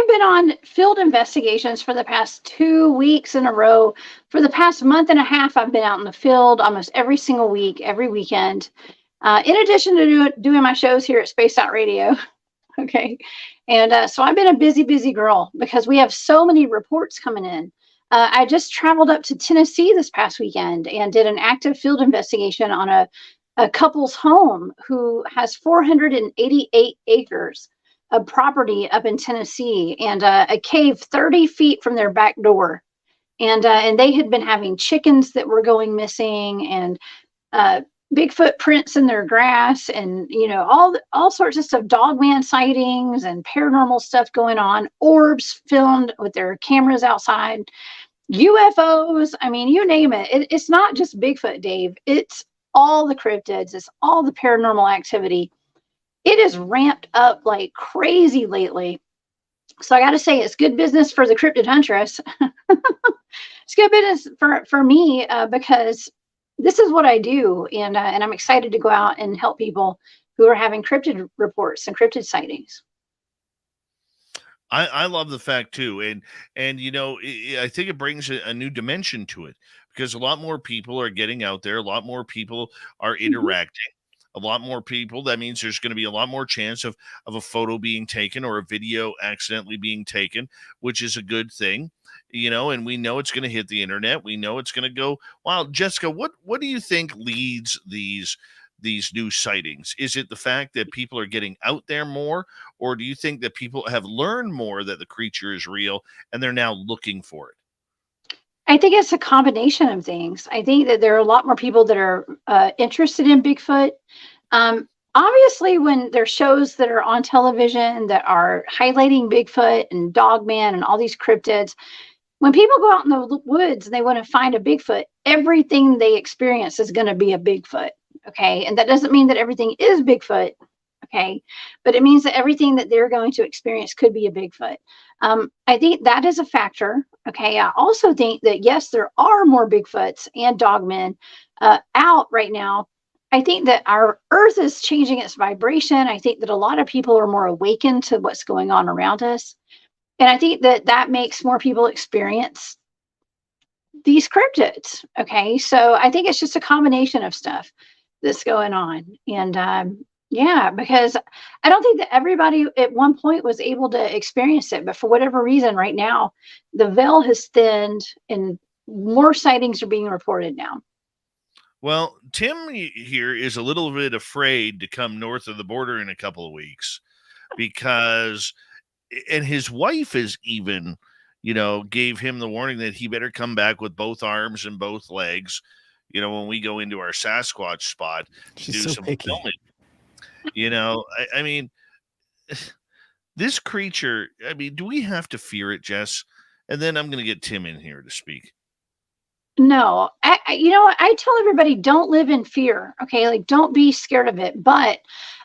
Speaker 6: been on field investigations for the past 2 weeks in a row. For the past month and a half, I've been out in the field almost every single week, every weekend. In addition to doing my shows here at Spaced Out Radio. Okay. And so I've been a busy, busy girl because we have so many reports coming in. I just traveled up to Tennessee this past weekend and did an active field investigation on a couple's home who has 488 acres of property up in Tennessee and a cave 30 feet from their back door. And they had been having chickens that were going missing and Bigfoot prints in their grass and all sorts of stuff, dogman sightings and paranormal stuff going on, orbs filmed with their cameras outside, UFOs. I mean, you name it. It's not just Bigfoot, Dave. It's all the cryptids. It's all the paranormal activity. It is ramped up like crazy lately. So I got to say, it's good business for the cryptid huntress. It's good business for me because this is what I do, and I'm excited to go out and help people who are having cryptid reports and cryptid sightings.
Speaker 2: I love the fact too, and I think it brings a new dimension to it because a lot more people are getting out there, a lot more people are interacting, a lot more people. That means there's going to be a lot more chance of a photo being taken or a video accidentally being taken, which is a good thing. And we know it's going to hit the internet. We know it's going to go wild. Jessica, what do you think leads these new sightings? Is it the fact that people are getting out there more, or do you think that people have learned more that the creature is real and they're now looking for it?
Speaker 6: I think it's a combination of things. I think that there are a lot more people that are interested in Bigfoot. Obviously, when there's shows that are on television that are highlighting Bigfoot and Dogman and all these cryptids, when people go out in the woods and they want to find a Bigfoot, everything they experience is going to be a Bigfoot. Okay. And that doesn't mean that everything is Bigfoot. Okay. But it means that everything that they're going to experience could be a Bigfoot. I think that is a factor. Okay. I also think that, yes, there are more Bigfoots and dogmen out right now. I think that our earth is changing its vibration. I think that a lot of people are more awakened to what's going on around us. And I think that makes more people experience these cryptids. Okay. So I think it's just a combination of stuff that's going on. And yeah, because I don't think that everybody at one point was able to experience it. But for whatever reason, right now, the veil has thinned and more sightings are being reported now.
Speaker 2: Well, Tim here is a little bit afraid to come north of the border in a couple of weeks because, and his wife is even, gave him the warning that he better come back with both arms and both legs, when we go into our Sasquatch spot to do some filming. I mean, this creature, do we have to fear it, Jess? And then I'm going to get Tim in here to speak.
Speaker 6: No, I tell everybody, don't live in fear. Okay. Like, don't be scared of it, but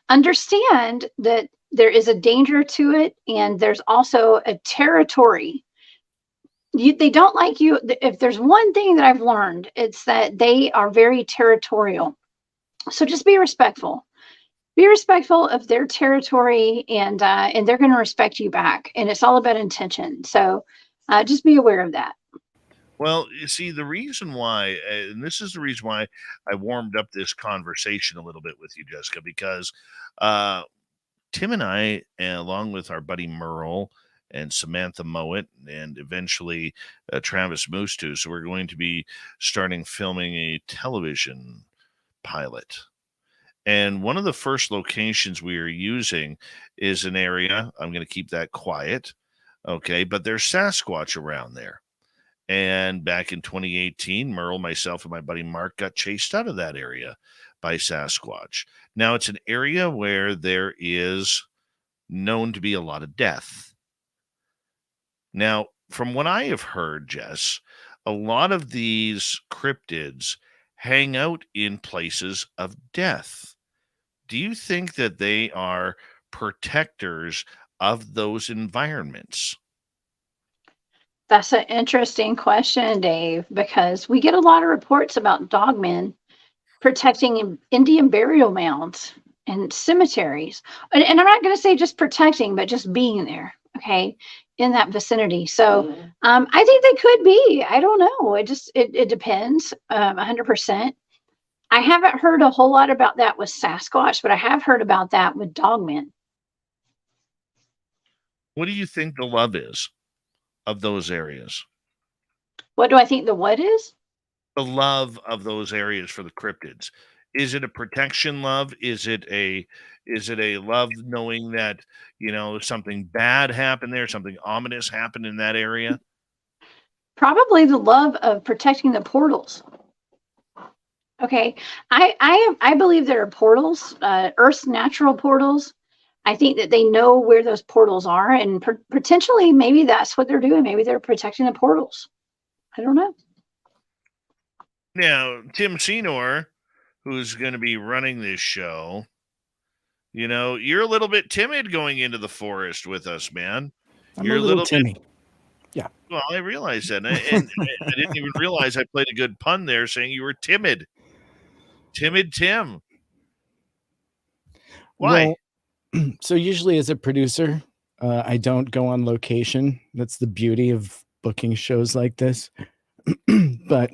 Speaker 6: understand that there is a danger to it. And there's also a territory. They don't like you. If there's one thing that I've learned, it's that they are very territorial. So just be respectful. Be respectful of their territory, and they're going to respect you back. And it's all about intention. So just be aware of that.
Speaker 2: Well, you see, the reason why, and this is the reason why I warmed up this conversation a little bit with you, Jessica, because Tim and I, along with our buddy Merle and Samantha Mowat, and eventually Travis Moostoo, so we're going to be starting filming a television pilot. And one of the first locations we are using is an area, I'm going to keep that quiet, okay, but there's Sasquatch around there. And back in 2018, Merle, myself, and my buddy Mark got chased out of that area by Sasquatch. Now, it's an area where there is known to be a lot of death. Now, from what I have heard, Jess, a lot of these cryptids hang out in places of death. Do you think that they are protectors of those environments?
Speaker 6: That's an interesting question, Dave, because we get a lot of reports about dogmen protecting Indian burial mounds and cemeteries. And I'm not going to say just protecting, but just being there, okay, in that vicinity. So I think they could be. I don't know. It depends 100%. I haven't heard a whole lot about that with Sasquatch, but I have heard about that with Dogman.
Speaker 2: What do you think the love is of those areas?
Speaker 6: What do I think the what is?
Speaker 2: The love of those areas for the cryptids. Is it a protection love? Is it a love knowing that, something bad happened there, something ominous happened in that area?
Speaker 6: Probably the love of protecting the portals. Okay, I believe there are portals, Earth's natural portals. I think that they know where those portals are, and potentially maybe that's what they're doing. Maybe they're protecting the portals. I don't know.
Speaker 2: Now, Tim Senor, who's going to be running this show, you're a little bit timid going into the forest with us, man.
Speaker 5: You're a little timmy. Yeah.
Speaker 2: Well, I realize that. And I didn't even realize I played a good pun there saying you were timid. Timid Tim. Why?
Speaker 5: Well, so usually as a producer, I don't go on location. That's the beauty of booking shows like this. But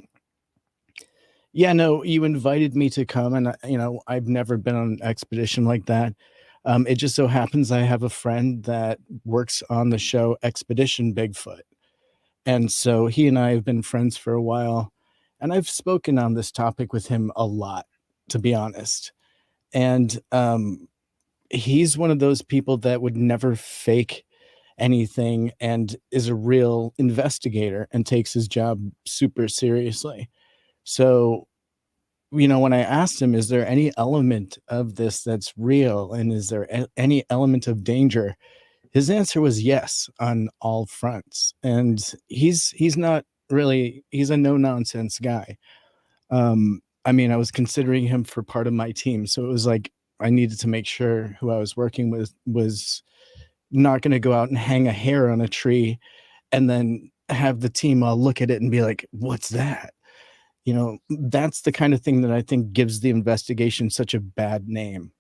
Speaker 5: yeah, no, you invited me to come, and I've never been on an expedition like that. It just so happens I have a friend that works on the show Expedition Bigfoot. And so he and I have been friends for a while, and I've spoken on this topic with him a lot, to be honest. And he's one of those people that would never fake anything and is a real investigator and takes his job super seriously. So, when I asked him, is there any element of this that's real, and is there any element of danger? His answer was yes on all fronts. And he's not really, he's a no nonsense guy. I was considering him for part of my team. So it was like, I needed to make sure who I was working with was not going to go out and hang a hair on a tree and then have the team all look at it and be like, what's that? That's the kind of thing that I think gives the investigation such a bad name,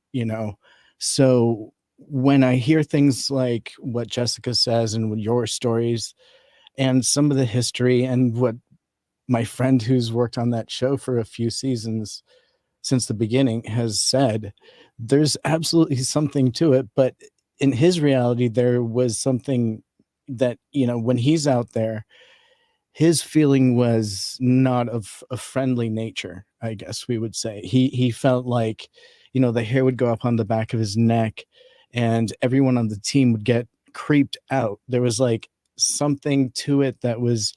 Speaker 5: So when I hear things like what Jessica says and your stories and some of the history and what my friend who's worked on that show for a few seasons since the beginning has said, there's absolutely something to it. But in his reality, there was something that, when he's out there, his feeling was not of a friendly nature, I guess we would say. He felt like, the hair would go up on the back of his neck and everyone on the team would get creeped out. There was like something to it that was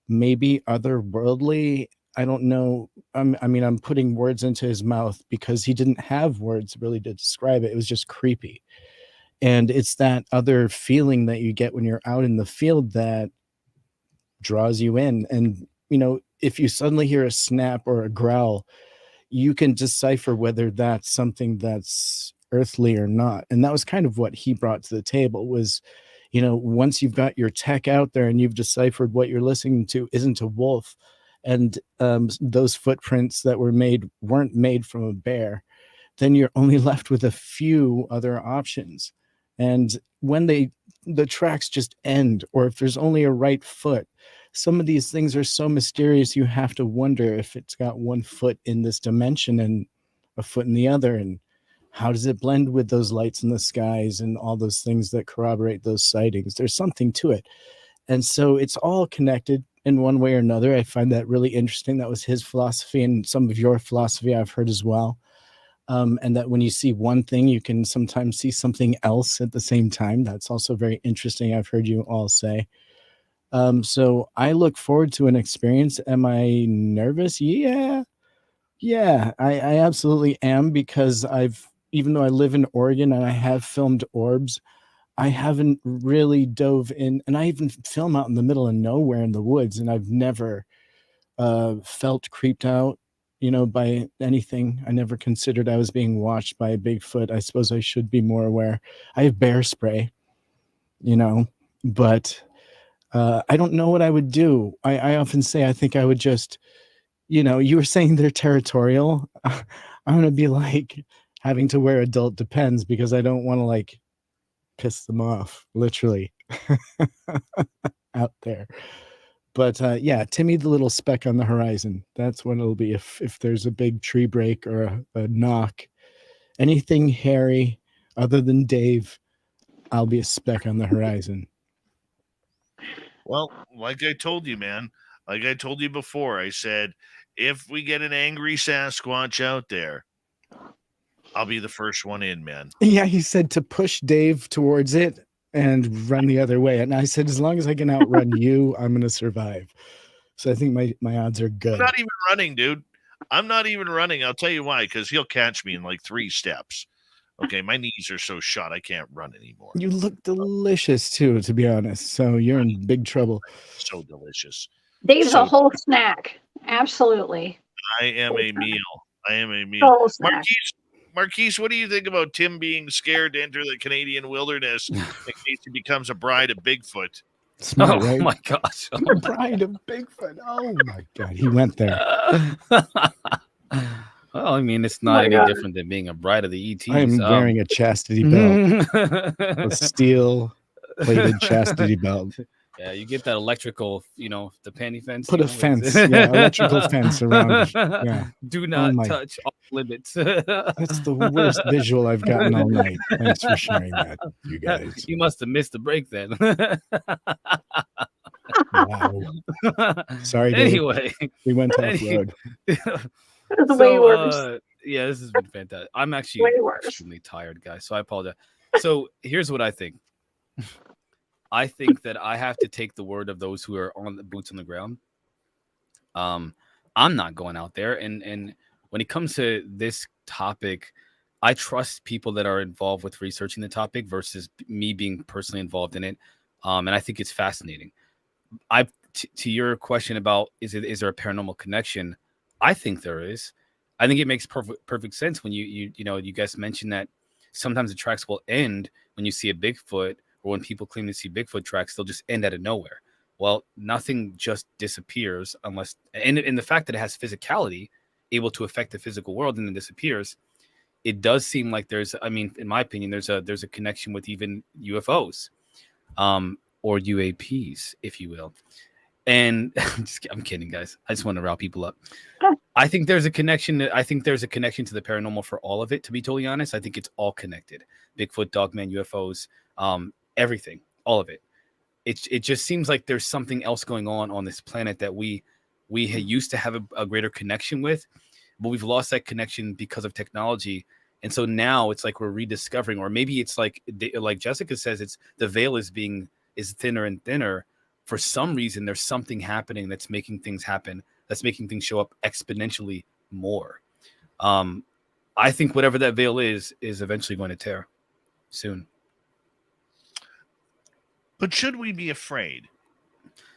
Speaker 5: maybe otherworldly. I don't know. I'm putting words into his mouth because he didn't have words really to describe it. It was just creepy. And it's that other feeling that you get when you're out in the field that draws you in. And, if you suddenly hear a snap or a growl, you can decipher whether that's something that's earthly or not. And that was kind of what he brought to the table was, once you've got your tech out there and you've deciphered what you're listening to isn't a wolf, and those footprints that weren't made from a bear, then you're only left with a few other options. And when the tracks just end, or if there's only a right foot, some of these things are so mysterious, you have to wonder if it's got one foot in this dimension and a foot in the other. And how does it blend with those lights in the skies and all those things that corroborate those sightings? There's something to it. And so it's all connected in one way or another. I find that really interesting. That was his philosophy, and some of your philosophy I've heard as well. And that when you see one thing, you can sometimes see something else at the same time. That's also very interesting. I've heard you all say. So I look forward to an experience. Am I nervous? Yeah, I absolutely am, because even though I live in Oregon and I have filmed orbs, I haven't really dove in, and I even film out in the middle of nowhere in the woods, and I've never felt creeped out, by anything. I never considered I was being watched by a Bigfoot. I suppose I should be more aware. I have bear spray, but I don't know what I would do. I often say I think I would just, you were saying they're territorial. I'm going to be like having to wear adult Depends because I don't want to like piss them off, literally, out there. But yeah, Timmy the little speck on the horizon. That's what it'll be if there's a big tree break or a knock. Anything hairy other than Dave, I'll be a speck on the horizon.
Speaker 2: Well, like I told you, man, like I told you before, I said, if we get an angry Sasquatch out there, I'll be the first one in, man.
Speaker 5: Yeah, he said to push Dave towards it and run the other way. And I said, as long as I can outrun you, I'm going to survive. So I think my odds are good.
Speaker 2: I'm not even running, dude. I'm not even running. I'll tell you why, because he'll catch me in like 3 steps. Okay, my knees are so shot I can't run anymore.
Speaker 5: You look delicious too, to be honest. So you're in big trouble.
Speaker 2: So delicious.
Speaker 6: Dave's a whole snack. Absolutely.
Speaker 2: I am a meal. I am a meal.
Speaker 6: Whole snack.
Speaker 2: Marquise, what do you think about Tim being scared to enter the Canadian wilderness in case he becomes a bride of Bigfoot?
Speaker 5: Smart,
Speaker 7: Oh
Speaker 5: right?
Speaker 7: my gosh.
Speaker 5: The bride of Bigfoot. Oh my God. He went there.
Speaker 7: Well, I mean, it's not any different than being a bride of the ETs.
Speaker 5: I'm wearing a chastity belt. A steel-plated chastity belt.
Speaker 7: Yeah, you get that electrical, the panty fence.
Speaker 5: Put a fence. Yeah, electrical fence around it. Yeah.
Speaker 7: Do not touch off limits.
Speaker 5: That's the worst visual I've gotten all night. Thanks for sharing that, you guys.
Speaker 7: You must have missed the break then.
Speaker 5: Wow. Sorry, Dave.
Speaker 7: Anyway.
Speaker 5: We went off road.
Speaker 6: It's way worse.
Speaker 7: Yeah, this has been fantastic. I'm actually extremely tired, guys, so I apologize. So here's what I think. I think that I have to take the word of those who are on the boots on the ground. I'm not going out there. And when it comes to this topic, I trust people that are involved with researching the topic versus me being personally involved in it. And I think it's fascinating. To your question about is there a paranormal connection? I think there is. I think it makes perfect sense when you guys mentioned that sometimes the tracks will end when you see a Bigfoot, or when people claim to see Bigfoot tracks, they'll just end out of nowhere. Well, nothing just disappears unless, and the fact that it has physicality, able to affect the physical world and then disappears, it does seem like in my opinion, there's a connection with even UFOs, or UAPs, if you will. And I'm kidding, guys. I just want to rile people up. I think there's a connection. I think there's a connection to the paranormal for all of it. To be totally honest, I think it's all connected. Bigfoot, Dogman, UFOs, everything, all of it. It just seems like there's something else going on this planet that we used to have a greater connection with, but we've lost that connection because of technology. And so now it's like we're rediscovering, or maybe it's like Jessica says, it's the veil is thinner and thinner. For some reason, there's something happening that's making things happen, that's making things show up exponentially more. I think whatever that veil is eventually going to tear soon.
Speaker 2: But should we be afraid?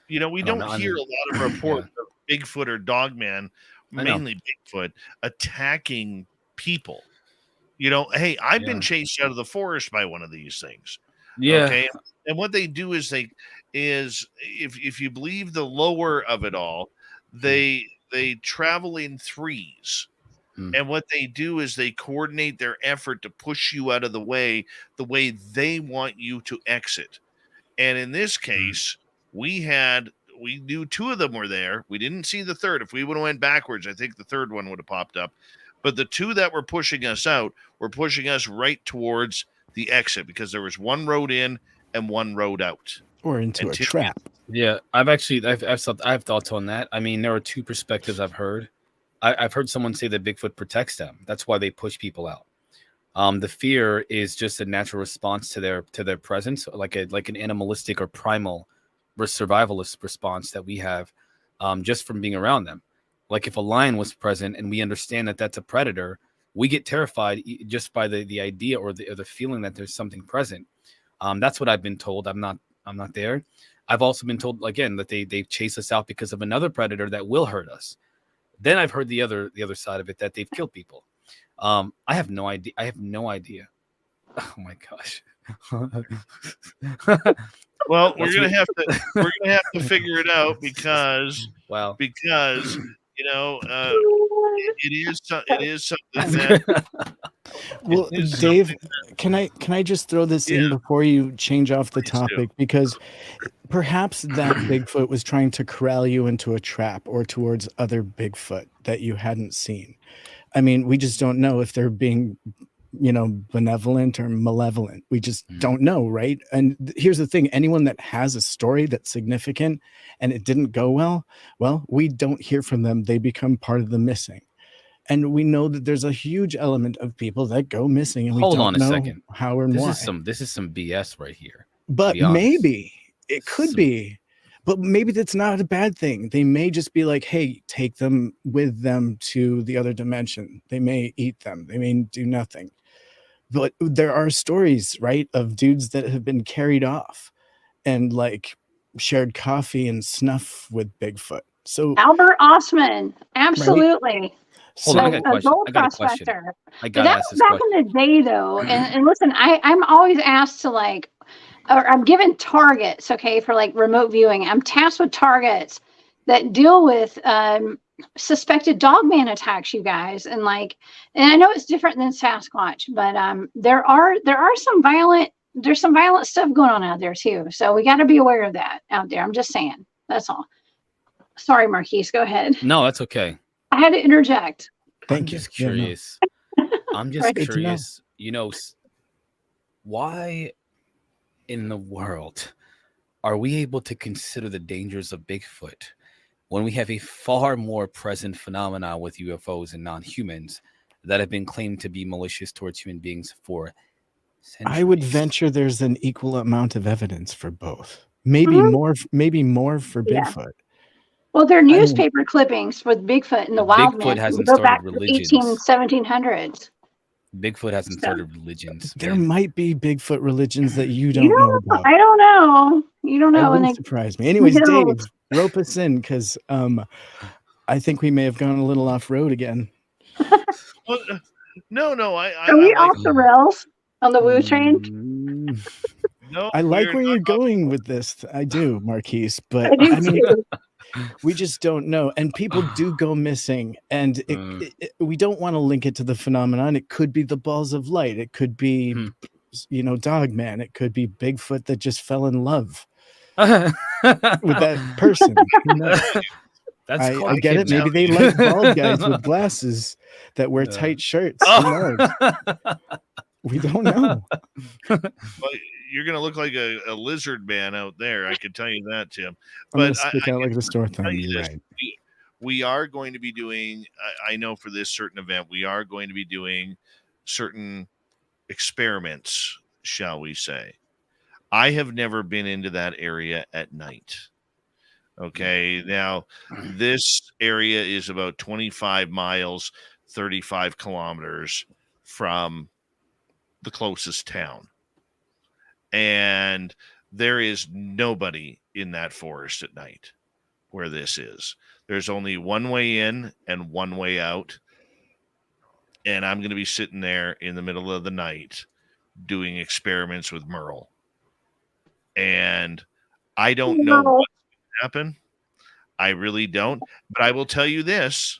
Speaker 2: We don't hear a lot of reports of Bigfoot or Dogman, mainly Bigfoot, attacking people. Hey, I've been chased out of the forest by one of these things.
Speaker 7: Yeah.
Speaker 2: Okay. And what they do is if you believe the lower of it all, they travel in threes. And what they do is they coordinate their effort to push you out of the way they want you to exit. And in this case, we knew 2 of them were there. We didn't see the third. If we would have went backwards, I think the third one would have popped up. But the 2 that were pushing us out were pushing us right towards the exit, because there was 1 road in and 1 road out.
Speaker 5: Or into a trap.
Speaker 7: Yeah, I have thoughts on that. I mean, there are 2 perspectives I've heard. I've heard someone say that Bigfoot protects them. That's why they push people out. The fear is just a natural response to their presence, like an animalistic or primal survivalist response that we have, just from being around them. Like if a lion was present and we understand that that's a predator, we get terrified just by the idea or the feeling that there's something present. That's what I've been told. I'm not there. I've also been told again that they chase us out because of another predator that will hurt us. Then I've heard the other side of it, that they've killed people. I have no idea. Oh my gosh.
Speaker 2: Well, we're gonna have to figure it out because it is something that
Speaker 5: Well,
Speaker 2: it is
Speaker 5: Dave,
Speaker 2: something
Speaker 5: can I just throw this
Speaker 2: Yeah.
Speaker 5: in before you change off the
Speaker 2: Please do.
Speaker 5: topic? Because perhaps that Bigfoot was trying to corral you into a trap or towards other Bigfoot that you hadn't seen. I mean, we just don't know if they're being, benevolent or malevolent. We just don't know, right? And here's the thing: anyone that has a story that's significant and it didn't go well, we don't hear from them. They become part of the missing. And we know that there's a huge element of people that go missing, and we
Speaker 7: Hold
Speaker 5: don't
Speaker 7: on a
Speaker 5: know
Speaker 7: second.
Speaker 5: how and why.
Speaker 7: This is some BS right here.
Speaker 5: But
Speaker 7: be honest.
Speaker 5: maybe it could be, but maybe that's not a bad thing. They may just be like, hey, take them with them to the other dimension. They may eat them. They may do nothing. But there are stories, right, of dudes that have been carried off and like shared coffee and snuff with Bigfoot. So
Speaker 6: Albert Osman, absolutely.
Speaker 7: Hold on, I got a question.
Speaker 6: gold
Speaker 7: I got a question.
Speaker 6: prospector.
Speaker 7: I
Speaker 6: But
Speaker 7: gotta
Speaker 6: that
Speaker 7: ask
Speaker 6: was
Speaker 7: this
Speaker 6: back
Speaker 7: question.
Speaker 6: in the day, though. And listen, I'm always asked to or I'm given targets, okay, for like remote viewing. I'm tasked with targets that deal with suspected dogman attacks, you guys, and I know it's different than Sasquatch, but there's some violent stuff going on out there too. So we got to be aware of that out there. I'm just saying. That's all. Sorry, Marquise. Go ahead.
Speaker 7: No, that's okay.
Speaker 6: I had to interject.
Speaker 5: Thank you.
Speaker 7: I'm just curious. I'm just
Speaker 6: Right.
Speaker 7: curious. Why in the world are we able to consider the dangers of Bigfoot when we have a far more present phenomenon with UFOs and non-humans that have been claimed to be malicious towards human beings for centuries?
Speaker 5: I would venture there's an equal amount of evidence for both. Maybe more for
Speaker 6: Yeah.
Speaker 5: Bigfoot.
Speaker 6: Well, there are newspaper clippings with Bigfoot and the wild
Speaker 7: Bigfoot
Speaker 6: man.
Speaker 7: hasn't
Speaker 6: Go
Speaker 7: started
Speaker 6: back to
Speaker 7: religions.
Speaker 6: 1700s.
Speaker 7: Bigfoot hasn't
Speaker 6: So-
Speaker 7: started religions.
Speaker 5: There
Speaker 7: man.
Speaker 5: might be Bigfoot religions that you don't know about.
Speaker 6: I don't know. You don't know.
Speaker 5: That
Speaker 6: And
Speaker 5: wouldn't surprise me. Anyways,
Speaker 6: No.
Speaker 5: Dave, rope us in because I think we may have gone a little off road again.
Speaker 2: Well, no.
Speaker 6: Are we off the rails on the Woo train?
Speaker 2: No,
Speaker 5: I like
Speaker 2: we're
Speaker 5: where
Speaker 2: not
Speaker 5: you're
Speaker 2: off-
Speaker 5: going with this. I do, Marquise, but
Speaker 6: I do
Speaker 5: I mean,
Speaker 6: too.
Speaker 5: we just don't know. And people do go missing, and we don't want to link it to the phenomenon. It could be the balls of light. It could be, Dogman. It could be Bigfoot that just fell in love with that person. I get it. Maybe they like bald guys with glasses that wear tight shirts. Who knows? We don't know.
Speaker 2: Well, you're gonna look like a lizard man out there. I can tell you that, Tim.
Speaker 5: I'm gonna
Speaker 2: But
Speaker 5: stick out like the store
Speaker 2: tell
Speaker 5: thumb.
Speaker 2: you
Speaker 5: You're
Speaker 2: this,
Speaker 5: right.
Speaker 2: we are going to be doing. I know for this certain event, we are going to be doing certain experiments, shall we say? I have never been into that area at night. Okay, now this area is about 25 miles, 35 kilometers from the closest town. And there is nobody in that forest at night where this is. There's only one way in and one way out. And I'm going to be sitting there in the middle of the night doing experiments with Merle. And I don't know what's going to happen. I really don't. But I will tell you this.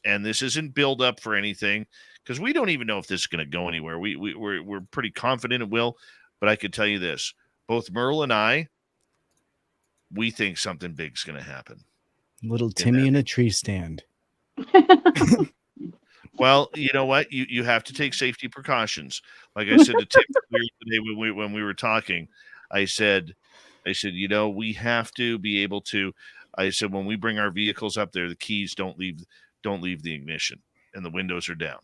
Speaker 2: And this isn't build up for anything because we don't even know if this is going to go anywhere. We're pretty confident it will. But I can tell you this. Both Merle and I, we think something big's going to happen.
Speaker 5: Little Timmy in a tree stand.
Speaker 2: Well, you know what? You have to take safety precautions. Like I said to Tim today when we were talking, I said, we have to be able to. I said when we bring our vehicles up there, the keys don't leave the ignition and the windows are down.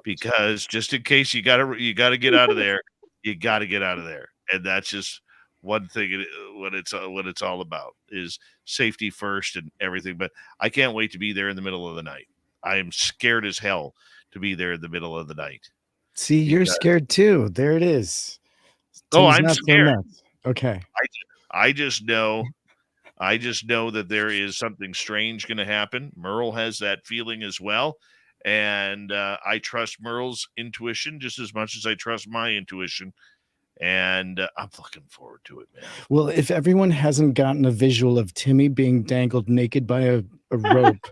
Speaker 2: Because just in case you gotta get out of there, you got to get out of there, and that's just one thing. What it's all about is safety first and everything. But I can't wait to be there in the middle of the night. I am scared as hell to be there in the middle of the night.
Speaker 5: See, you're scared too. There it is.
Speaker 2: I'm
Speaker 5: not so
Speaker 2: scared.
Speaker 5: nuts. Okay.
Speaker 2: I just know that there is something strange going to happen. Merle has that feeling as well. And I trust Merle's intuition just as much as I trust my intuition. And I'm looking forward to it, man.
Speaker 5: Well, if everyone hasn't gotten a visual of Timmy being dangled naked by a rope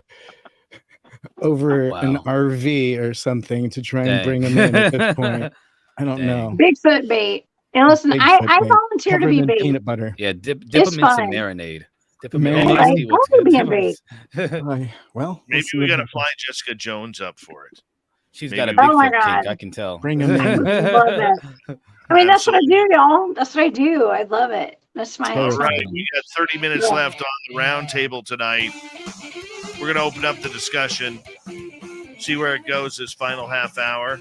Speaker 5: over an RV or something to try and bring him in at this point, I don't know.
Speaker 6: Bigfoot bait. And listen, I volunteer to be bait.
Speaker 5: Peanut butter.
Speaker 7: Yeah, dip them in some marinade. Dip them in
Speaker 5: well,
Speaker 2: maybe we got to fly Jessica Jones up for it.
Speaker 7: She's got a Bigfoot kink, I can tell.
Speaker 5: Bring him in.
Speaker 6: I love that. I mean, that's what I do, y'all. That's what I do. I love it. That's my.
Speaker 2: All right, we got 30 minutes left on the round table tonight. We're going to open up the discussion, see where it goes this final half hour.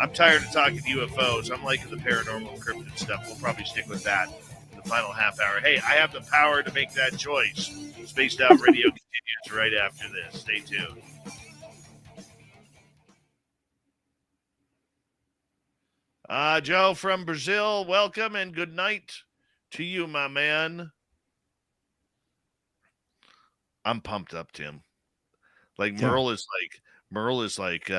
Speaker 2: I'm tired of talking UFOs. I'm liking the paranormal cryptid stuff. We'll probably stick with that in the final half hour. Hey, I have the power to make that choice. Spaced Out Radio continues right after this. Stay tuned. Joe from Brazil, welcome and good night to you, my man. I'm pumped up, Tim. Like Merle is like,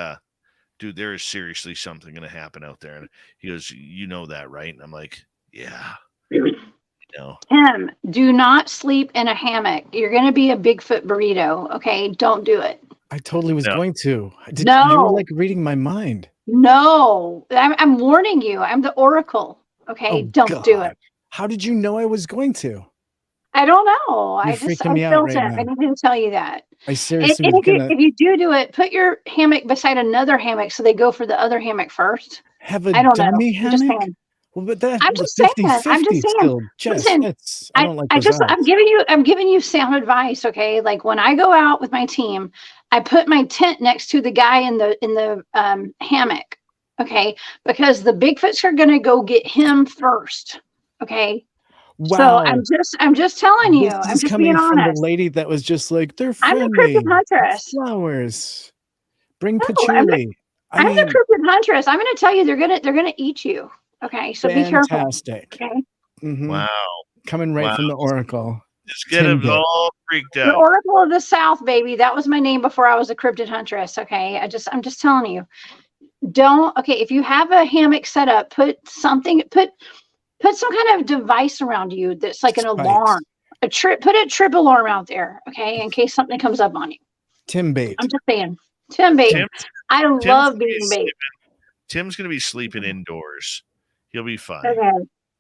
Speaker 2: dude, there is seriously something going to happen out there. And he goes, you know that, right? And I'm like, yeah.
Speaker 6: Tim, do not sleep in a hammock. You're going to be a Bigfoot burrito. Okay. Don't do it.
Speaker 5: I totally was going to. You were like reading my mind.
Speaker 6: No, I'm warning you. I'm the Oracle. Okay. Don't do it.
Speaker 5: How did you know I was going to?
Speaker 6: I don't know.
Speaker 5: You're freaking me out right now.
Speaker 6: I didn't tell you that.
Speaker 5: I seriously
Speaker 6: if you do it, put your hammock beside another hammock so they go for the other hammock first.
Speaker 5: Have a dummy hammock? Well, but
Speaker 6: I'm just saying.
Speaker 5: Still. Jess, I don't like
Speaker 6: I'm giving you sound advice, okay? Like when I go out with my team, I put my tent next to the guy in the hammock, okay? Because the Bigfoots are going to go get him first, okay?
Speaker 5: Wow.
Speaker 6: So I'm just telling you. I'm just being honest.
Speaker 5: From the lady that was just like, they're friendly.
Speaker 6: I'm the cryptid huntress.
Speaker 5: Flowers. Bring patchouli.
Speaker 6: I'm the cryptid huntress. I'm going to tell you, they're gonna eat you. Okay, so be careful.
Speaker 5: Fantastic.
Speaker 6: Okay.
Speaker 5: Mm-hmm.
Speaker 2: Wow.
Speaker 5: Coming right from the Oracle.
Speaker 2: Just get them all freaked out.
Speaker 6: The Oracle of the South, baby. That was my name before I was a cryptid huntress. Okay. I'm just telling you. If you have a hammock set up, put some kind of device around you that's like an alarm. Put a trip alarm out there, okay, in case something comes up on you.
Speaker 5: Tim bait.
Speaker 6: I'm just saying. Tim bait. I love being bait.
Speaker 2: Tim's gonna be sleeping indoors. He'll be fine.
Speaker 6: Okay.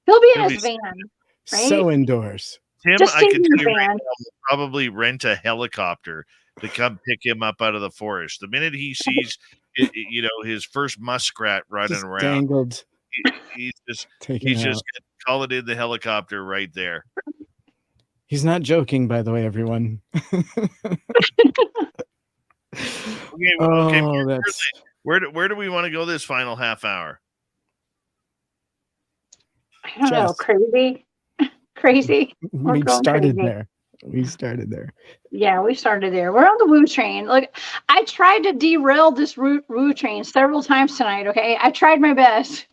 Speaker 6: He'll be in his van. Right?
Speaker 5: So indoors.
Speaker 2: Tim, I can tell you right now, will probably rent a helicopter to come pick him up out of the forest. The minute he sees, his first muskrat running around,
Speaker 5: dangled.
Speaker 2: He's just gonna call it in the helicopter right there.
Speaker 5: He's not joking, by the way, everyone.
Speaker 2: Where do we want to go this final half hour?
Speaker 6: I don't know. Crazy.
Speaker 5: We started there.
Speaker 6: Yeah, we started there. We're on the woo train. Look, I tried to derail this woo train several times tonight. Okay, I tried my best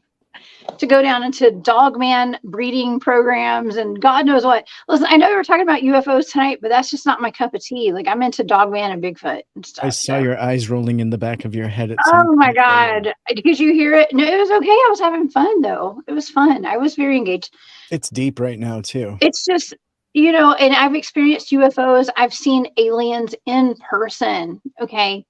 Speaker 6: to go down into dogman breeding programs and God knows what. Listen, I know we were talking about UFOs tonight, but that's just not my cup of tea. Like I'm into dogman and Bigfoot and stuff.
Speaker 5: I saw your eyes rolling in the back of your head.
Speaker 6: Oh my God. Did you hear it? No, it was okay. I was having fun though. It was fun. I was very engaged.
Speaker 5: It's deep right now too.
Speaker 6: It's just, and I've experienced UFOs. I've seen aliens in person. Okay.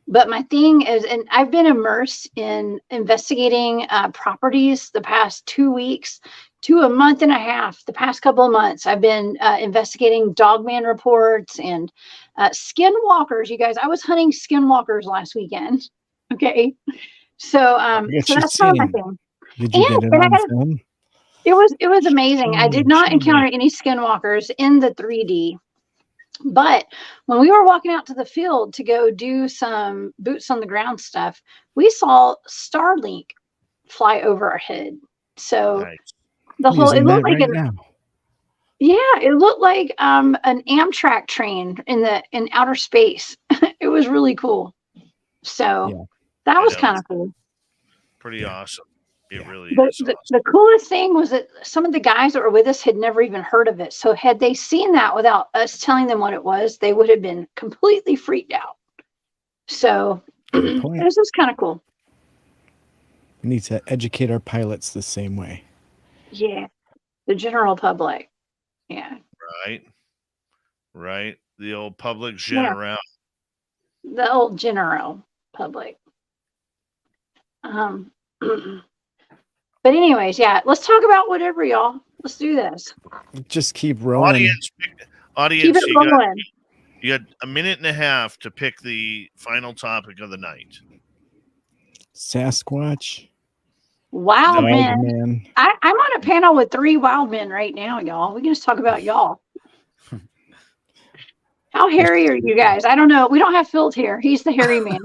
Speaker 6: But my thing is, and I've been immersed in investigating properties the past 2 weeks to a month and a half. The past couple of months, I've been investigating dogman reports and skinwalkers. You guys, I was hunting skinwalkers last weekend. Okay, so that's not my thing.
Speaker 5: Did you get it on film?
Speaker 6: It was amazing. I did not encounter any skinwalkers in the 3D. But when we were walking out to the field to go do some boots on the ground stuff, we saw Starlink fly over our head. So it looked like it looked like an Amtrak train in outer space. It was really cool. So that was kind of cool.
Speaker 2: Pretty awesome. It really is. Awesome.
Speaker 6: The coolest thing was that some of the guys that were with us had never even heard of it. So had they seen that without us telling them what it was, they would have been completely freaked out. So it was just kind of cool.
Speaker 5: We need to educate our pilots the same way.
Speaker 6: Yeah. The general public. Yeah.
Speaker 2: Right. The old public
Speaker 6: Yeah.
Speaker 2: general.
Speaker 6: The old general public. But anyways, yeah, let's talk about whatever, y'all. Let's do this.
Speaker 5: Just keep rolling.
Speaker 2: Audience,
Speaker 6: Keep it rolling.
Speaker 2: you got a minute and a half to pick the final topic of the night.
Speaker 5: Sasquatch.
Speaker 6: Wild
Speaker 5: Wild
Speaker 6: men.
Speaker 5: man.
Speaker 6: I'm on a panel with 3 wild men right now, y'all. We can just talk about y'all. How hairy are you guys? I don't know. We don't have Fylth here. He's the hairy man.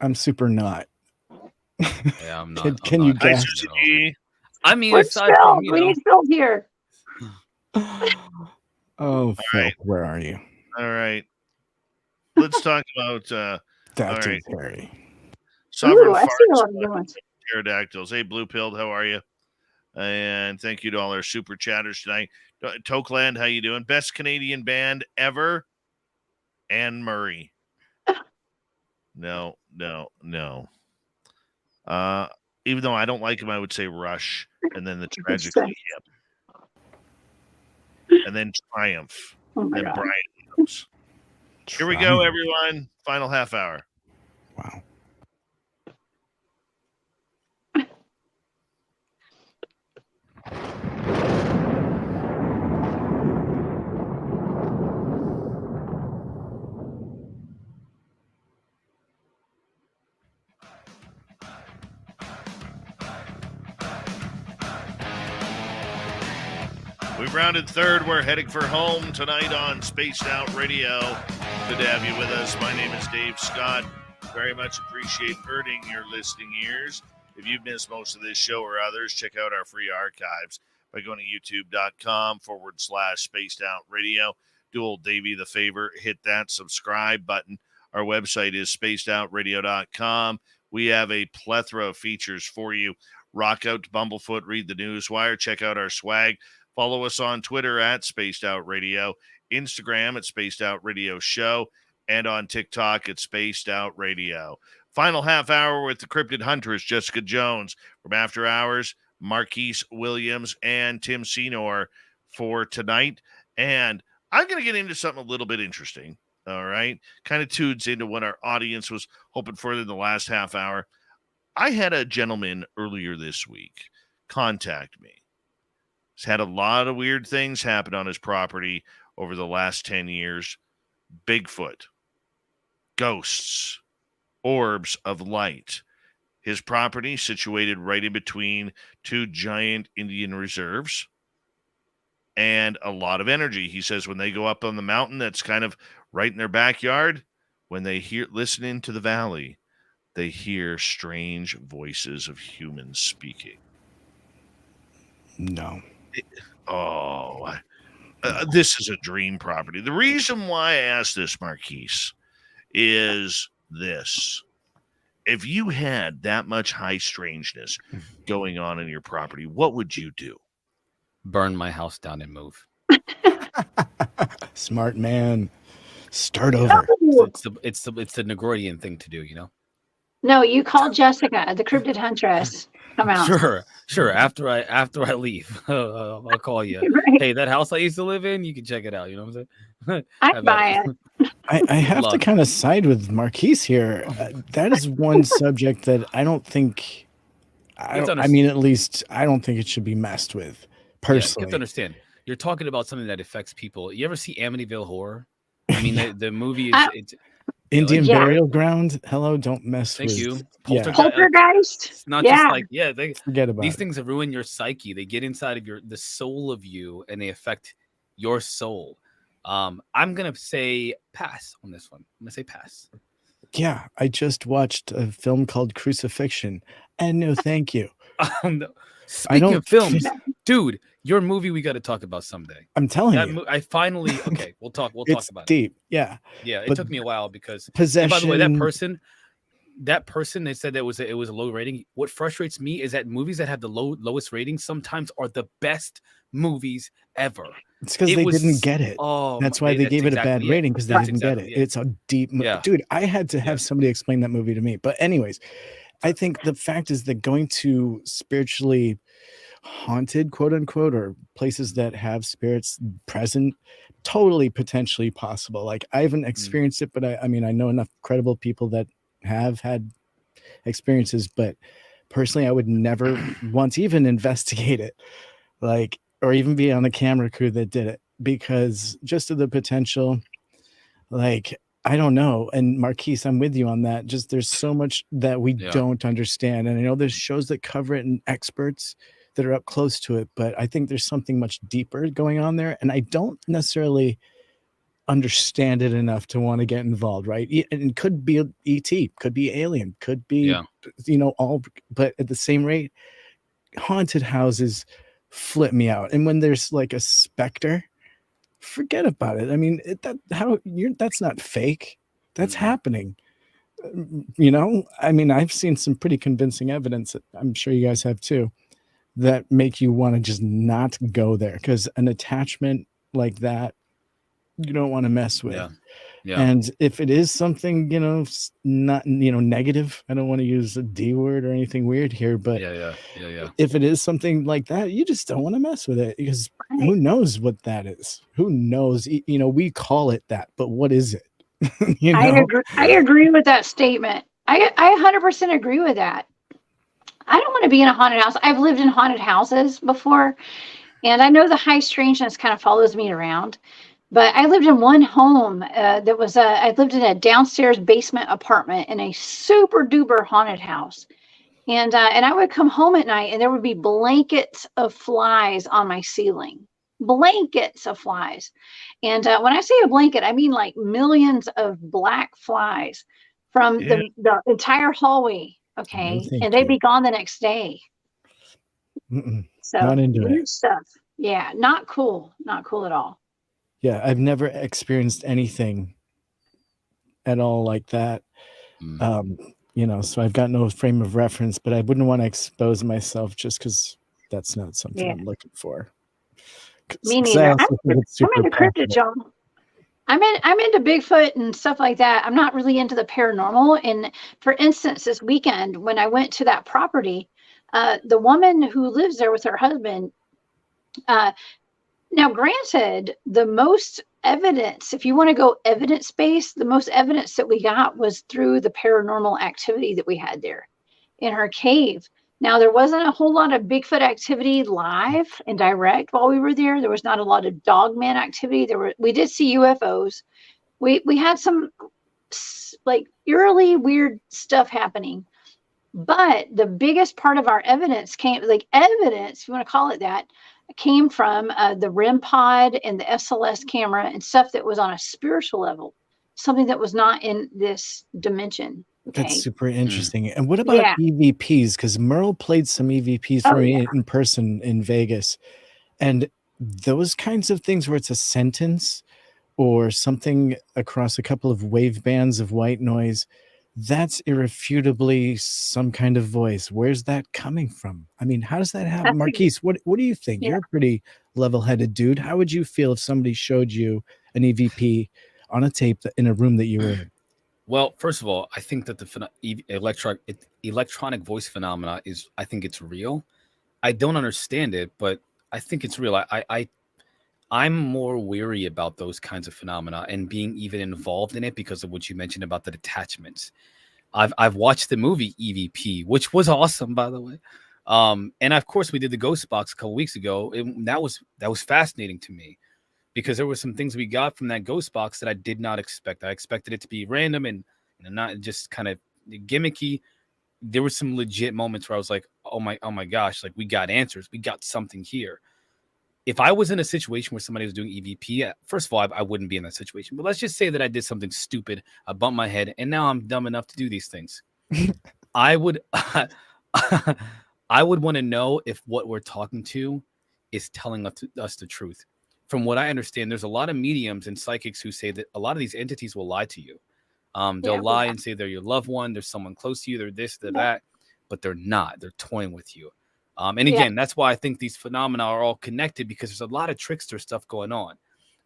Speaker 5: I'm super not.
Speaker 7: Yeah, I'm not.
Speaker 5: Can
Speaker 7: I'm
Speaker 5: you
Speaker 7: not.
Speaker 5: guess?
Speaker 2: Susie G.
Speaker 7: I mean,
Speaker 6: Where's
Speaker 7: aside
Speaker 6: Fylth?
Speaker 7: from, you
Speaker 6: We
Speaker 7: know,
Speaker 6: need Fylth here.
Speaker 5: Oh, Phil, where are you?
Speaker 2: All right. Let's talk about
Speaker 5: That
Speaker 2: all
Speaker 5: is
Speaker 2: right.
Speaker 5: hairy.
Speaker 2: Sovereign
Speaker 6: Ooh, I see
Speaker 2: farts,
Speaker 6: what I'm doing.
Speaker 2: pterodactyls. Hey, Blue Pilled, how are you? And thank you to all our super chatters tonight. Tokeland, how you doing? Best Canadian band ever, Anne Murray. No. Even though I don't like him, I would say Rush, and then the Tragically Hip, and then Triumph,
Speaker 6: Oh my
Speaker 2: and
Speaker 6: God.
Speaker 2: Brian Adams. Here we go, everyone. Final half hour.
Speaker 5: Wow.
Speaker 2: We've rounded third. We're heading for home tonight on Spaced Out Radio. Good to have you with us. My name is Dave Scott. Very much appreciate earning your listening ears. If you've missed most of this show or others, check out our free archives by going to youtube.com/Spaced Out Radio. Do old Davey the favor, hit that subscribe button. Our website is spacedoutradio.com. We have a plethora of features for you. Rock out to Bumblefoot, read the Newswire, check out our swag. Follow us on Twitter at Spaced Out Radio, Instagram at Spaced Out Radio Show, and on TikTok at Spaced Out Radio. Final half hour with the Cryptid Huntress, Jessica Jones. From After Hours, Marquise Williams and Tim Senor for tonight. And I'm going to get into something a little bit interesting, all right? Kind of tunes into what our audience was hoping for in the last half hour. I had a gentleman earlier this week contact me. He's had a lot of weird things happen on his property over the last 10 years. Bigfoot, ghosts, orbs of light. His property situated right in between 2 giant Indian reserves and a lot of energy. He says when they go up on the mountain that's kind of right in their backyard, when they listen into the valley, they hear strange voices of humans speaking.
Speaker 5: No.
Speaker 2: This is a dream property. The reason why I asked this, Marquise, is this. If you had that much high strangeness going on in your property, what would you do?
Speaker 7: burn my house down and move.
Speaker 5: Smart man. Start over.
Speaker 7: It's the Negroidian thing to do, you know.
Speaker 6: No, you call Jessica, the Cryptid Huntress. Come out.
Speaker 7: Sure. After I leave, I'll call you.
Speaker 6: Right.
Speaker 7: Hey, that house I used to live in, you can check it out. You know what I'm saying?
Speaker 6: I'd buy it.
Speaker 5: I have to kind of side with Marquise here. That is one subject that I don't think. I mean, at least I don't think it should be messed with. Personally,
Speaker 7: you have to understand. You're talking about something that affects people. You ever see Amityville Horror? I mean, the movie is it's
Speaker 5: Indian Burial Ground. Hello, don't mess with.
Speaker 7: Thank you.
Speaker 6: Poltergeist.
Speaker 7: It's not just like
Speaker 5: they forget about
Speaker 7: these things that ruin your psyche. They get inside of the soul of you, and they affect your soul. I'm gonna say pass on this one. I'm gonna say pass.
Speaker 5: Yeah, I just watched a film called Crucifixion, and no, thank you.
Speaker 7: No. Speaking of films, dude, your movie we got to talk about someday.
Speaker 5: I'm telling you.
Speaker 7: I finally we'll talk
Speaker 5: it's
Speaker 7: about
Speaker 5: deep.
Speaker 7: it.
Speaker 5: Yeah.
Speaker 7: It took me a while because
Speaker 5: Possession.
Speaker 7: And by the way, that person they said that it was a low rating. What frustrates me is that movies that have the lowest ratings sometimes are the best movies ever.
Speaker 5: It's because they didn't get it. That's why they gave it a bad rating, because they didn't get it. It's a deep movie. Dude, I had to have somebody explain that movie to me. But anyways, I think the fact is that going to spiritually haunted, quote unquote, or places that have spirits present, totally potentially possible. Like I haven't experienced it, but I mean, I know enough credible people that have had experiences, but personally, I would never want to even investigate it, like, or even be on the camera crew that did it, because just of the potential, like, I don't know. And Marquise, I'm with you on that. Just there's so much that we don't understand. And I know there's shows that cover it and experts that are up close to it, but I think there's something much deeper going on there. And I don't necessarily understand it enough to want to get involved, right? And it could be ET, could be alien, could be, all, but at the same rate, haunted houses flip me out. And when there's like a specter, forget about it. I mean, that's not fake. That's happening. I mean, I've seen some pretty convincing evidence that I'm sure you guys have too, that make you want to just not go there, because an attachment like that, you don't want to mess with. And if it is something, not, negative, I don't want to use a D word or anything weird here, but if it is something like that, you just don't want to mess with it, because who knows what that is? Who knows? We call it that, but what is it?
Speaker 6: I agree with that statement. I 100% agree with that. I don't want to be in a haunted house. I've lived in haunted houses before, and I know the high strangeness kind of follows me around. But I lived in one home I lived in a downstairs basement apartment in a super duper haunted house. And I would come home at night and there would be blankets of flies on my ceiling. Blankets of flies. And when I say a blanket, I mean like millions of black flies from the entire hallway. Okay. And they'd be gone the next day. So
Speaker 5: not into
Speaker 6: weird stuff. Yeah. Not cool. Not cool at all.
Speaker 5: Yeah, I've never experienced anything at all like that. So I've got no frame of reference, but I wouldn't want to expose myself just because that's not something I'm looking for.
Speaker 6: Me neither. I'm into cryptid, y'all. I'm into Bigfoot and stuff like that. I'm not really into the paranormal. And for instance, this weekend when I went to that property, the woman who lives there with her husband, now, granted, the most evidence, if you want to go evidence-based, the most evidence that we got was through the paranormal activity that we had there in her cave. Now, there wasn't a whole lot of Bigfoot activity live and direct while we were there. There was not a lot of dogman activity. We did see UFOs. We had some like eerily weird stuff happening. But the biggest part of our evidence evidence, if you want to call it that, came from the REM pod and the SLS camera and stuff that was on a spiritual level, something that was not in this dimension. Okay?
Speaker 5: That's super interesting. And what about EVPs? Because Merle played some EVPs for me in person in Vegas. And those kinds of things where it's a sentence or something across a couple of wave bands of white noise, that's irrefutably some kind of voice. Where's that coming from? I mean, how does that happen? Marquise, what do you think? You're a pretty level-headed dude. How would you feel if somebody showed you an EVP on a tape in a room that you were in?
Speaker 7: Well, first of all, I think that the electronic voice phenomena I think it's real. I don't understand it, but I think it's real. I'm more weary about those kinds of phenomena and being even involved in it because of what you mentioned about the detachments. I've watched the movie EVP, which was awesome, by the way. And of course, we did the Ghost Box a couple weeks ago. That was fascinating to me because there were some things we got from that Ghost Box that I did not expect. I expected it to be random and not just kind of gimmicky. There were some legit moments where I was like, oh my gosh, like we got answers. We got something here. If I was in a situation where somebody was doing EVP, first of all, I wouldn't be in that situation. But let's just say that I did something stupid. I bumped my head, and now I'm dumb enough to do these things. I would want to know if what we're talking to is telling us the truth. From what I understand, there's a lot of mediums and psychics who say that a lot of these entities will lie to you. They'll lie and say they're your loved one, they're someone close to you, they're this, they're that, but they're not. They're toying with you. And again, that's why I think these phenomena are all connected because there's a lot of trickster stuff going on.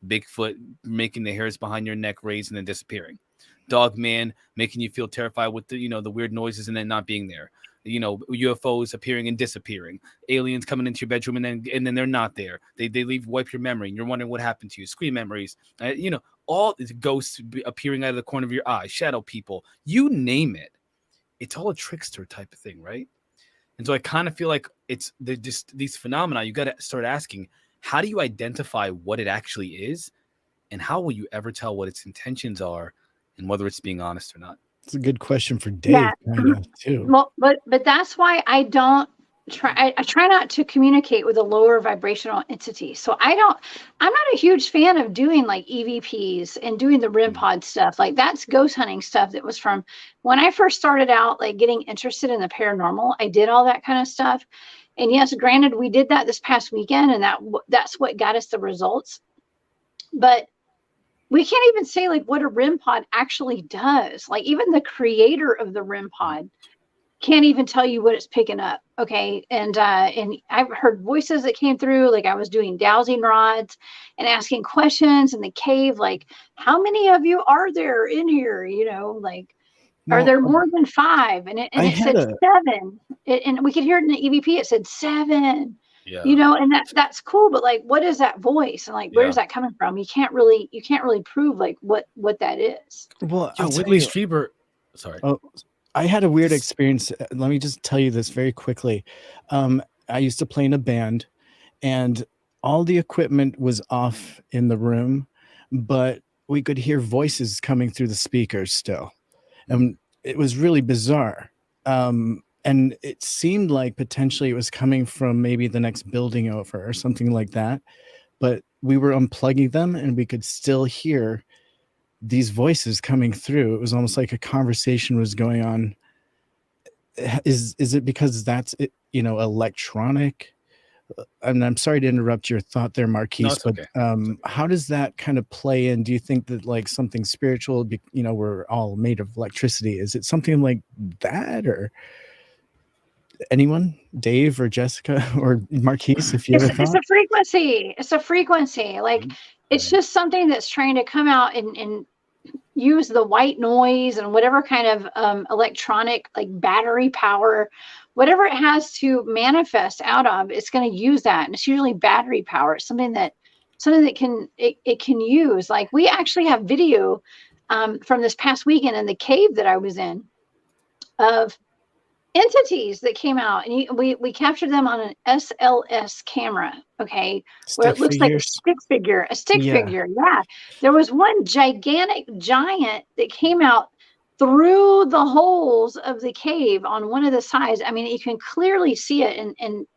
Speaker 7: Bigfoot making the hairs behind your neck raise and then disappearing. Dog man making you feel terrified with the, the weird noises and then not being there. UFOs appearing and disappearing, aliens coming into your bedroom and then they're not there. They wipe your memory and you're wondering what happened to you. Screen memories, all these ghosts appearing out of the corner of your eye, shadow people, you name it. It's all a trickster type of thing, right? And so I kind of feel like they're just these phenomena. You got to start asking, how do you identify what it actually is, and how will you ever tell what its intentions are, and whether it's being honest or not?
Speaker 5: It's a good question for Dave, kind of too.
Speaker 6: Well, but that's why I don't try. I try not to communicate with a lower vibrational entity. So I'm not a huge fan of doing like EVPs and doing the REM pod stuff. Like that's ghost hunting stuff that was from when I first started out, like getting interested in the paranormal. I did all that kind of stuff. And yes, granted, we did that this past weekend, and that's what got us the results. But we can't even say like what a REM pod actually does. Like even the creator of the REM pod can't even tell you what it's picking up. Okay. And I've heard voices that came through, like I was doing dowsing rods and asking questions in the cave. Like, how many of you are there in here? Are there more than 5? And it said 7. And we could hear it in the EVP. It said 7.
Speaker 7: Yeah.
Speaker 6: And that's cool, but like, what is that voice? And like, where's that coming from? You can't really prove like what that is.
Speaker 5: Well,
Speaker 7: Whitley Strieber. Sorry.
Speaker 5: Oh, I had a weird experience. Let me just tell you this very quickly. I used to play in a band, and all the equipment was off in the room, but we could hear voices coming through the speakers still. And it was really bizarre. And it seemed like potentially it was coming from maybe the next building over or something like that. But we were unplugging them and we could still hear these voices coming through. It was almost like a conversation was going on. Is it because that's it, electronic? And I'm sorry to interrupt your thought there, Marquise, but okay. How does that kind of play in? Do you think that like something spiritual, we're all made of electricity? Is it something like that, or anyone, Dave or Jessica or Marquise, if you have a thought?
Speaker 6: It's a frequency. Like it's just something that's trying to come out and use the white noise and whatever kind of electronic, like battery power, whatever it has to manifest out of, it's going to use that. And it's usually battery power. It's something that it can use. Like we actually have video from this past weekend in the cave that I was in of entities that came out, and we captured them on an SLS camera. Okay, where it looks like a stick figure. Yeah, there was one gigantic giant that came out through the holes of the cave on one of the sides. I mean, you can clearly see it, and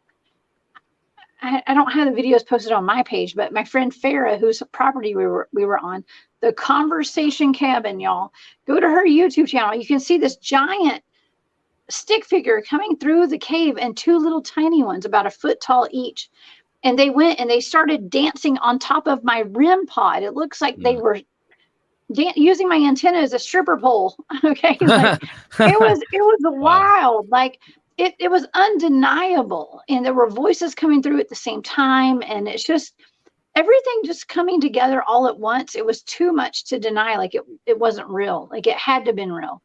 Speaker 6: I don't have the videos posted on my page, but my friend Farah, whose property we were on, the Conversation Cabin, y'all, go to her YouTube channel. You can see this giant stick figure coming through the cave and 2 little tiny ones about 1 foot tall each. And they went and they started dancing on top of my REM pod. It looks like they were using my antenna as a stripper pole. Okay. Like, it was wild. Like it was undeniable. And there were voices coming through at the same time. And it's just everything just coming together all at once. It was too much to deny. Like it wasn't real. Like it had to have been real.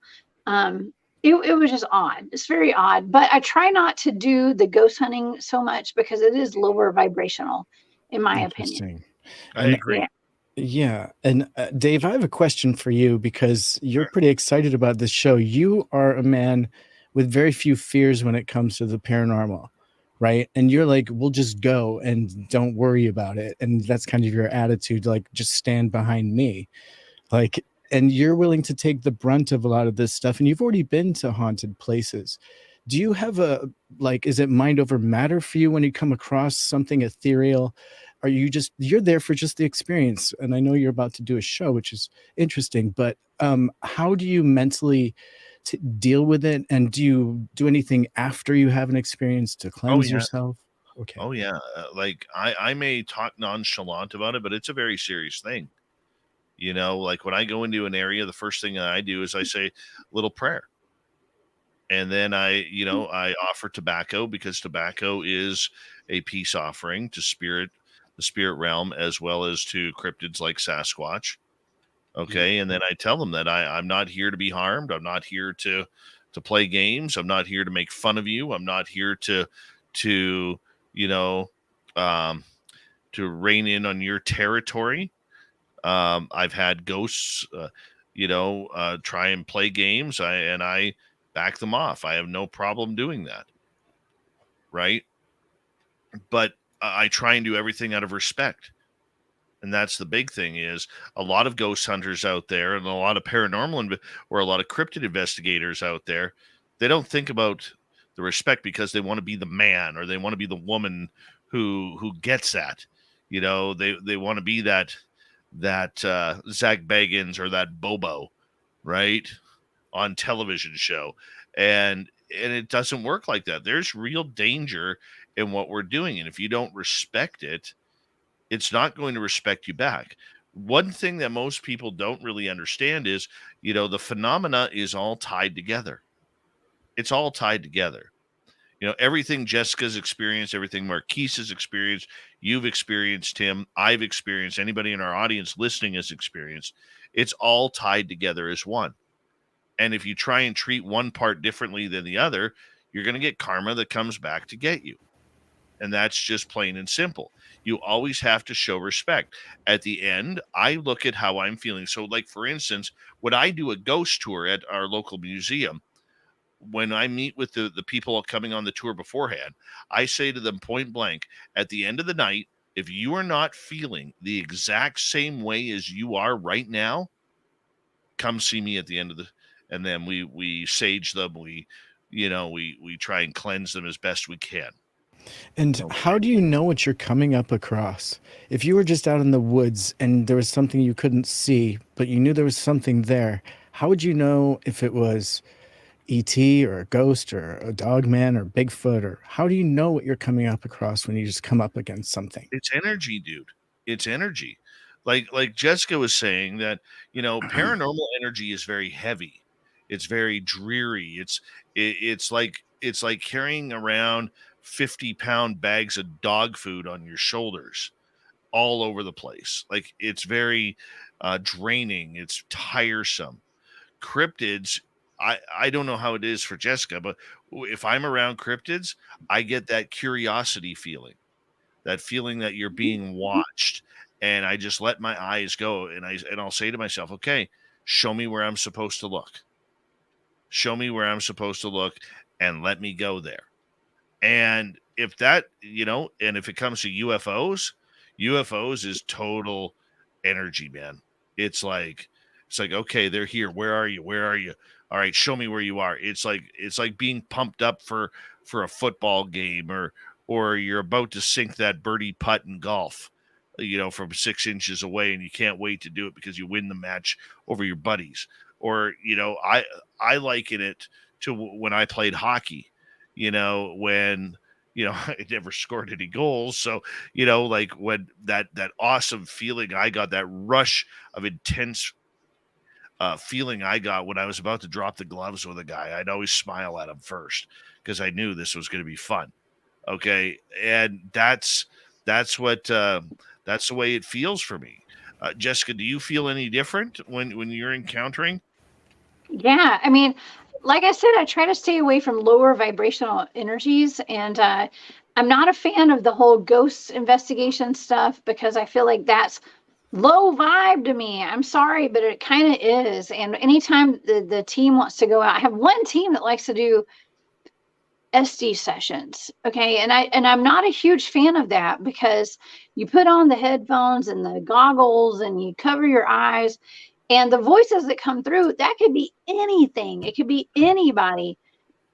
Speaker 6: It was just odd. It's very odd, but I try not to do the ghost hunting so much because it is lower vibrational, in my opinion.
Speaker 2: I agree.
Speaker 5: Yeah. And Dave, I have a question for you because you're pretty excited about this show. You are a man with very few fears when it comes to the paranormal, right? And you're like, we'll just go and don't worry about it. And that's kind of your attitude, like just stand behind me. Like, and you're willing to take the brunt of a lot of this stuff. And you've already been to haunted places. Do you have is it mind over matter for you when you come across something ethereal? Are you you're there for just the experience? And I know you're about to do a show, which is interesting, but how do you mentally deal with it? And do you do anything after you have an experience to cleanse yourself? Okay.
Speaker 2: Oh yeah. Like I may talk nonchalant about it, but it's a very serious thing. Like when I go into an area, the first thing I do is I say a little prayer. And then I offer tobacco because tobacco is a peace offering to the spirit realm, as well as to cryptids like Sasquatch. Okay. And then I tell them that I'm not here to be harmed. I'm not here to play games. I'm not here to make fun of you. I'm not here to, you know, to rein in on your territory. I've had ghosts, try and play games. I back them off. I have no problem doing that. Right. But I try and do everything out of respect. And that's the big thing is a lot of ghost hunters out there and a lot of paranormal or a lot of cryptid investigators out there. They don't think about the respect because they want to be the man or they want to be the woman who gets that. They want to be that Zach Bagans or that Bobo, right, on television show. And it doesn't work like that. There's real danger in what we're doing. And if you don't respect it, it's not going to respect you back. One thing that most people don't really understand is, the phenomena is all tied together. It's all tied together. Everything Jessica's experienced, everything Marquise has experienced, you've experienced, Tim, I've experienced, anybody in our audience listening has experienced. It's all tied together as one. And if you try and treat one part differently than the other, you're going to get karma that comes back to get you. And that's just plain and simple. You always have to show respect. At the end, I look at how I'm feeling. So, like, for instance, when I do a ghost tour at our local museum, when I meet with the people coming on the tour beforehand, I say to them point blank, at the end of the night, if you are not feeling the exact same way as you are right now, come see me at the end of and then we sage them. We try and cleanse them as best we can.
Speaker 5: And how do you know what you're coming up across? If you were just out in the woods and there was something you couldn't see, but you knew there was something there, how would you know if it was E.T. or a ghost or a dogman or Bigfoot? Or how do you know what you're coming up across when you just come up against something?
Speaker 2: It's energy, dude. It's energy. Like Jessica was saying that, paranormal energy is very heavy. It's very dreary. It's like carrying around 50-pound bags of dog food on your shoulders all over the place. Like, it's very draining. It's tiresome. Cryptids, I don't know how it is for Jessica, but if I'm around cryptids, I get that curiosity feeling, that feeling that you're being watched. And I just let my eyes go and I'll say to myself, okay, show me where I'm supposed to look. Show me where I'm supposed to look and let me go there. And if that, and if it comes to UFOs is total energy, man. It's like, okay, they're here. Where are you? Where are you? All right, show me where you are. It's like being pumped up for a football game or you're about to sink that birdie putt in golf, from 6 inches away and you can't wait to do it because you win the match over your buddies. Or, I liken it to when I played hockey, when, I never scored any goals. So, like when that awesome feeling I got, that rush of intense feeling I got when I was about to drop the gloves with a guy, I'd always smile at him first because I knew this was going to be fun. Okay. And that's the way it feels for me. Jessica, do you feel any different when you're encountering?
Speaker 6: Yeah, I mean, like I said, I try to stay away from lower vibrational energies, and I'm not a fan of the whole ghost investigation stuff because I feel like that's low vibe to me. I'm sorry, but it kind of is. And anytime the team wants to go out, I have one team that likes to do SD sessions. Okay. And I'm not a huge fan of that because you put on the headphones and the goggles and you cover your eyes, and the voices that come through, that could be anything. It could be anybody.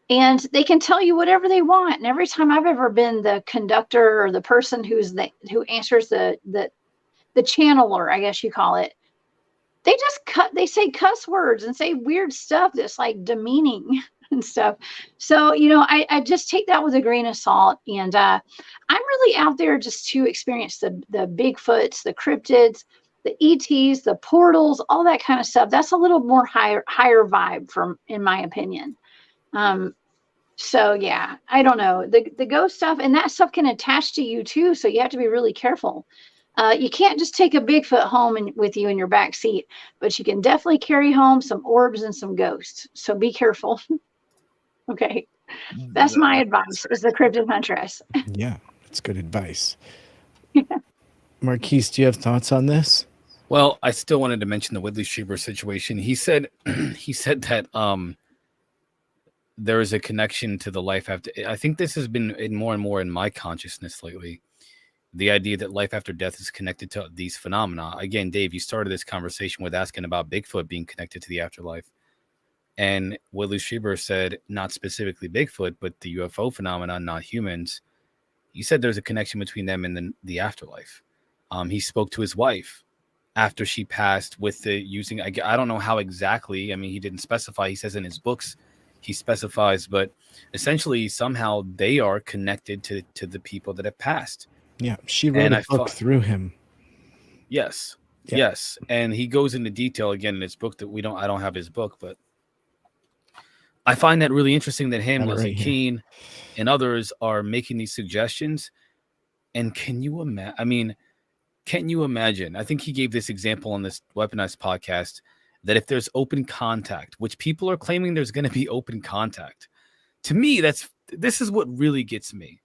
Speaker 6: And they can tell you whatever they want. And every time I've ever been the conductor or the person who answers the channeler, I guess you call it, they say cuss words and say weird stuff that's like demeaning and stuff. So, I just take that with a grain of salt. And I'm really out there just to experience the Bigfoots, the cryptids, the ETs, the portals, all that kind of stuff. That's a little more higher vibe in my opinion. So yeah, I don't know, the ghost stuff, and that stuff can attach to you too. So you have to be really careful. You can't just take a Bigfoot home with you in your back seat, but you can definitely carry home some orbs and some ghosts. So be careful. Okay. That's my advice as the cryptid huntress.
Speaker 5: Yeah, that's good advice. Marquise, do you have thoughts on this?
Speaker 7: Well, I still wanted to mention the Whitley Strieber situation. He said that there is a connection to the life after. I think this has been more and more in my consciousness lately. The idea that life after death is connected to these phenomena. Again, Dave, you started this conversation with asking about Bigfoot being connected to the afterlife. And Whitley Strieber said, not specifically Bigfoot, but the UFO phenomenon, not humans. He said there's a connection between them and the afterlife. He spoke to his wife after she passed with the using, I don't know how exactly. I mean, he didn't specify. He says in his books, he specifies, but essentially somehow they are connected to the people that have passed.
Speaker 5: Yeah, she wrote a book through him.
Speaker 7: Yes.
Speaker 5: Yeah.
Speaker 7: Yes. And he goes into detail again in his book that I don't have his book, but I find that really interesting that him, Leslie Keene, and others are making these suggestions. And can you imagine? I think he gave this example on this Weaponized podcast that if there's open contact, which people are claiming there's going to be open contact, to me, this is what really gets me.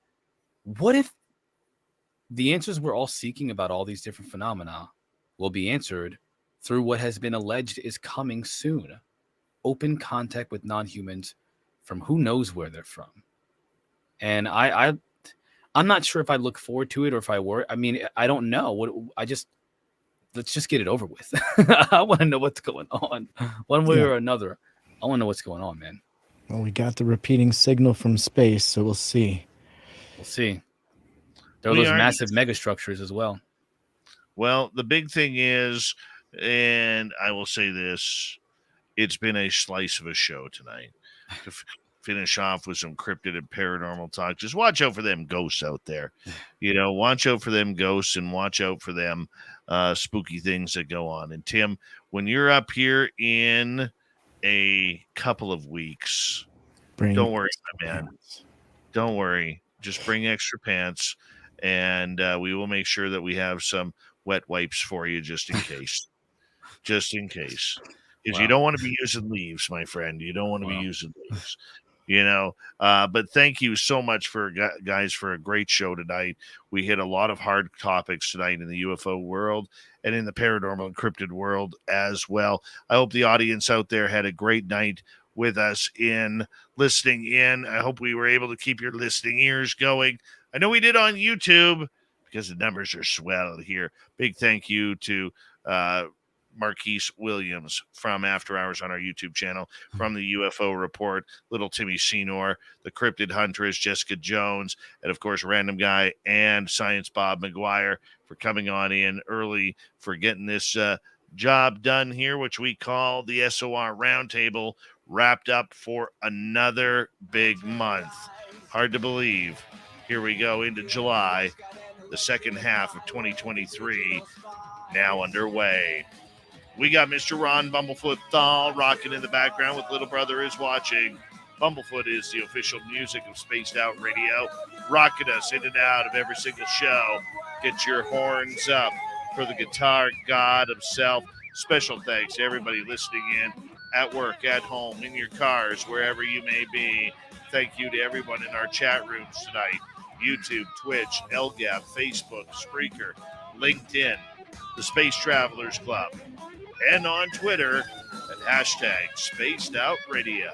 Speaker 7: What if the answers we're all seeking about all these different phenomena will be answered through what has been alleged is coming soon? Open contact with non-humans from who knows where they're from. And I'm not sure if I look forward to it or if I worry. I mean, I don't know. Let's just get it over with. I want to know what's going on one way or another. I want to know what's going on, man.
Speaker 5: Well, we got the repeating signal from space, so we'll see.
Speaker 7: We'll see. There are those massive megastructures as well.
Speaker 2: Well, the big thing is, and I will say this, it's been a slice of a show tonight. To finish off with some cryptid and paranormal talk, just watch out for them ghosts out there. Watch out for them ghosts and watch out for them spooky things that go on. And Tim, when you're up here in a couple of weeks, don't worry, my man. Don't worry. Just bring extra pants, and we will make sure that we have some wet wipes for you just in case. Just in case. Because you don't want to be using leaves, my friend. You don't want to be using leaves. But thank you so much guys for a great show tonight. We hit a lot of hard topics tonight in the UFO world and in the paranormal and cryptid world as well. I hope the audience out there had a great night with us in listening in. I hope we were able to keep your listening ears going. I know we did on YouTube because the numbers are swell here. Big thank you to Marquise Williams from After Hours on our YouTube channel, from the UFO Report, Little Timmy Senor, the Cryptid Huntress, Jessica Jones, and of course Random Guy and Science Bob McGuire for coming on in early for getting this job done here, which we call the SOR Roundtable, wrapped up for another big month. Hard to believe. Here we go into July, the second half of 2023 now underway. We got Mr. Ron Bumblefoot Thal rocking in the background with Little Brother Is Watching. Bumblefoot is the official music of Spaced Out Radio, rocking us in and out of every single show. Get your horns up for the guitar god himself. Special thanks to everybody listening in at work, at home, in your cars, wherever you may be. Thank you to everyone in our chat rooms tonight. YouTube, Twitch, LGAP, Facebook, Spreaker, LinkedIn, the Space Travelers Club, and on Twitter at hashtag Spaced Out Radio.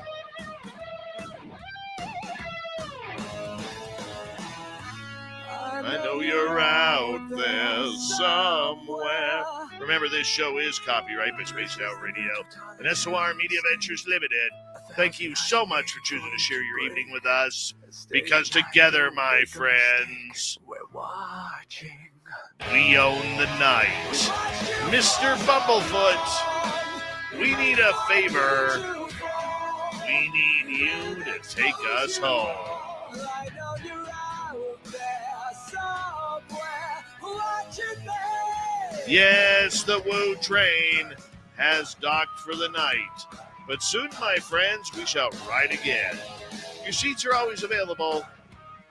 Speaker 2: I know you're out there somewhere. Remember, this show is copyright by Spaced Out Radio and SOR Media Ventures Limited. Thank you so much for choosing to share your evening with us, because together, my friends, we're watching. We own the night. Mr. Bumblefoot, we need a favor. We need you to take us home. Yes, the Woo train has docked for the night. But soon, my friends, we shall ride again. Your seats are always available.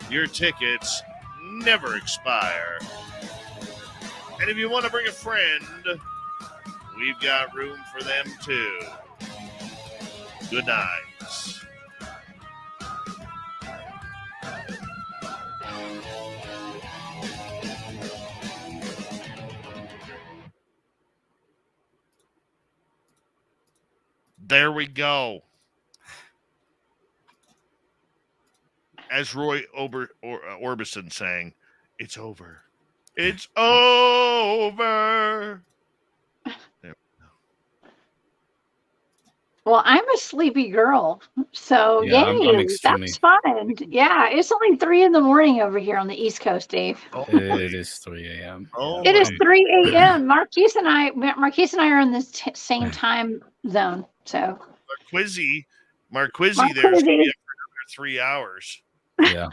Speaker 2: Your tickets never expire. And if you want to bring a friend, we've got room for them too. Good night. There we go. As Roy Orbison sang, it's over. It's over. There.
Speaker 6: Well, I'm a sleepy girl, so
Speaker 7: Yeah,
Speaker 6: yay,
Speaker 7: I'm extremely.
Speaker 6: that's fun. Yeah, it's only 3 in the morning over here on the East Coast, Dave.
Speaker 7: It is 3 a.m.
Speaker 2: Oh,
Speaker 6: It is
Speaker 2: my.
Speaker 6: 3 a.m. Marquise and I are in the same time zone. So
Speaker 2: Marquizzi there's
Speaker 6: Marquise.
Speaker 2: going to be up for 3 hours.
Speaker 7: Yeah.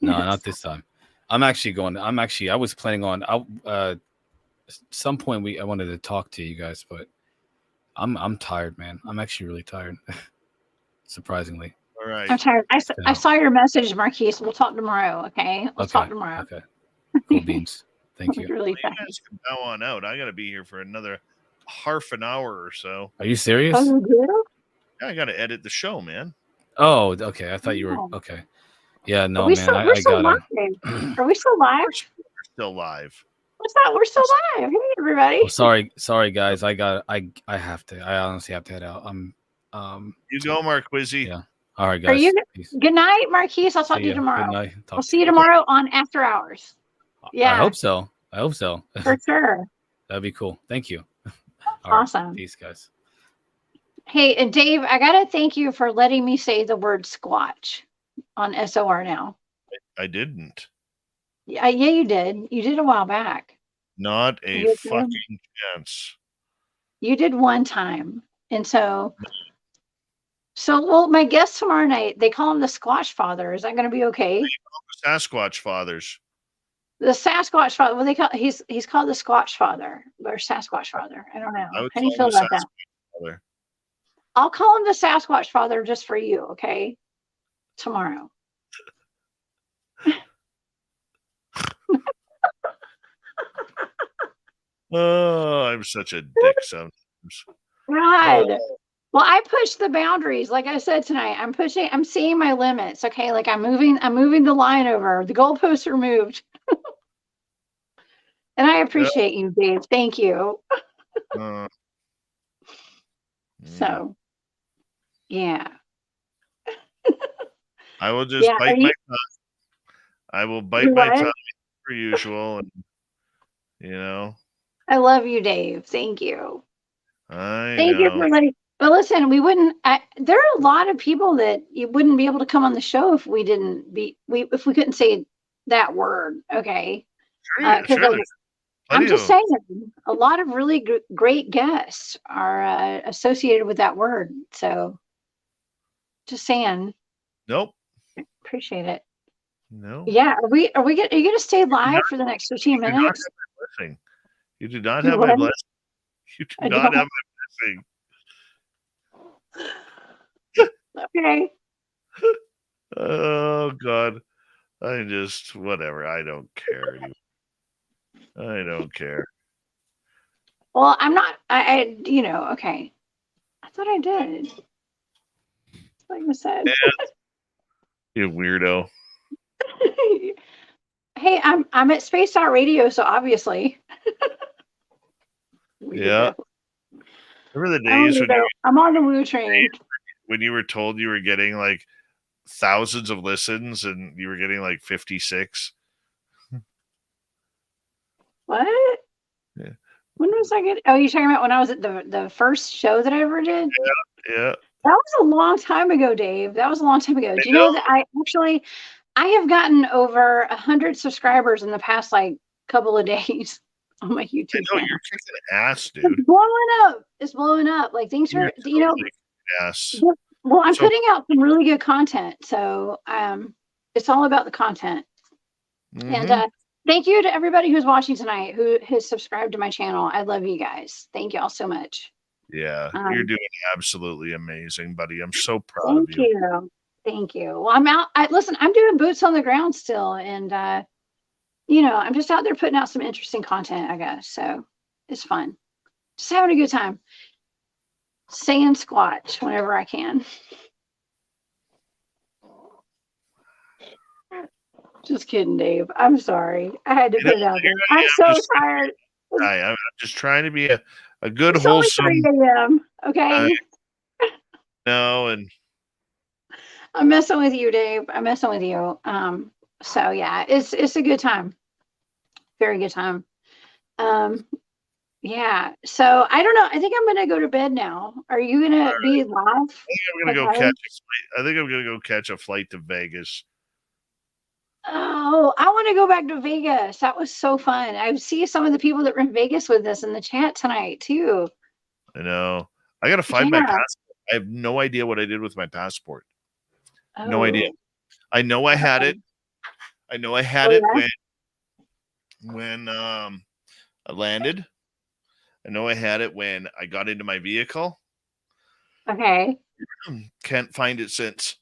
Speaker 7: No, not this time. I was planning on some point I wanted to talk to you guys, but I'm tired, man. I'm actually really tired. Surprisingly.
Speaker 2: All right.
Speaker 6: I'm tired. I saw your message, Marquise. We'll talk tomorrow, okay? We'll talk tomorrow.
Speaker 7: Okay. Cool beans. Thank you.
Speaker 6: Really
Speaker 2: You guys can bow on out. I got to be here for another half an hour or so.
Speaker 7: Are you serious?
Speaker 6: Oh, you do?
Speaker 2: Yeah, I got to edit the show, man.
Speaker 7: Oh, okay. I thought you were okay. Yeah, no, man.
Speaker 6: We're still live. Are we still live?
Speaker 2: We're still live.
Speaker 6: What's that? We're still live. Hey, everybody.
Speaker 7: Oh, sorry, guys. I honestly have to head out.
Speaker 2: You go, Marquizzi.
Speaker 7: Yeah. All right, guys.
Speaker 6: Are you
Speaker 7: Peace.
Speaker 6: good night, Marquise? I'll talk to you tomorrow.
Speaker 7: Good night.
Speaker 6: I'll see you tomorrow on After Hours. Yeah.
Speaker 7: I hope so.
Speaker 6: For sure.
Speaker 7: That'd be cool. Thank you. All
Speaker 6: Awesome.
Speaker 7: Right. Peace, guys.
Speaker 6: Hey, and Dave, I gotta thank you for letting me say the word Squatch on SOR now.
Speaker 2: I didn't.
Speaker 6: Yeah, you did. You did a while back.
Speaker 2: Not a fucking chance.
Speaker 6: You did one time. And so well, my guest tomorrow night, they call him the Squatch Father. Is that going to be okay?
Speaker 2: The Sasquatch Fathers.
Speaker 6: The Sasquatch Father. Well, he's called the Squatch Father or Sasquatch Father. I don't know. How do you feel about that?
Speaker 2: Father.
Speaker 6: I'll call him the Sasquatch Father just for you, okay? Tomorrow.
Speaker 2: Oh, I'm such a dick sometimes.
Speaker 6: God. Well, I push the boundaries. Like I said tonight, I'm seeing my limits. Okay. Like I'm moving the line over. The goalposts are moved. And I appreciate you, Dave. Thank you. So, yeah.
Speaker 2: I will just bite my tongue. I will bite my tongue per usual. And,
Speaker 6: I love you, Dave. Thank you.
Speaker 2: Thank
Speaker 6: you for letting. But listen, there are a lot of people that you wouldn't be able to come on the show if we couldn't say that word. Okay.
Speaker 2: Sure.
Speaker 6: I'm just saying, a lot of really great guests are associated with that word. So, just saying.
Speaker 2: Nope.
Speaker 6: Appreciate it.
Speaker 2: No.
Speaker 6: Yeah. Are you going to stay live for the next 15 minutes?
Speaker 2: You do not have my blessing. You do not have my blessing.
Speaker 6: Okay.
Speaker 2: Oh God. I just whatever. I don't care anymore. I don't care.
Speaker 6: Well, I'm not. Okay. I thought I did. Like I said.
Speaker 2: You weirdo.
Speaker 6: Hey, I'm at Spaced Out Radio, so obviously.
Speaker 2: Yeah. Remember the days
Speaker 6: I'm on the woo train.
Speaker 2: When you were told you were getting like thousands of listens and you were getting like 56?
Speaker 6: What?
Speaker 2: Yeah.
Speaker 6: When was I getting? Oh, you're talking about when I was at the first show that I ever did?
Speaker 2: Yeah.
Speaker 6: That was a long time ago, Dave. That was a long time ago. Do you know that I have gotten over 100 subscribers in the past couple of days on my YouTube channel.
Speaker 2: You're kicking ass, dude.
Speaker 6: It's blowing up. Like things are,
Speaker 2: Yes.
Speaker 6: Well, I'm putting out some really good content, so it's all about the content.
Speaker 2: Mm-hmm.
Speaker 6: And thank you to everybody who's watching tonight who has subscribed to my channel. I love you guys. Thank you all so much.
Speaker 2: Yeah, you're doing absolutely amazing, buddy. I'm so proud of you.
Speaker 6: Thank you. Well, I'm out. I'm doing boots on the ground still, and I'm just out there putting out some interesting content, I guess. So it's fun. Just having a good time. Saying squatch whenever I can. Just kidding, Dave. I'm sorry. I had to
Speaker 2: You know,
Speaker 6: put it out there.
Speaker 2: here I
Speaker 6: I'm
Speaker 2: am,
Speaker 6: so
Speaker 2: just
Speaker 6: tired.
Speaker 2: I'm just trying to be a good,
Speaker 6: It's only
Speaker 2: wholesome.
Speaker 6: 3 a.m. Okay.
Speaker 2: And
Speaker 6: I'm messing with you, Dave. I'm messing with you. So yeah, it's a good time. Very good time. Yeah. So I don't know. I think I'm gonna go to bed now. Are you gonna be live?
Speaker 2: I'm gonna go catch a flight. I think I'm gonna go catch a flight to Vegas.
Speaker 6: Oh, I want to go back to Vegas. That was so fun. I see some of the people that were in Vegas with us in the chat tonight too.
Speaker 2: I know. I gotta find my
Speaker 6: Yeah.
Speaker 2: passport. I have no idea what I did with my passport. No idea.
Speaker 6: Oh.
Speaker 2: I know I had it. I know I had
Speaker 6: Oh,
Speaker 2: it
Speaker 6: yeah?
Speaker 2: when I landed. I know I had it when I got into my vehicle.
Speaker 6: Okay.
Speaker 2: Can't find it since.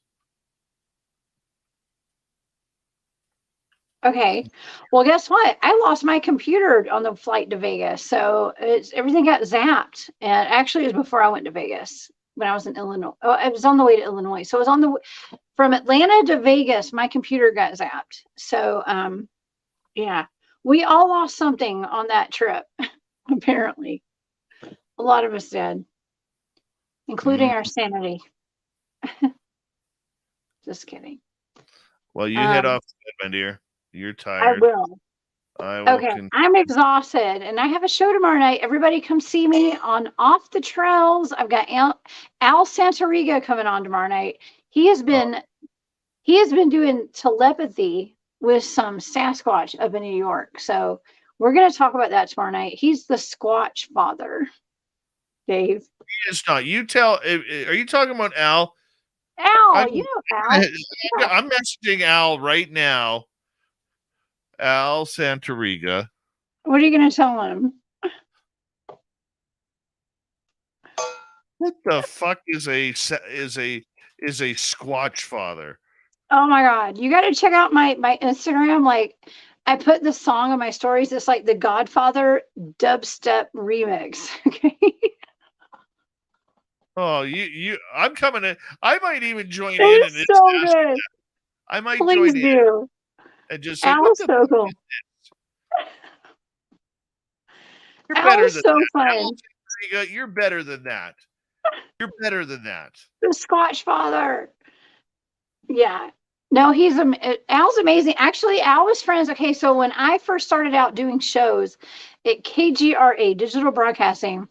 Speaker 6: Okay. Well, guess what? I lost my computer on the flight to Vegas. So everything got zapped. And actually, it was before I went to Vegas when I was in Illinois. Oh, I was on the way to Illinois. So it was from Atlanta to Vegas, my computer got zapped. So, yeah, we all lost something on that trip, apparently. A lot of us did, including our sanity. Just kidding.
Speaker 2: Well, you head off to bed, my dear. You're
Speaker 6: I
Speaker 2: tired.
Speaker 6: will.
Speaker 2: I will.
Speaker 6: Okay, I'm exhausted, and I have a show tomorrow night. Everybody come see me on Off the Trails. I've got Al Santariga coming on tomorrow night. He has been doing telepathy with some Sasquatch up in New York. So we're going to talk about that tomorrow night. He's the Squatch father, Dave.
Speaker 2: He is not. You tell. Are you talking about Al?
Speaker 6: Al, you know Al.
Speaker 2: I'm messaging Al right now. Al Santariga.
Speaker 6: What are you going to tell him?
Speaker 2: What the fuck is a Squatch father?
Speaker 6: Oh my God. You got to check out my Instagram. Like, I put the song on my stories. It's like the Godfather dubstep remix. Okay.
Speaker 2: Oh, I'm coming in. I might even join in.
Speaker 6: It's
Speaker 2: And
Speaker 6: so good.
Speaker 2: I might
Speaker 6: Please
Speaker 2: join
Speaker 6: do.
Speaker 2: in and just say,
Speaker 6: Al's
Speaker 2: what the
Speaker 6: so
Speaker 2: fuck
Speaker 6: cool.
Speaker 2: is this? You're
Speaker 6: Al
Speaker 2: better
Speaker 6: is
Speaker 2: than
Speaker 6: so
Speaker 2: that.
Speaker 6: fun.
Speaker 2: Al Santariga, you're better than that. You're better than that.
Speaker 6: The Squatch father. Yeah. No, Al's amazing. Actually, Al was friends. Okay, so when I first started out doing shows at KGRA, Digital Broadcasting,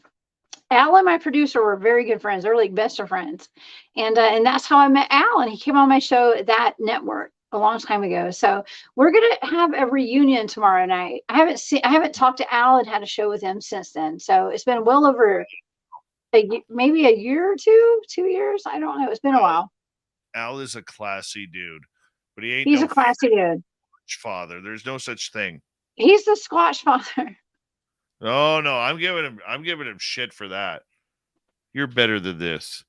Speaker 6: Al and my producer were very good friends. They were like best of friends, and that's how I met Al. And he came on my show at that network a long time ago. So we're gonna have a reunion tomorrow night. I haven't talked to Al and had a show with him since then. So it's been well over maybe a year or 2 years. I don't know. It's been a while.
Speaker 2: Al is a classy dude, but he ain't
Speaker 6: He's
Speaker 2: no
Speaker 6: a classy dude.
Speaker 2: father. There's no such thing.
Speaker 6: He's the Squatch father.
Speaker 2: Oh no, I'm giving him shit for that. You're better than this.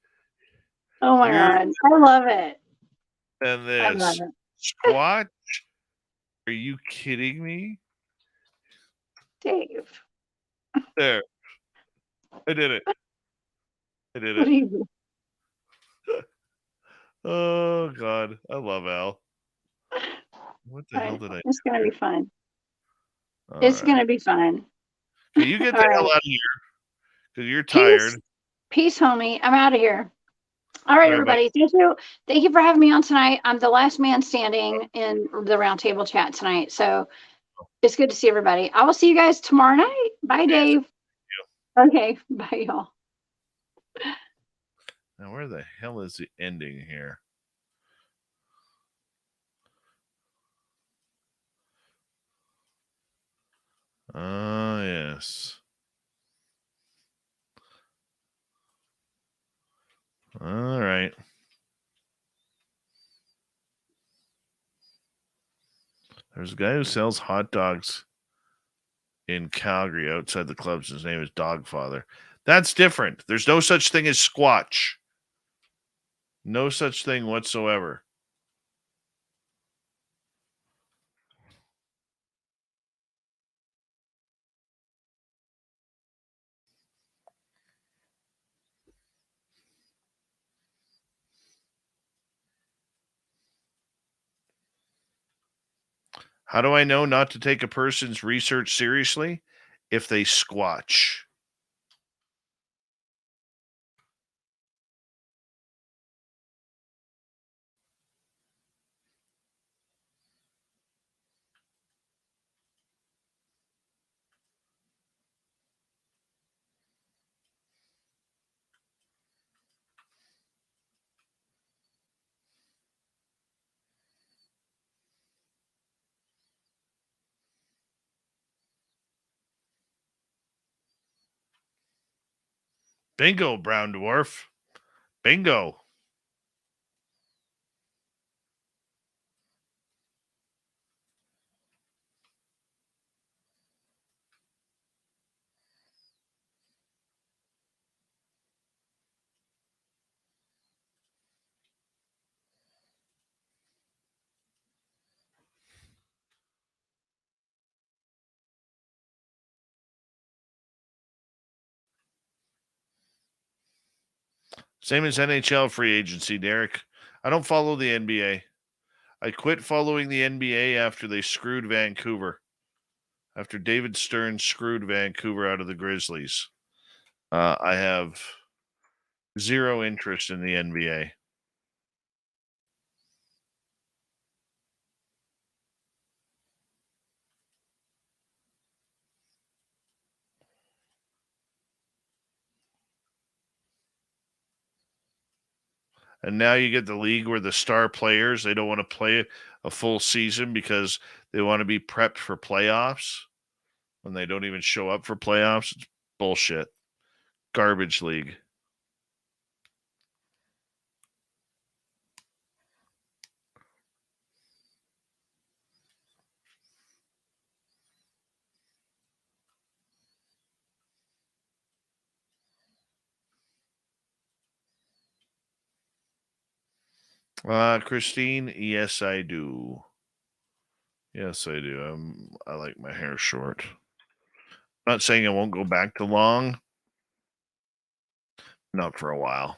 Speaker 6: Oh my God. I love it.
Speaker 2: Than
Speaker 6: I love
Speaker 2: this.
Speaker 6: it.
Speaker 2: Squatch? Are you kidding me?
Speaker 6: Dave.
Speaker 2: There. I did it. I did
Speaker 6: What do
Speaker 2: it.
Speaker 6: you do?
Speaker 2: Oh God. I love Al. What the hell did I
Speaker 6: It's
Speaker 2: do
Speaker 6: gonna
Speaker 2: here?
Speaker 6: be fun.
Speaker 2: All
Speaker 6: It's
Speaker 2: right.
Speaker 6: gonna be fun.
Speaker 2: Okay, you get the
Speaker 6: All
Speaker 2: hell
Speaker 6: right.
Speaker 2: out of here because you're tired.
Speaker 6: Peace, homie. I'm out of here. All right,
Speaker 2: All right, bye.
Speaker 6: everybody. Thank you. Thank you for having me on tonight. I'm the last man standing in the roundtable chat tonight. So it's good to see everybody. I will see you guys tomorrow night. Bye, Dave. Okay. Bye, y'all.
Speaker 2: Now, where the hell is the ending here? Ah, yes. All right. There's a guy who sells hot dogs in Calgary outside the clubs. His name is Dogfather. That's different. There's no such thing as Squatch. No such thing whatsoever. How do I know not to take a person's research seriously? If they squatch. Bingo, brown dwarf. Bingo. Same as NHL free agency, Derek. I don't follow the NBA. I quit following the NBA after they screwed Vancouver. After David Stern screwed Vancouver out of the Grizzlies. I have zero interest in the NBA. And now you get the league where the star players, they don't want to play a full season because they want to be prepped for playoffs when they don't even show up for playoffs. It's bullshit. Garbage league. Christine, yes, I do. Yes, I do. I like my hair short. I'm not saying I won't go back to long. Not for a while.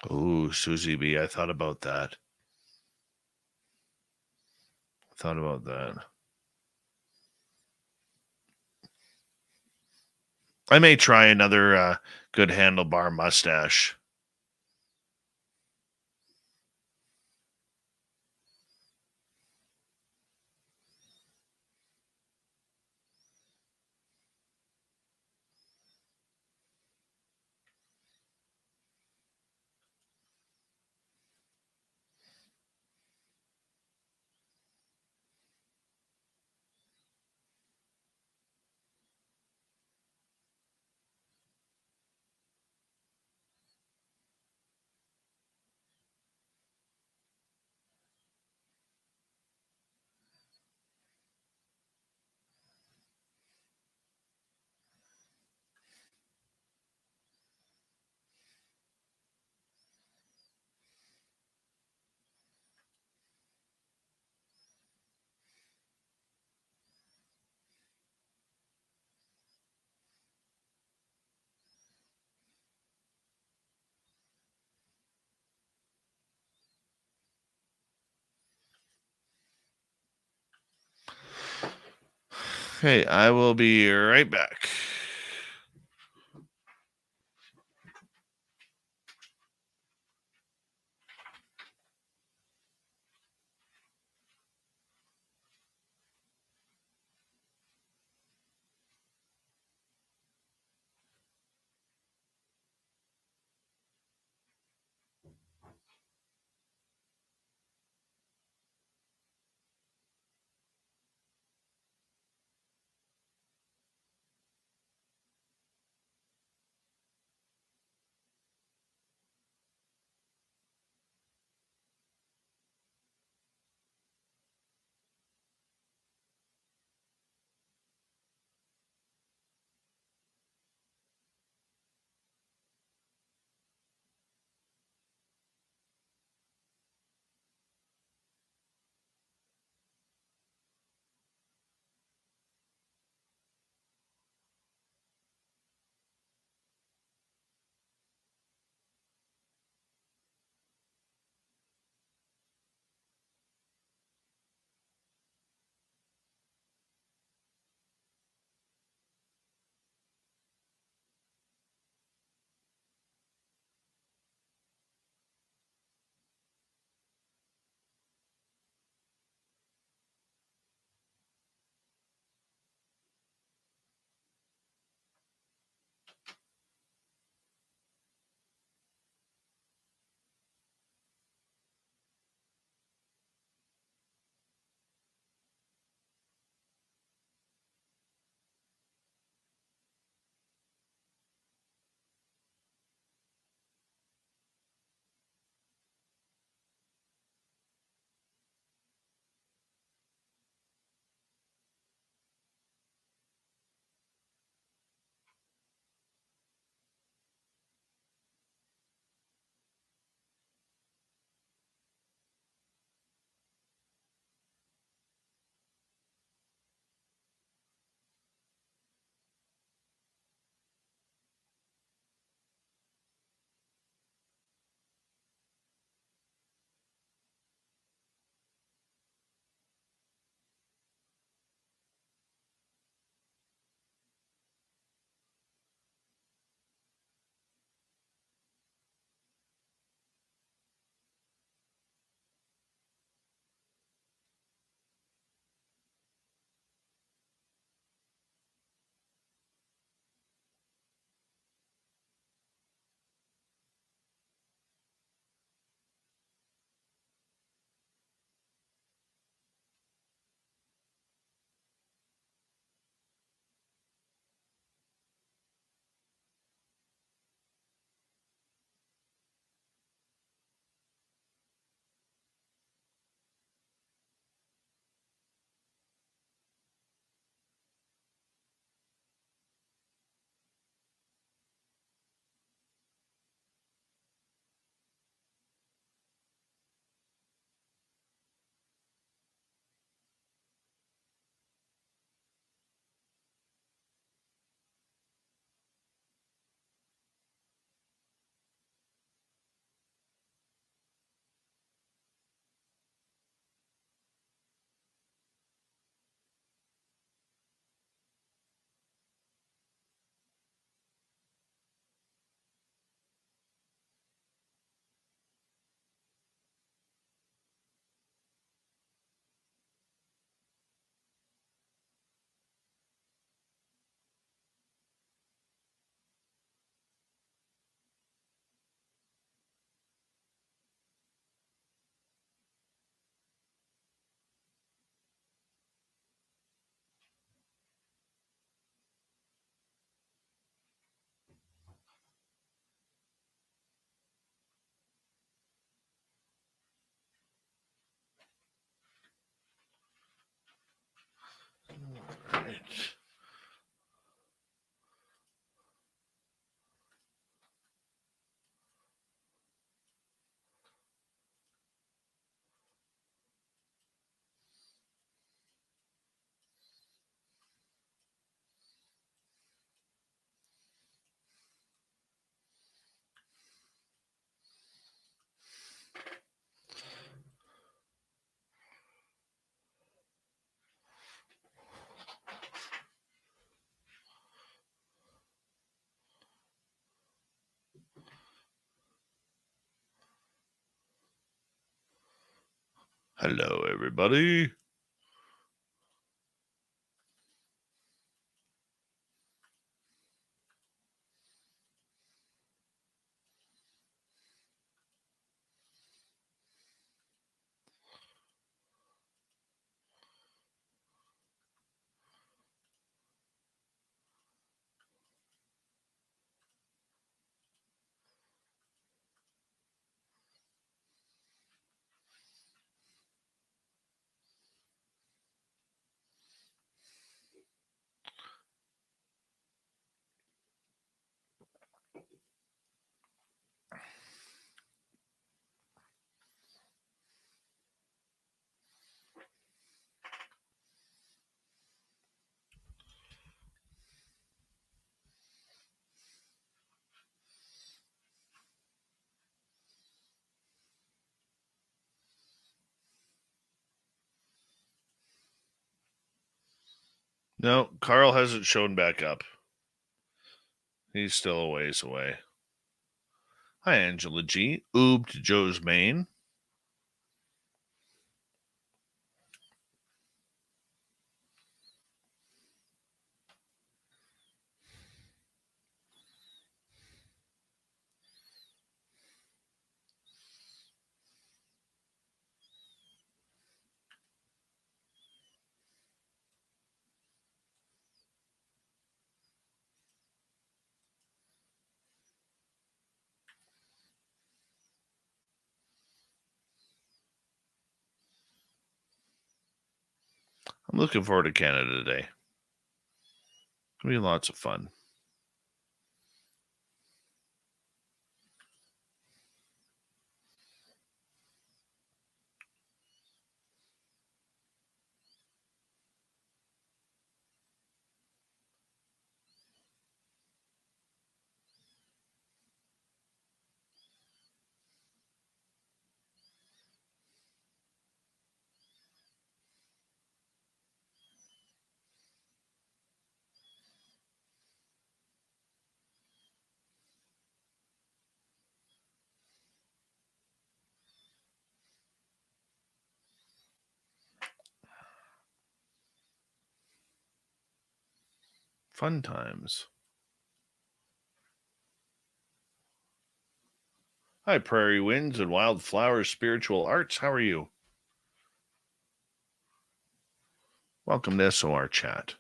Speaker 2: Oh, Susie B. I thought about that. I may try another good handlebar mustache. Okay, I will be right back. Hello, everybody. No, Carl hasn't shown back up. He's still a ways away. Hi, Angela G. Oob to Joe's Maine. I'm looking forward to Canada today. It'll be lots of fun. Fun times. Hi, Prairie Winds and Wildflowers Spiritual Arts. How are you? Welcome to SOR Chat.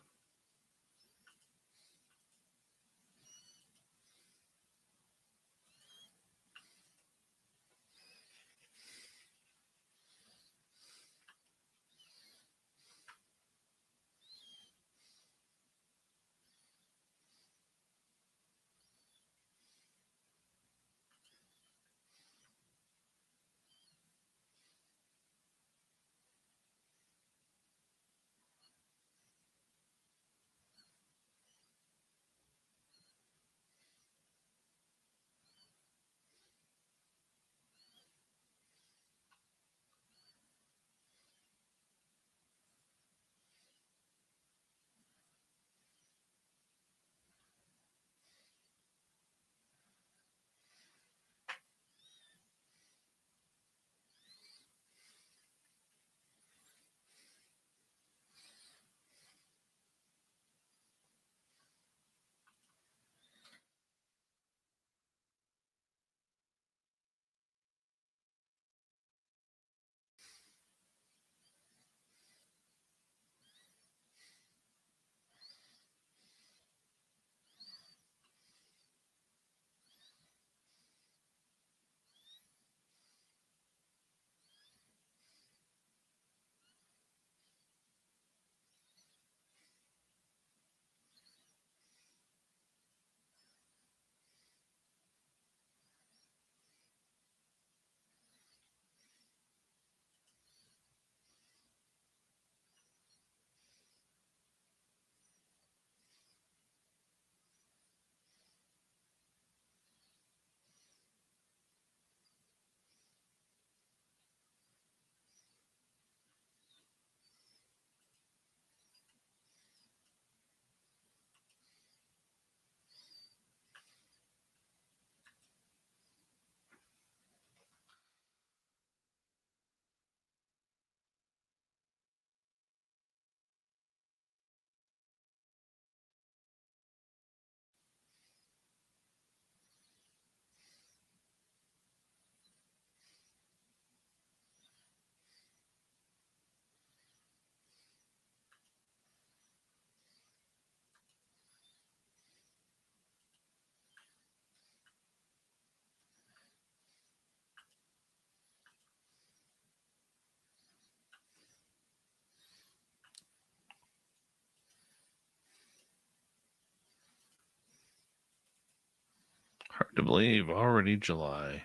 Speaker 2: Hard to believe, already July.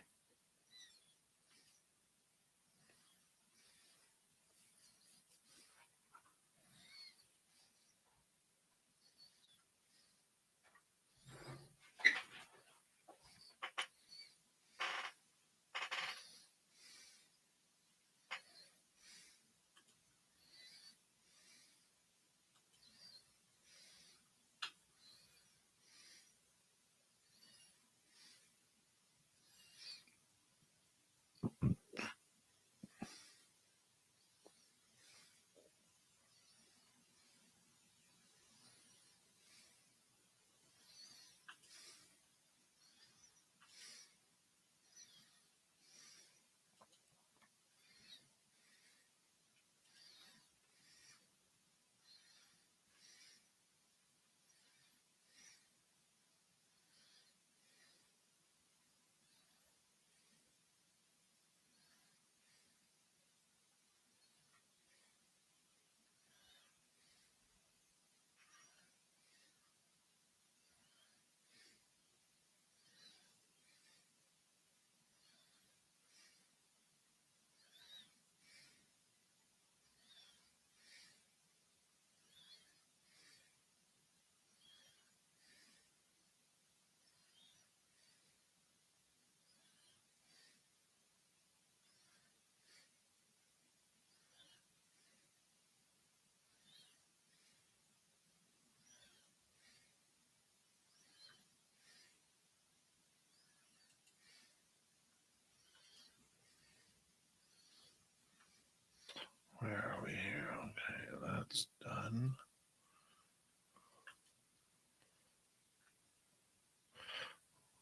Speaker 2: Where are we here? Okay, that's done.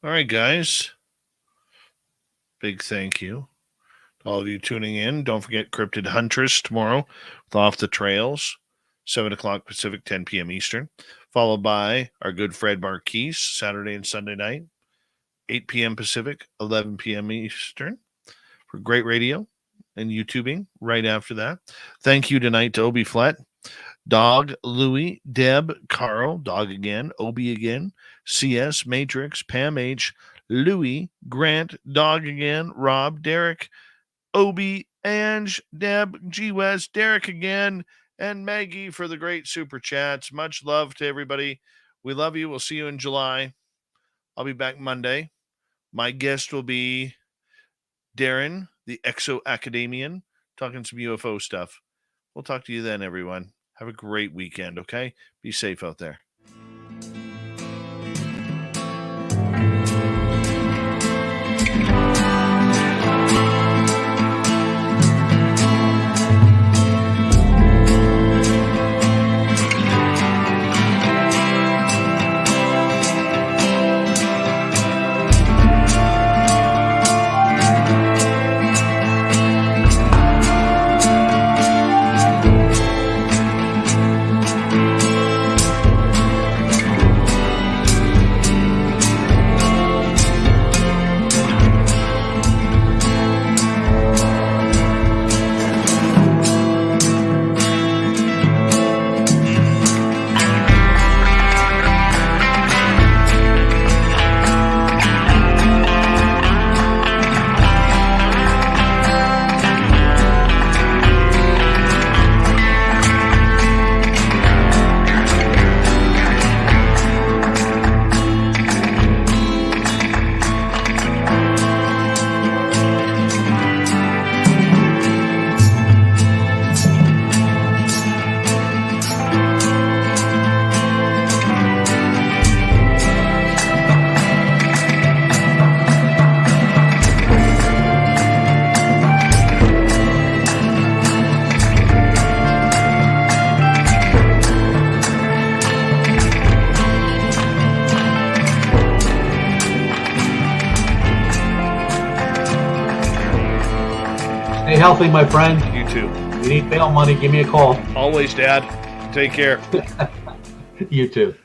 Speaker 2: All right, guys. Big thank you to all of you tuning in. Don't forget Cryptid Huntress tomorrow with Off the Trails, 7 o'clock Pacific, 10 p.m. Eastern, followed by our good Fred Marquise, Saturday and Sunday night, 8 p.m. Pacific, 11 p.m. Eastern, for great radio and YouTubing right after that. Thank you tonight to Obi Flat, Dog, Louie, Deb, Carl, Dog again, Obi again, CS, Matrix, Pam H, Louie, Grant, Dog again, Rob, Derek, Obi, Ange, Deb, G West, Derek again, and Maggie for the great super chats. Much love to everybody. We love you. We'll see you in July. I'll be back Monday. My guest will be Darren, the Exo Academian, talking some UFO stuff. We'll talk to you then, everyone. Have a great weekend, okay? Be safe out there.
Speaker 9: Stay healthy, my friend.
Speaker 2: You too.
Speaker 9: If you need bail money, give me a call.
Speaker 2: Always, Dad. Take care.
Speaker 9: You too.